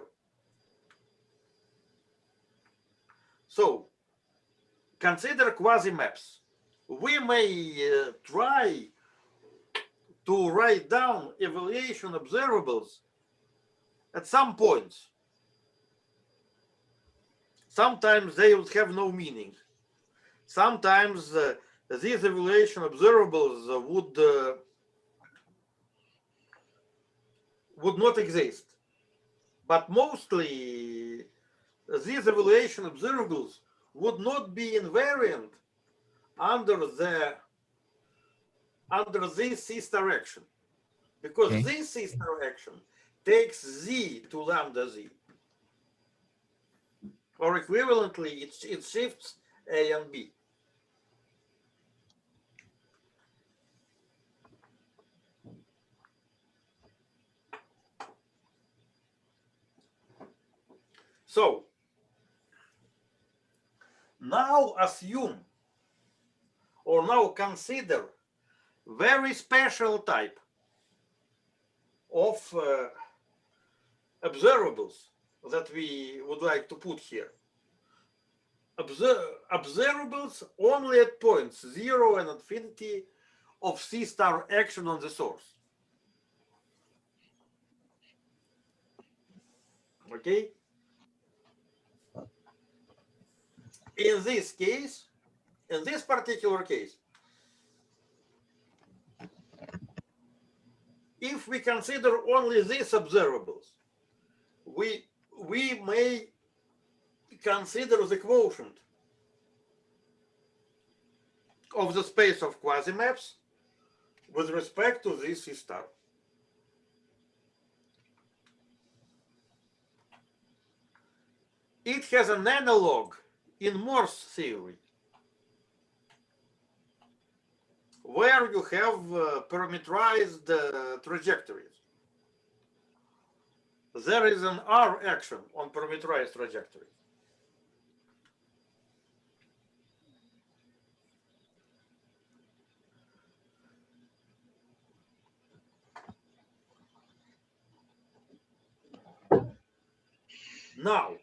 So consider quasi maps. We may try to write down evaluation observables at some points. Sometimes they would have no meaning. Sometimes these evaluation observables would would not exist. But mostly these evaluation observables would not be invariant under this C star action, because Okay. this C star action takes Z to lambda Z, or equivalently, it shifts A and B. So now assume, or now consider, very special type of observables that we would like to put here. Observables only at points 0 and infinity of C star action on the source. Okay? In this case, in this particular case, if we consider only these observables, we may consider the quotient of the space of quasi-maps with respect to this C star. It has an analog in Morse theory, where you have parameterized trajectories. There is an R action on parameterized trajectories. Now,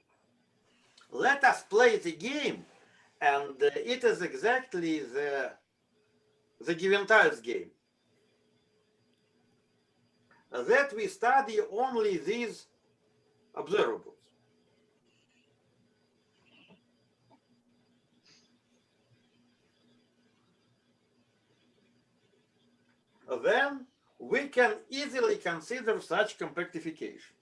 let us play the game, and it is exactly the given tiles game. That we study only these observables. Then we can easily consider such compactification.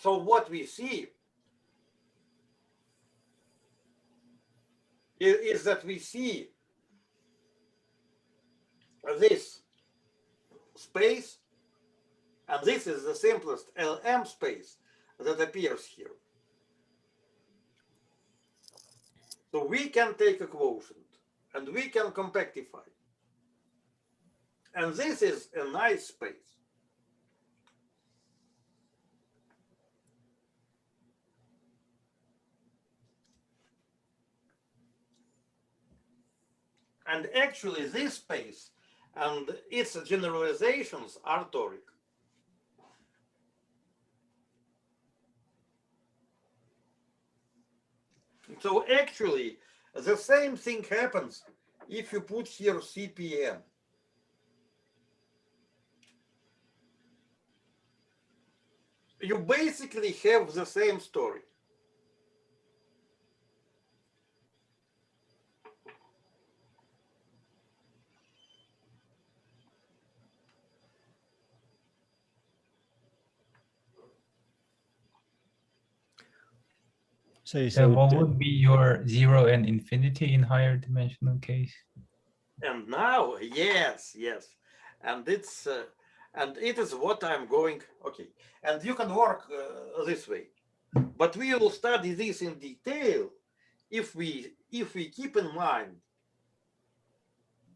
So what we see is that we see this space, and this is the simplest LM space that appears here. So we can take a quotient and we can compactify. And this is a nice space. And actually this space and its generalizations are toric. So actually the same thing happens if you put here CPM. You basically have the same story. So what would be your 0 and infinity in higher dimensional case? And now, yes, and it's and it is what I'm going. Okay, and you can work this way, but we will study this in detail if we keep in mind.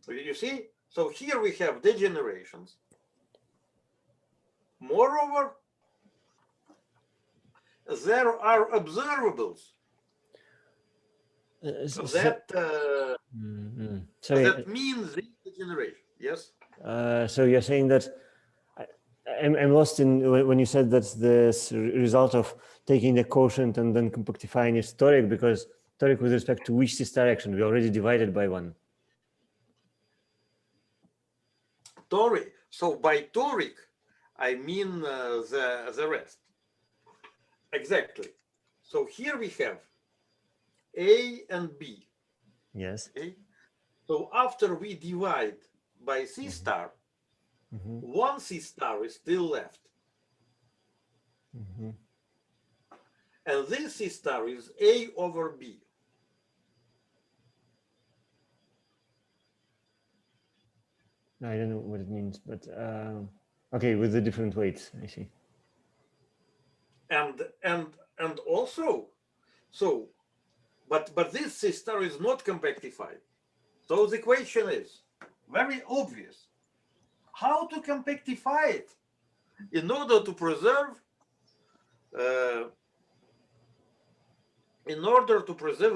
You see, so here we have degenerations. Moreover, there are observables that Sorry. that means this degeneration. Yes. So you're saying that I'm lost in when you said that's the result of taking the quotient and then compactifying its toric, because toric with respect to which cis direction we already divided by 1. Toric. So by toric, I mean the rest. Exactly. So here we have A and B. Yes. Okay. So after we divide by C star, one C star is still left. And this C star is A over B. I don't know what it means, but okay, with the different weights, I see. And also, so, but this C star is not compactified. So the question is very obvious. How to compactify it in order to preserve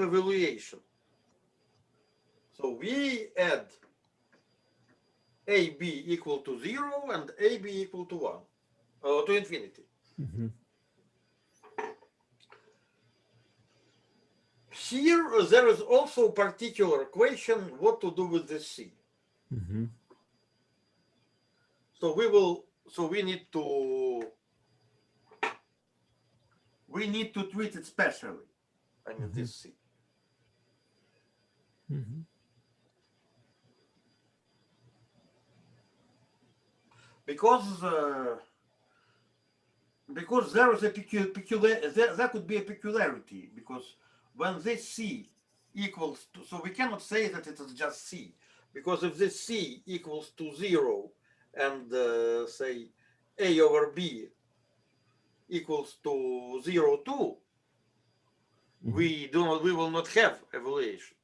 evaluation. So we add AB equal to 0 and AB equal to 1, to infinity. Here there is also a particular question what to do with this C. So we need to treat it specially. I mean this C. Because there is a there could be a peculiarity, because when this C equals to, so we cannot say that it is just C, because if this C equals to 0 and say A over B equals to 0, 2, we will not have evaluation.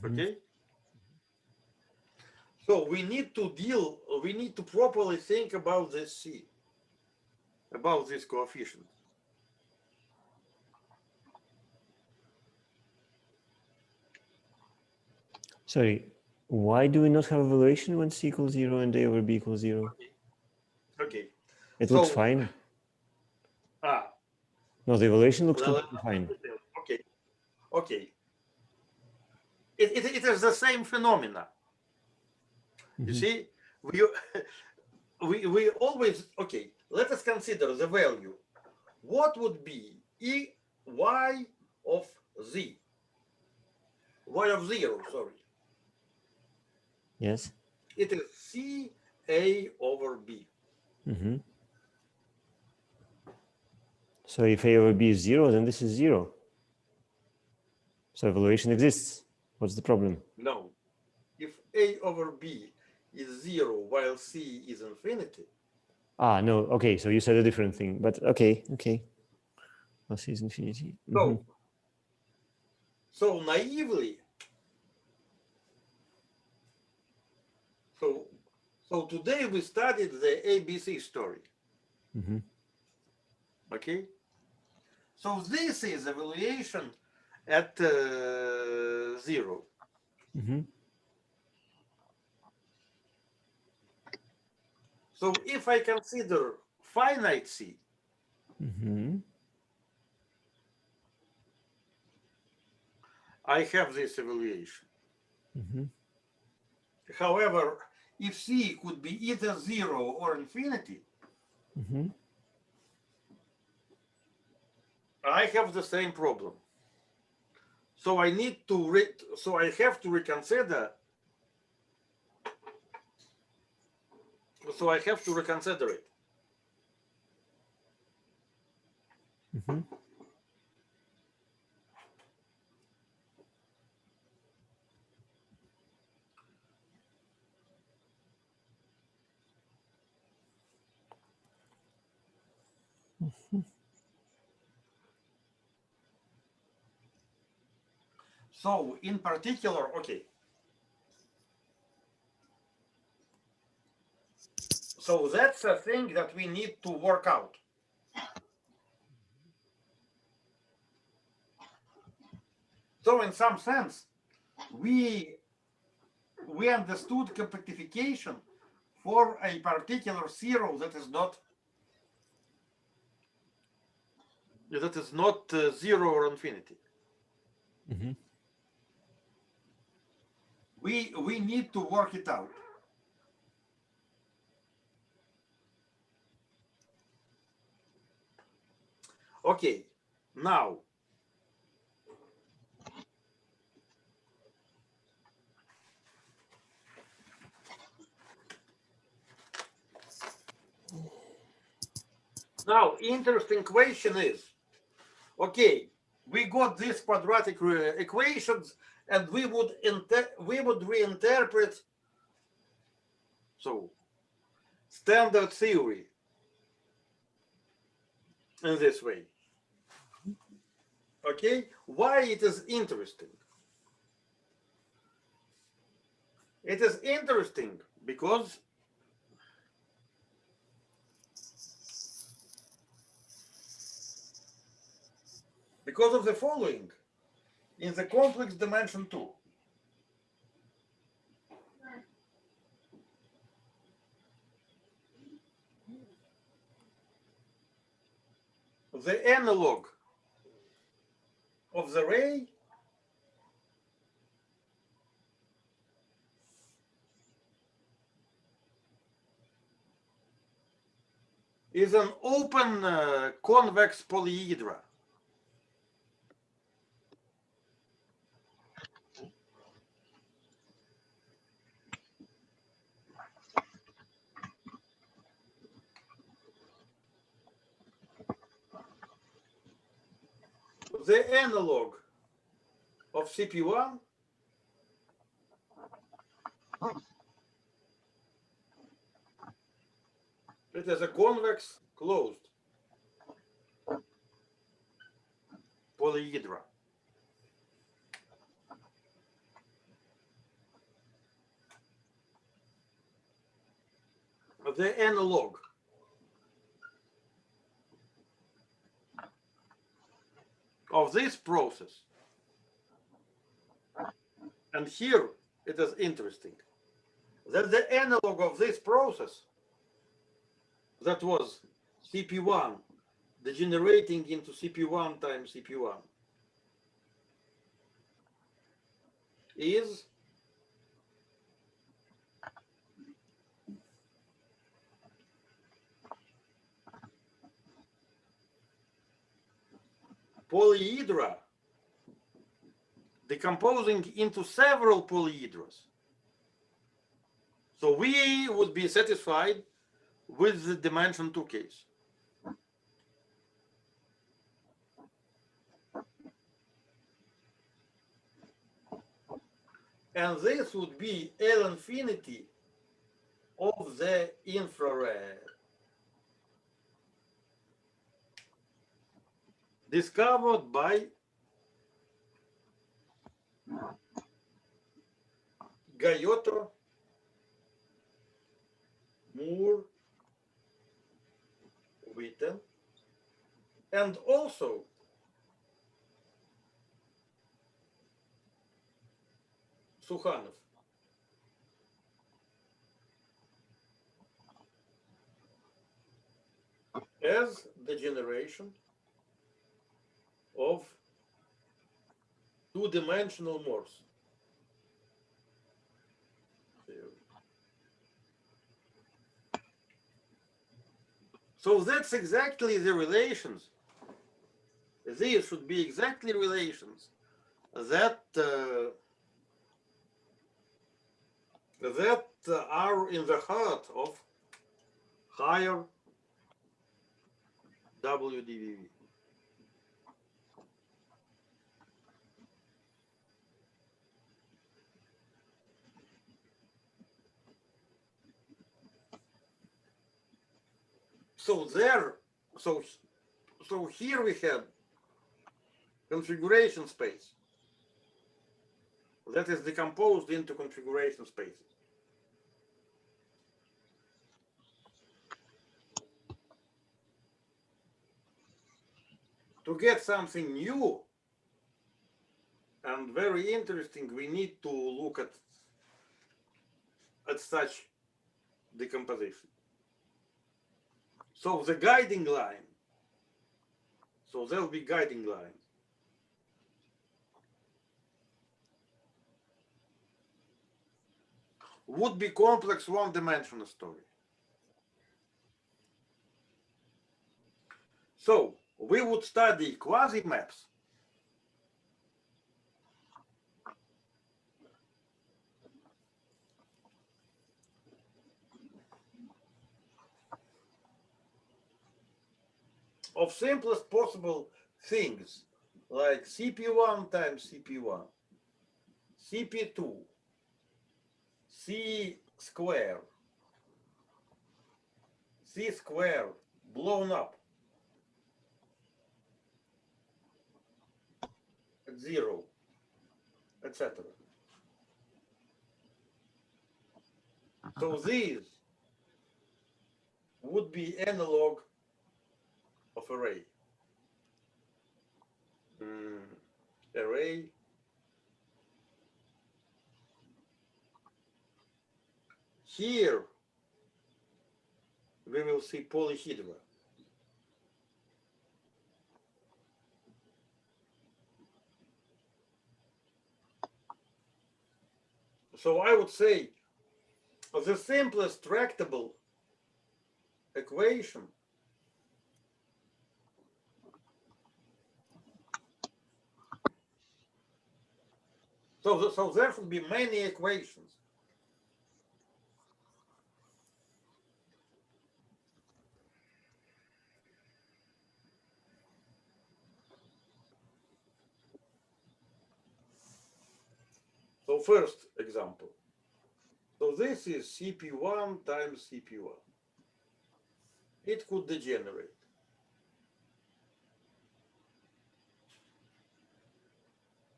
Okay. So we need to properly think about this C, about this coefficient. Sorry, why do we not have evaluation when C equals 0 and A over B equals 0? Okay. It looks fine. No, the evaluation looks completely fine. Okay. Okay. It is the same phenomena. You see, we always, okay, let us consider the value. What would be y of z? Y of 0, sorry. Yes. It is C A over B. So if A over B is 0, then this is 0. So evaluation exists. What's the problem? No. If A over B is 0 while C is infinity. No. Okay, so you said a different thing, but okay. While C is infinity. So naively, so today we studied the ABC story. Okay. So this is evaluation at 0. So if I consider finite C, I have this evaluation. However, if C could be either 0 or infinity, I have the same problem. So I need to so I have to reconsider. So I have to reconsider it. So in particular, okay. So that's a thing that we need to work out. So in some sense, we understood compactification for a particular zero that is not zero or infinity. Mm-hmm. We need to work it out. Okay, now interesting question is, okay, we got these quadratic equations, and we would reinterpret standard theory in this way. Okay, why it is interesting? It is interesting because of the following. In the complex dimension 2, the analog of the ray is an open convex polyhedra. The analog of CP1 it is a convex closed polyhedra. The analog of this process, and here it is interesting that the analog of this process, that was CP1 degenerating into CP1 times CP1, is polyhedra decomposing into several polyhedras. So we would be satisfied with the dimension 2 case. And this would be L infinity of the infrared, discovered by Gayotto, Moore, Witten, and also Sukhanov. As the generation of two-dimensional Morse. So that's exactly the relations. These should be exactly relations that are in the heart of higher WDVV. So here we have configuration space that is decomposed into configuration spaces. To get something new and very interesting, we need to look at such decomposition. So the guiding line, so there will be guiding lines. Would be complex one-dimensional story. So we would study quasi-maps. Of simplest possible things, like CP1 times CP1, CP2, C square, C square blown up at 0, etc. So these would be analog of array. Array here we will see polyhedra. So I would say the simplest tractable equation so there should be many equations. So first example. So this is CP1 times CP1. It could degenerate.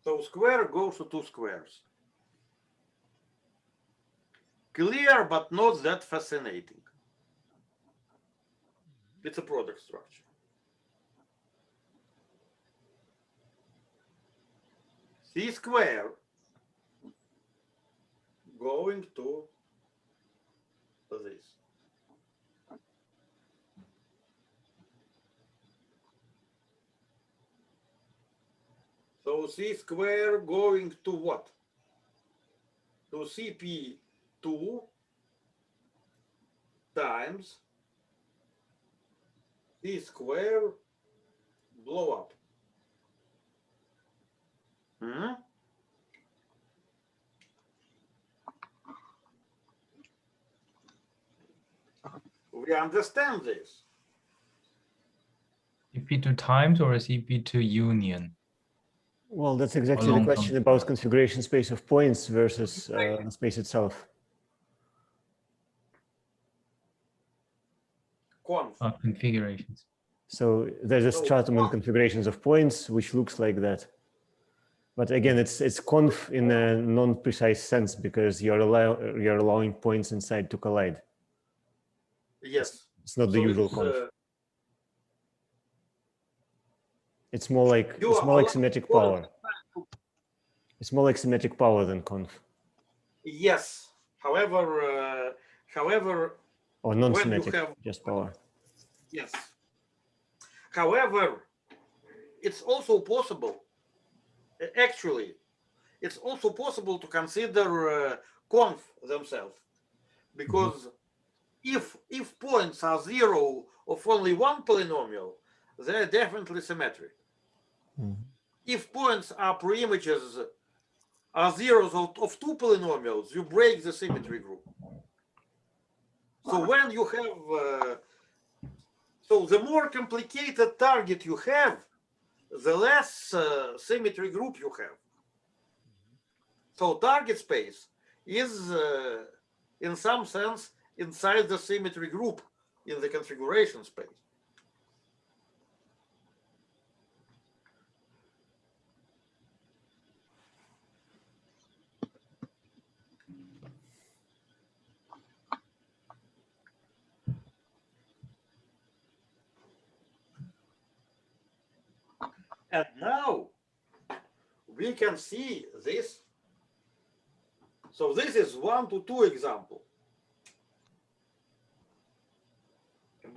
So square goes to two squares. Clear, but not that fascinating. It's a product structure. C square going to this. So C square going to what? To CP2 times C square blow up. We understand this. CP2 times or CP2 union? Well, that's exactly the Along question comes- about configuration space of points versus the space itself. Conf. Configurations. So there's a stratum in configurations of points, which looks like that. But again, it's conf in a non-precise sense because you're allowing points inside to collide. Yes. It's not the So usual it's, conf. It's more like symmetric power. It's more like symmetric power than conf. Yes. However, Or non-symmetric, just power. Yes. However, it's also possible, actually, it's also possible to consider conf themselves, because if points are zero of only one polynomial, they're definitely symmetric. If points are pre-images are zeros of two polynomials, you break the symmetry group. So when you have so the more complicated target you have, the less symmetry group you have. So target space is, in some sense, inside the symmetry group in the configuration space. And now we can see this. So this is 1 to 2 example.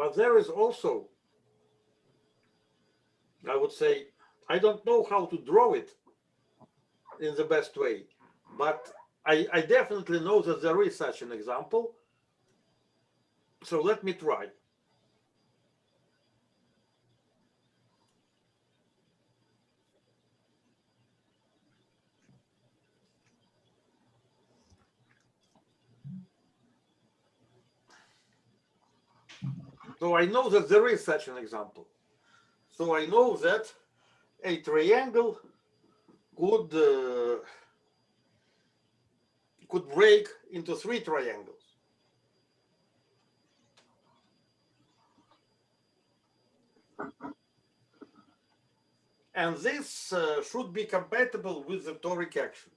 But there is also, I would say, I don't know how to draw it in the best way, but I definitely know that there is such an example. So let me try. So I know that there is such an example. So I know that a triangle could break into 3 triangles. And this should be compatible with the toric action.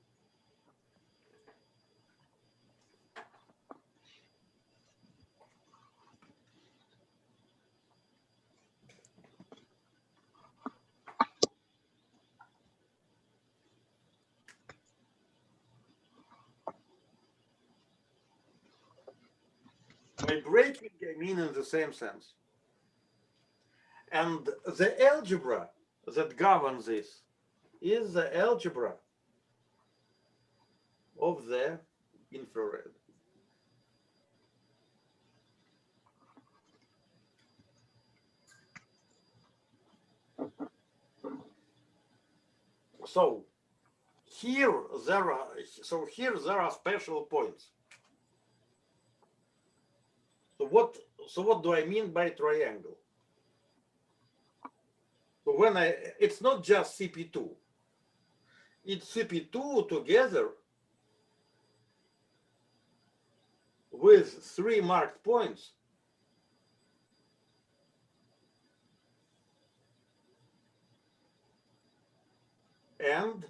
By breaking, I mean in the same sense. And the algebra that governs this is the algebra of the infrared. So here there are special points. So what do I mean by triangle? So it's not just CP2. It's CP2 together with 3 marked points and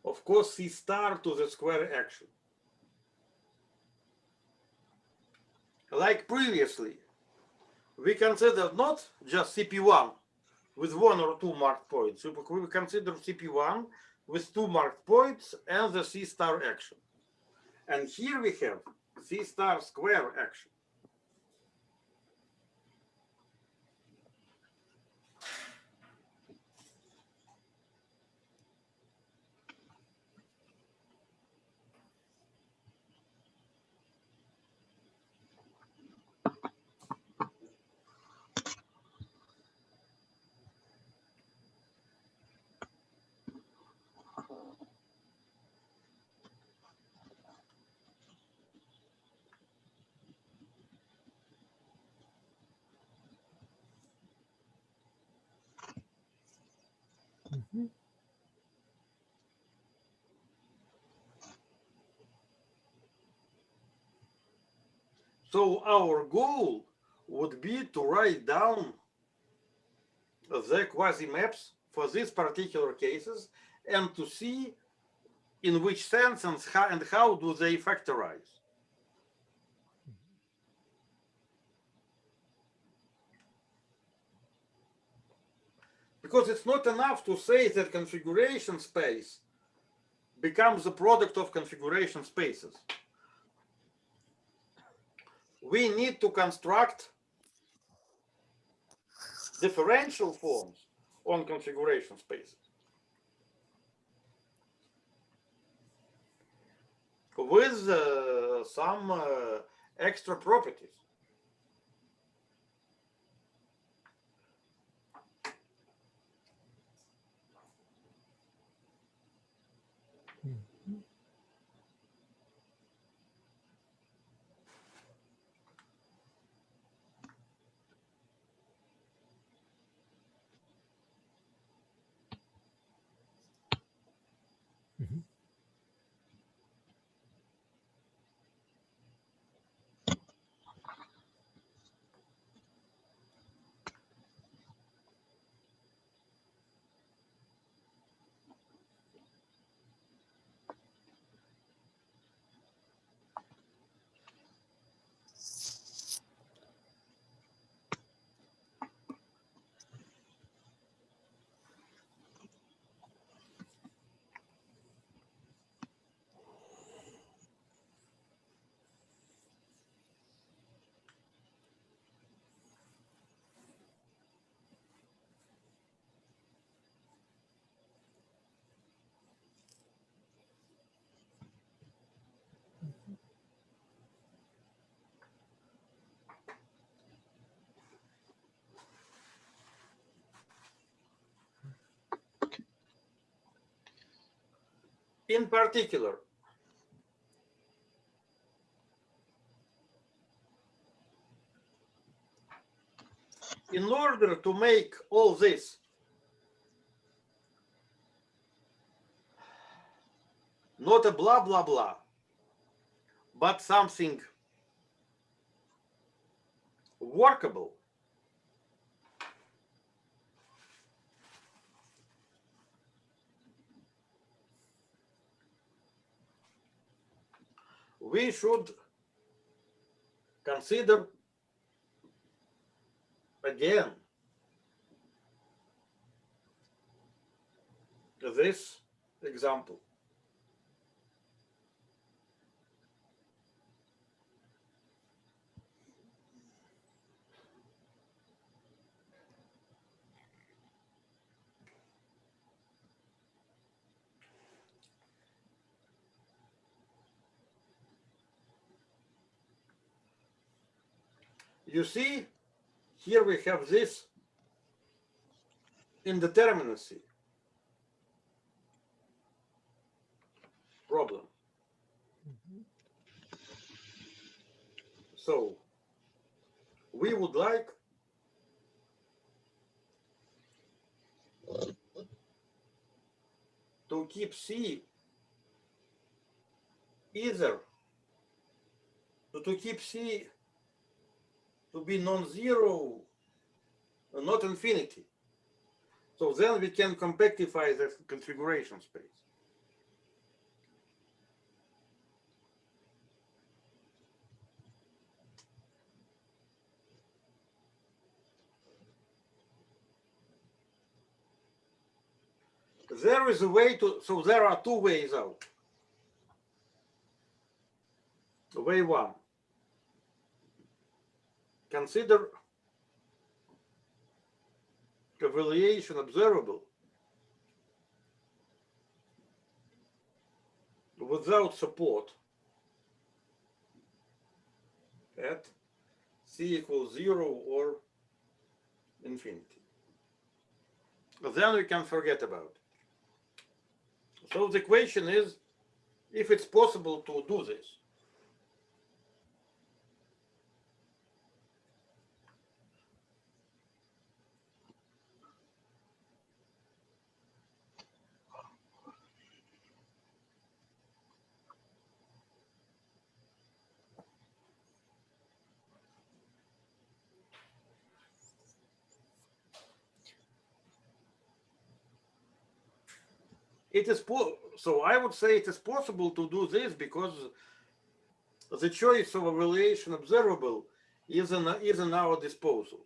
of course C star to the square action. Like previously, we considered not just CP1 with 1 or 2 marked points. We consider CP1 with 2 marked points and the C star action. And here we have C star square action. Mhm. So our goal would be to write down the quasi-maps for these particular cases and to see in which sense and how do they factorize. Because it's not enough to say that configuration space becomes the product of configuration spaces. We need to construct differential forms on configuration spaces with some extra properties. Mhm. In particular, in order to make all this not a blah, blah, blah, but something workable, we should consider again this example. You see, here we have this indeterminacy problem. So we would like to keep C either to keep C to be non-zero, not infinity. So then we can compactify the configuration space. There is a way to, so there are two ways out. Way one, consider evaluation observable without support at C equals 0 or infinity. Then we can forget about it. So the question is if it's possible to do this. It is so I would say it is possible to do this because the choice of evaluation observable is in our disposal.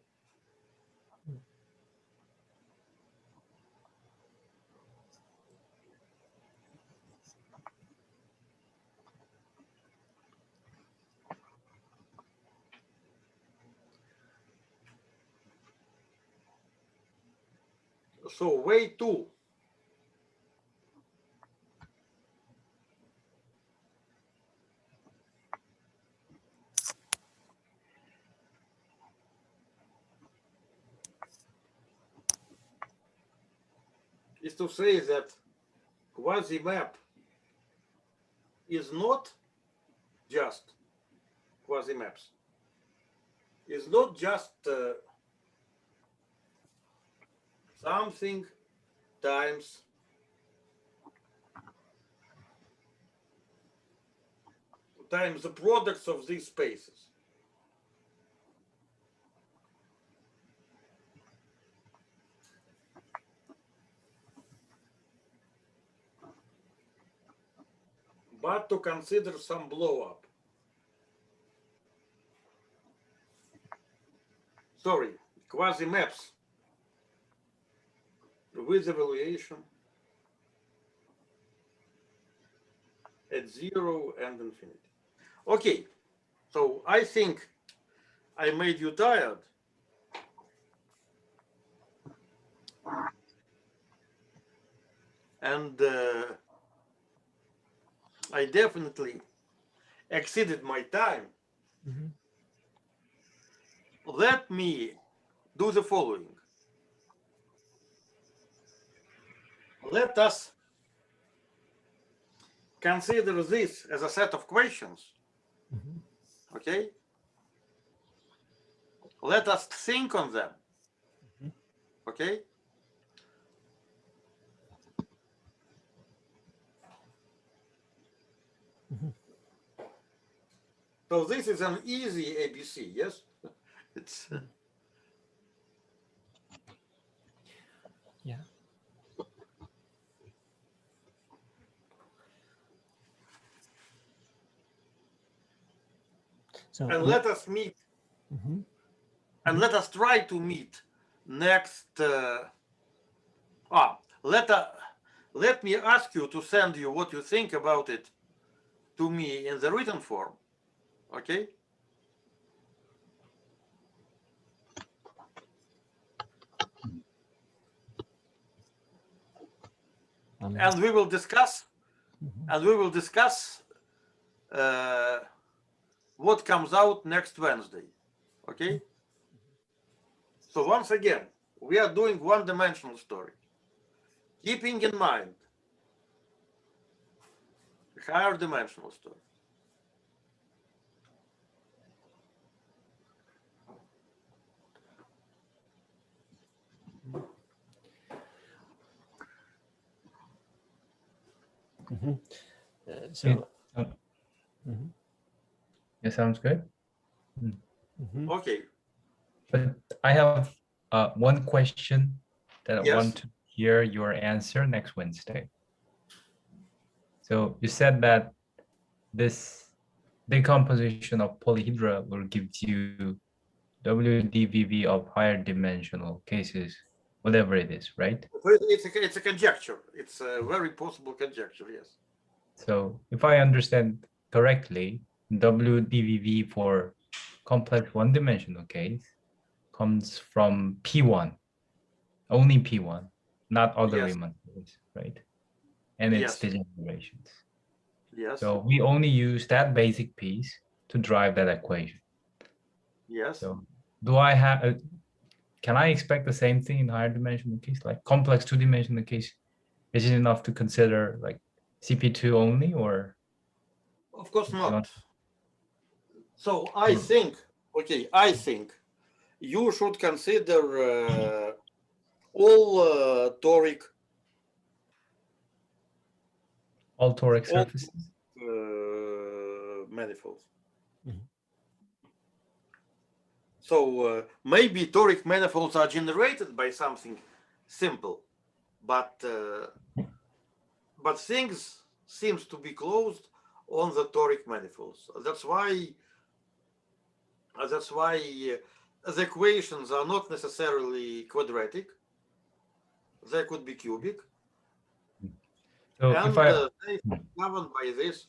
So way two is to say that quasi-map is not just quasi-maps, is not just something times the products of these spaces. But to consider some blow up. Sorry, quasi maps with evaluation at 0 and infinity. Okay, so I think I made you tired. And I definitely exceeded my time. Mm-hmm. Let me do the following. Let us consider this as a set of questions. Mhm. Okay. Let us think on them. Mhm. Okay. Mhm. So this is an easy ABC, yes? It's Yeah. So and let us meet Mhm. and let us try to meet next let me ask you to send you what you think about it to me in the written form. Okay. And we will discuss what comes out next Wednesday. Okay. So once again, we are doing one-dimensional story, keeping in mind higher dimensional story. Mhm. Okay, So so- Mhm. yeah, sounds good. Mhm. Okay. But I have one question that I Yes. want to hear your answer next Wednesday. So you said that this decomposition of polyhedra will give you WDVV of higher dimensional cases, whatever it is, right? It's a conjecture. It's a very possible conjecture. Yes. So if I understand correctly, WDVV for complex one-dimensional case comes from P1, only P1, not other Yes. Riemann series, right? And its Yes. degenerations. Yes. So we only use that basic piece to drive that equation. Yes. So do I have, can I expect the same thing in higher dimensional case, like complex two-dimensional case? Is it enough to consider like CP2 only, or? Of course beyond? not. So I think you should consider all toric All toric all surfaces? manifolds. Mhm. So maybe toric manifolds are generated by something simple, but things seems to be closed on the toric manifolds. That's why the equations are not necessarily quadratic. They could be cubic, So and if I, they are governed by this.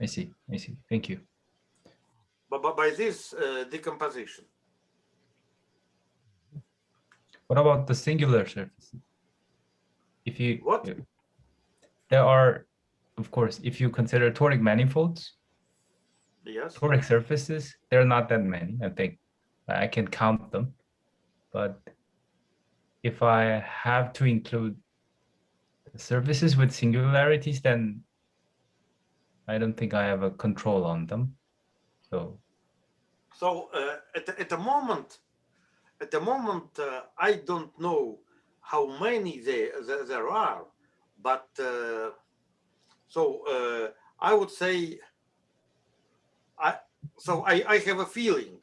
I see, thank you. But by this decomposition. What about the singular surfaces? If you, What? there are, of course, if you consider toric manifolds, Yes. toric surfaces, there are not that many, I think. I can count them. But if I have to include surfaces with singularities, then I don't think I have a control on them. So At the moment, I don't know how many there are, but I would say I have a feeling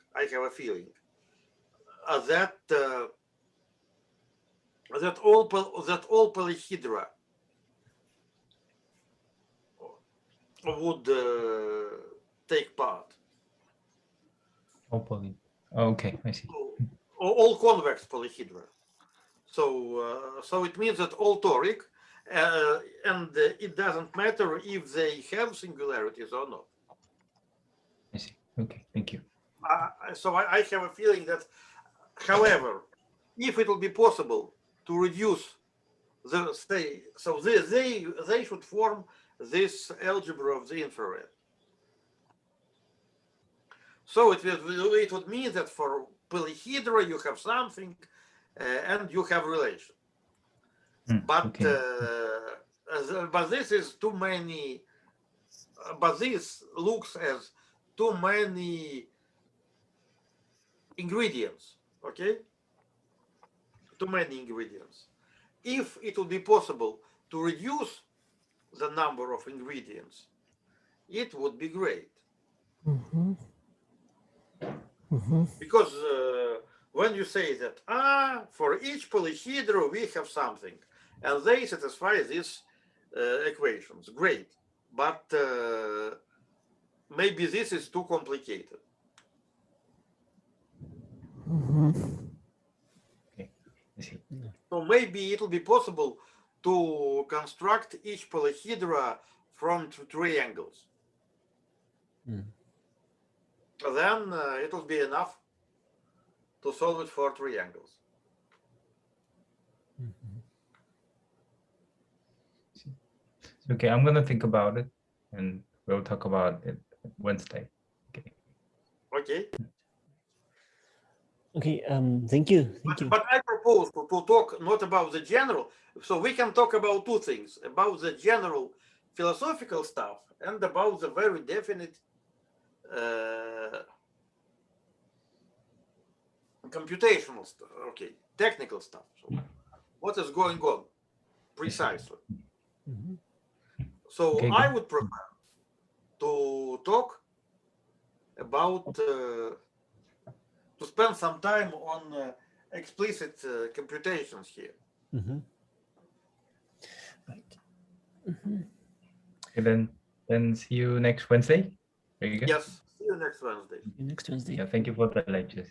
that all polyhedra would take part. okay, I see. All convex polyhedra. So it means that all toric, and it doesn't matter if they have singularities or not. I see. Okay, thank you. So I have a feeling that, however, if it will be possible to reduce the stay, so they should form this algebra of the infrared. So it would mean that for polyhedra you have something, and you have relation. But okay. but this is too many. But this looks as too many ingredients. Okay, too many ingredients. If it would be possible to reduce the number of ingredients, it would be great. Because when you say that for each polyhedra we have something, and they satisfy these equations, great. But maybe this is too complicated. Okay. I see. So maybe it will be possible to construct each polyhedra from triangles. Then it will be enough to solve it for triangles. Okay, I'm gonna think about it, and we'll talk about it Wednesday. Okay. Okay. Okay, thank you. Thank you. But I propose to talk not about the general. So we can talk about two things: about the general philosophical stuff and about the very definite computational stuff. Okay, technical stuff. So what is going on precisely? So Okay, I good. would prefer to talk about to spend some time on explicit computations here. Right. Okay, then see you next Wednesday. Very good. Yes, see you next Wednesday. See you next Wednesday. Yeah, thank you for the lectures.